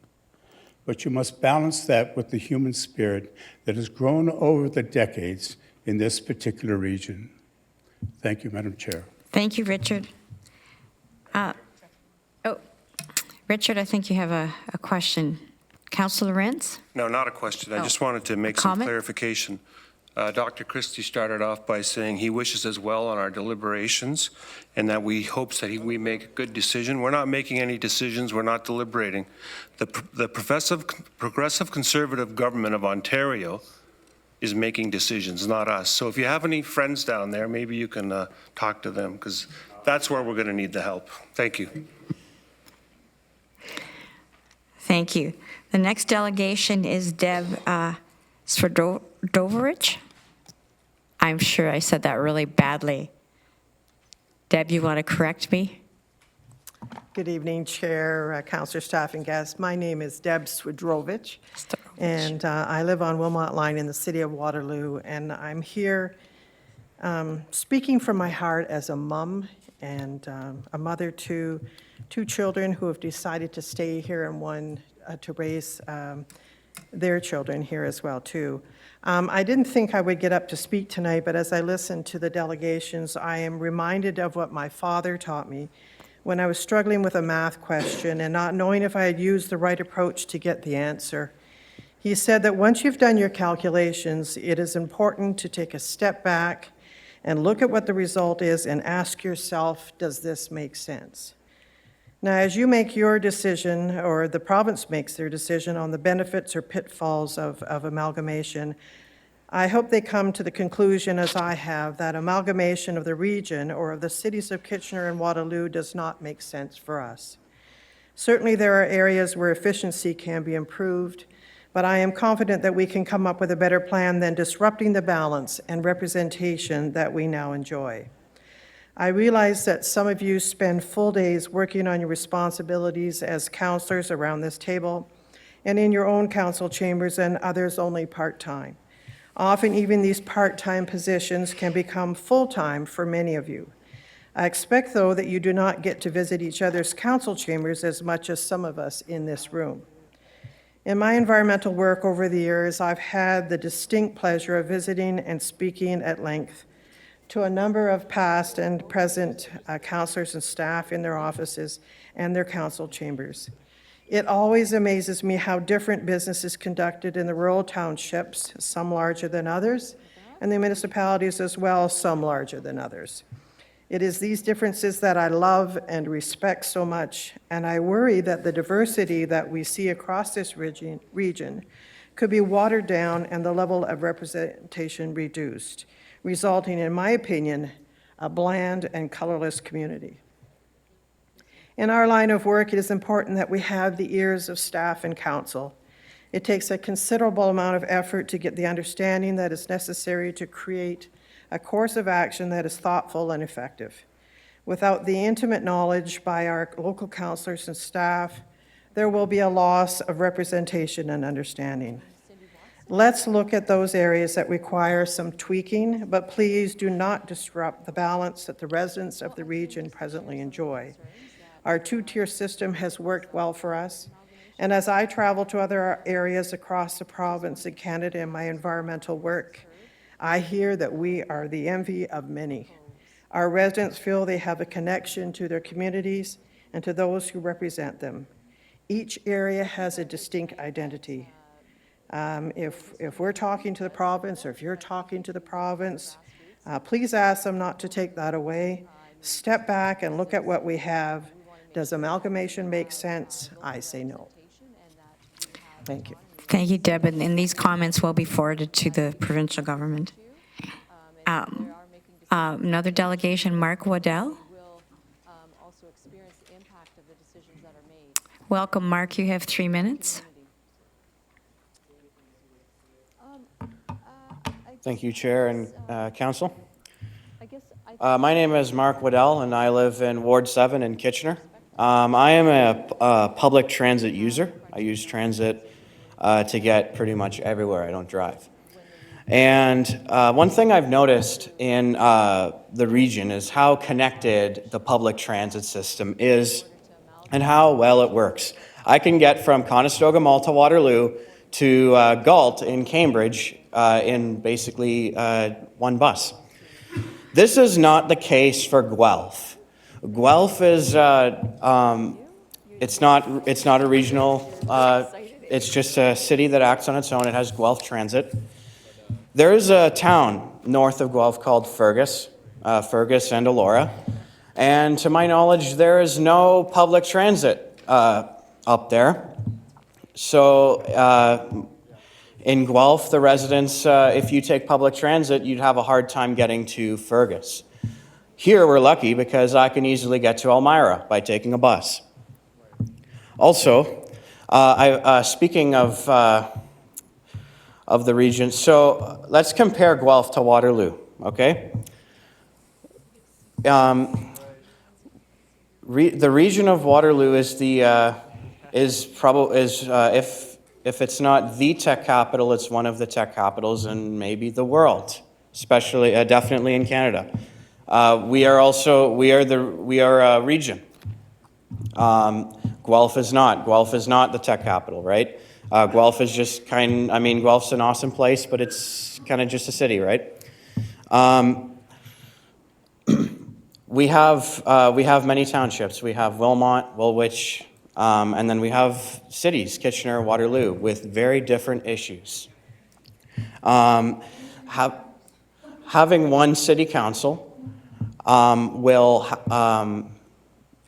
but you must balance that with the human spirit that has grown over the decades in this particular region. Thank you, Madam Chair. Thank you, Richard. Richard, I think you have a question. Councillor Rentz? No, not a question. I just wanted to make some clarification. Dr. Christy started off by saying he wishes us well on our deliberations and that we hopes that we make a good decision. We're not making any decisions. We're not deliberating. The progressive conservative government of Ontario is making decisions, not us. So if you have any friends down there, maybe you can talk to them, because that's where we're going to need the help. Thank you. Thank you. The next delegation is Deb Swidrovich. I'm sure I said that really badly. Deb, you want to correct me? Good evening, Chair, Councillor, staff, and guests. My name is Deb Swidrovich, and I live on Wilmot Line in the city of Waterloo, and I'm here speaking from my heart as a mom and a mother to 2 children who have decided to stay here and one to raise their children here as well, too. I didn't think I would get up to speak tonight, but as I listened to the delegations, I am reminded of what my father taught me when I was struggling with a math question and not knowing if I had used the right approach to get the answer. He said that once you've done your calculations, it is important to take a step back and look at what the result is and ask yourself, does this make sense? Now, as you make your decision, or the province makes their decision on the benefits or pitfalls of amalgamation, I hope they come to the conclusion, as I have, that amalgamation of the region or of the cities of Kitchener and Waterloo does not make sense for us. Certainly, there are areas where efficiency can be improved, but I am confident that we can come up with a better plan than disrupting the balance and representation that we now enjoy. I realize that some of you spend full days working on your responsibilities as councillors around this table and in your own council chambers, and others only part-time. Often even these part-time positions can become full-time for many of you. I expect, though, that you do not get to visit each other's council chambers as much as some of us in this room. In my environmental work over the years, I've had the distinct pleasure of visiting and speaking at length to a number of past and present councillors and staff in their offices and their council chambers. It always amazes me how different business is conducted in the rural townships, some larger than others, and the municipalities as well, some larger than others. It is these differences that I love and respect so much, and I worry that the diversity that we see across this region could be watered down and the level of representation reduced, resulting, in my opinion, a bland and colorless community. In our line of work, it is important that we have the ears of staff and council. It takes a considerable amount of effort to get the understanding that is necessary to create a course of action that is thoughtful and effective. Without the intimate knowledge by our local councillors and staff, there will be a loss of representation and understanding. Let's look at those areas that require some tweaking, but please do not disrupt the balance that the residents of the region presently enjoy. Our two-tier system has worked well for us, and as I travel to other areas across the province and Canada in my environmental work, I hear that we are the envy of many. Our residents feel they have a connection to their communities and to those who represent them. Each area has a distinct identity. If we're talking to the province, or if you're talking to the province, please ask them not to take that away. Step back and look at what we have. Does amalgamation make sense? I say no. Thank you. Thank you, Deb, and these comments will be forwarded to the provincial government. Another delegation, Mark Waddell. Welcome, Mark. You have 3 minutes. Thank you, Chair and Council. My name is Mark Waddell, and I live in Ward 7 in Kitchener. I am a public transit user. I use transit to get pretty much everywhere. I don't drive. And one thing I've noticed in the region is how connected the public transit system is and how well it works. I can get from Conestoga Mall to Waterloo to Galt in Cambridge in basically one bus. This is not the case for Guelph. Guelph is, it's not a regional, it's just a city that acts on its own. It has Guelph Transit. There is a town north of Guelph called Fergus and Elora. And to my knowledge, there is no public transit up there. So in Guelph, the residents, if you take public transit, you'd have a hard time getting to Fergus. Here, we're lucky because I can easily get to Elmira by taking a bus. Also, speaking of the region, so let's compare Guelph to Waterloo, okay? The region of Waterloo is if it's not the tech capital, it's one of the tech capitals in maybe the world, especially definitely in Canada. We are a region. Guelph is not the tech capital, right? Guelph is just Guelph's an awesome place, but it's kind of just a city, right? We have many townships. We have Wilmot, Woolwich, and then we have cities, Kitchener, Waterloo, with very different issues. Having one city council will,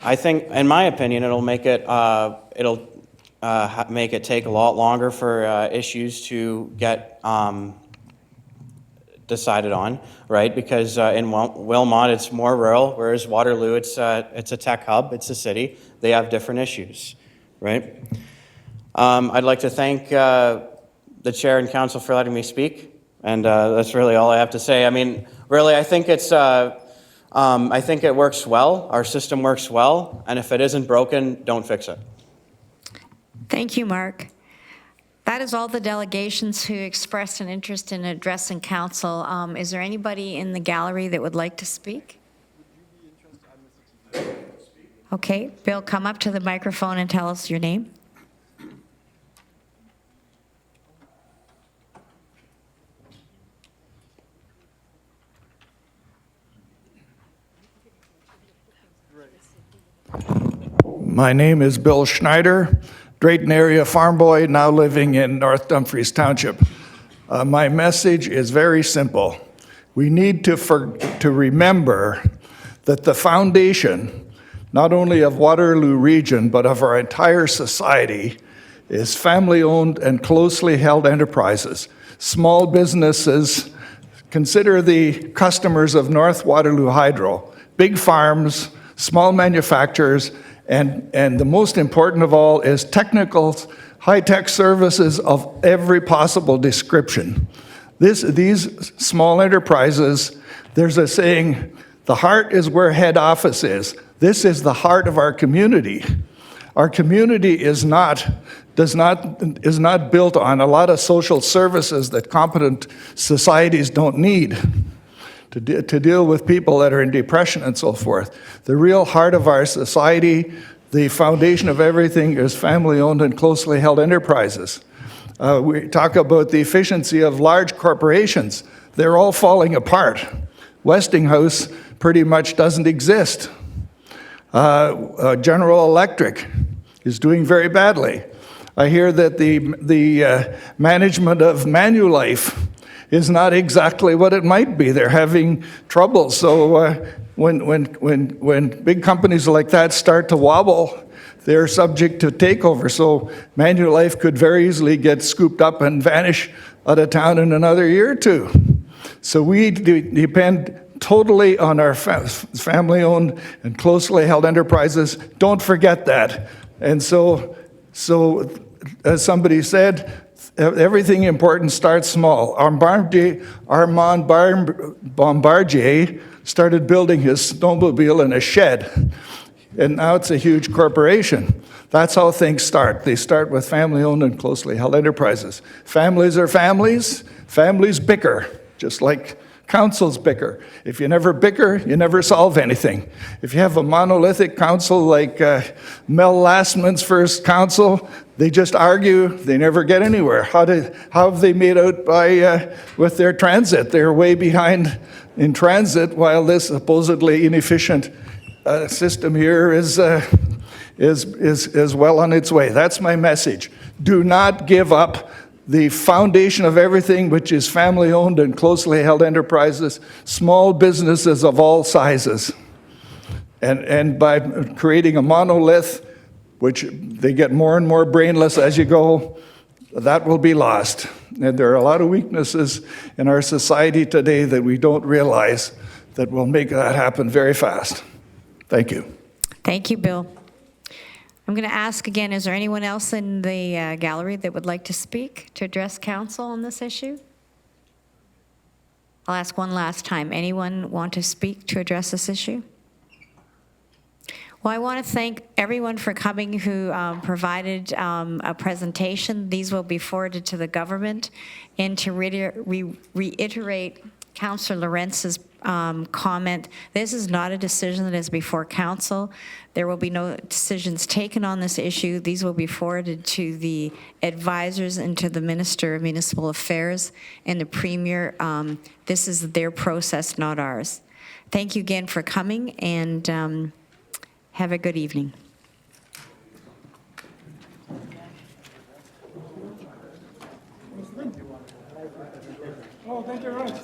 I think, in my opinion, it'll make it take a lot longer for issues to get decided on, right? Because in Wilmot, it's more rural, whereas Waterloo, it's a tech hub, it's a city. They have different issues, right? I'd like to thank the chair and council for letting me speak, and that's really all I have to say. I mean, really, I think I think it works well. Our system works well, and if it isn't broken, don't fix it. Thank you, Mark. That is all the delegations who expressed an interest in addressing council. Is there anybody in the gallery that would like to speak? Okay, Bill, come up to the microphone and tell us your name. My name is Bill Schneider, Drayton area farm boy, now living in North Dumfries Township. My message is very simple. We need to remember that the foundation, not only of Waterloo region, but of our entire society, is family-owned and closely held enterprises. Small businesses, consider the customers of North Waterloo Hydro, big farms, small manufacturers, and the most important of all is technical, high-tech services of every possible description. These small enterprises, there's a saying, the heart is where head office is. This is the heart of our community. Our community is not built on a lot of social services that competent societies don't need to deal with people that are in depression and so forth. The real heart of our society, the foundation of everything, is family-owned and closely held enterprises. We talk about the efficiency of large corporations. They're all falling apart. Westinghouse pretty much doesn't exist. General Electric is doing very badly. I hear that the management of Manulife is not exactly what it might be. They're having trouble. So when big companies like that start to wobble, they're subject to takeover. So Manulife could very easily get scooped up and vanish out of town in another year or two. So we depend totally on our family-owned and closely held enterprises. Don't forget that. And so as somebody said, everything important starts small. Armand Bombardier started building his snowmobile in a shed, and now it's a huge corporation. That's how things start. They start with family-owned and closely held enterprises. Families are families. Families bicker, just like councils bicker. If you never bicker, you never solve anything. If you have a monolithic council like Mel Lastman's first council, they just argue, they never get anywhere. How have they made out with their transit? They're way behind in transit, while this supposedly inefficient system here is well on its way. That's my message. Do not give up the foundation of everything, which is family-owned and closely held enterprises, small businesses of all sizes. And by creating a monolith, which they get more and more brainless as you go, that will be lost. And there are a lot of weaknesses in our society today that we don't realize that will make that happen very fast. Thank you. Thank you, Bill. I'm going to ask again, is there anyone else in the gallery that would like to speak to address council on this issue? I'll ask one last time. Anyone want to speak to address this issue? Well, I want to thank everyone for coming who provided a presentation. These will be forwarded to the government. And to reiterate Councillor Lorentz's comment. This is not a decision that is before council. There will be no decisions taken on this issue. These will be forwarded to the advisors and to the Minister of Municipal Affairs and the Premier. This is their process, not ours. Thank you again for coming, and have a good evening. Oh, thank you very much.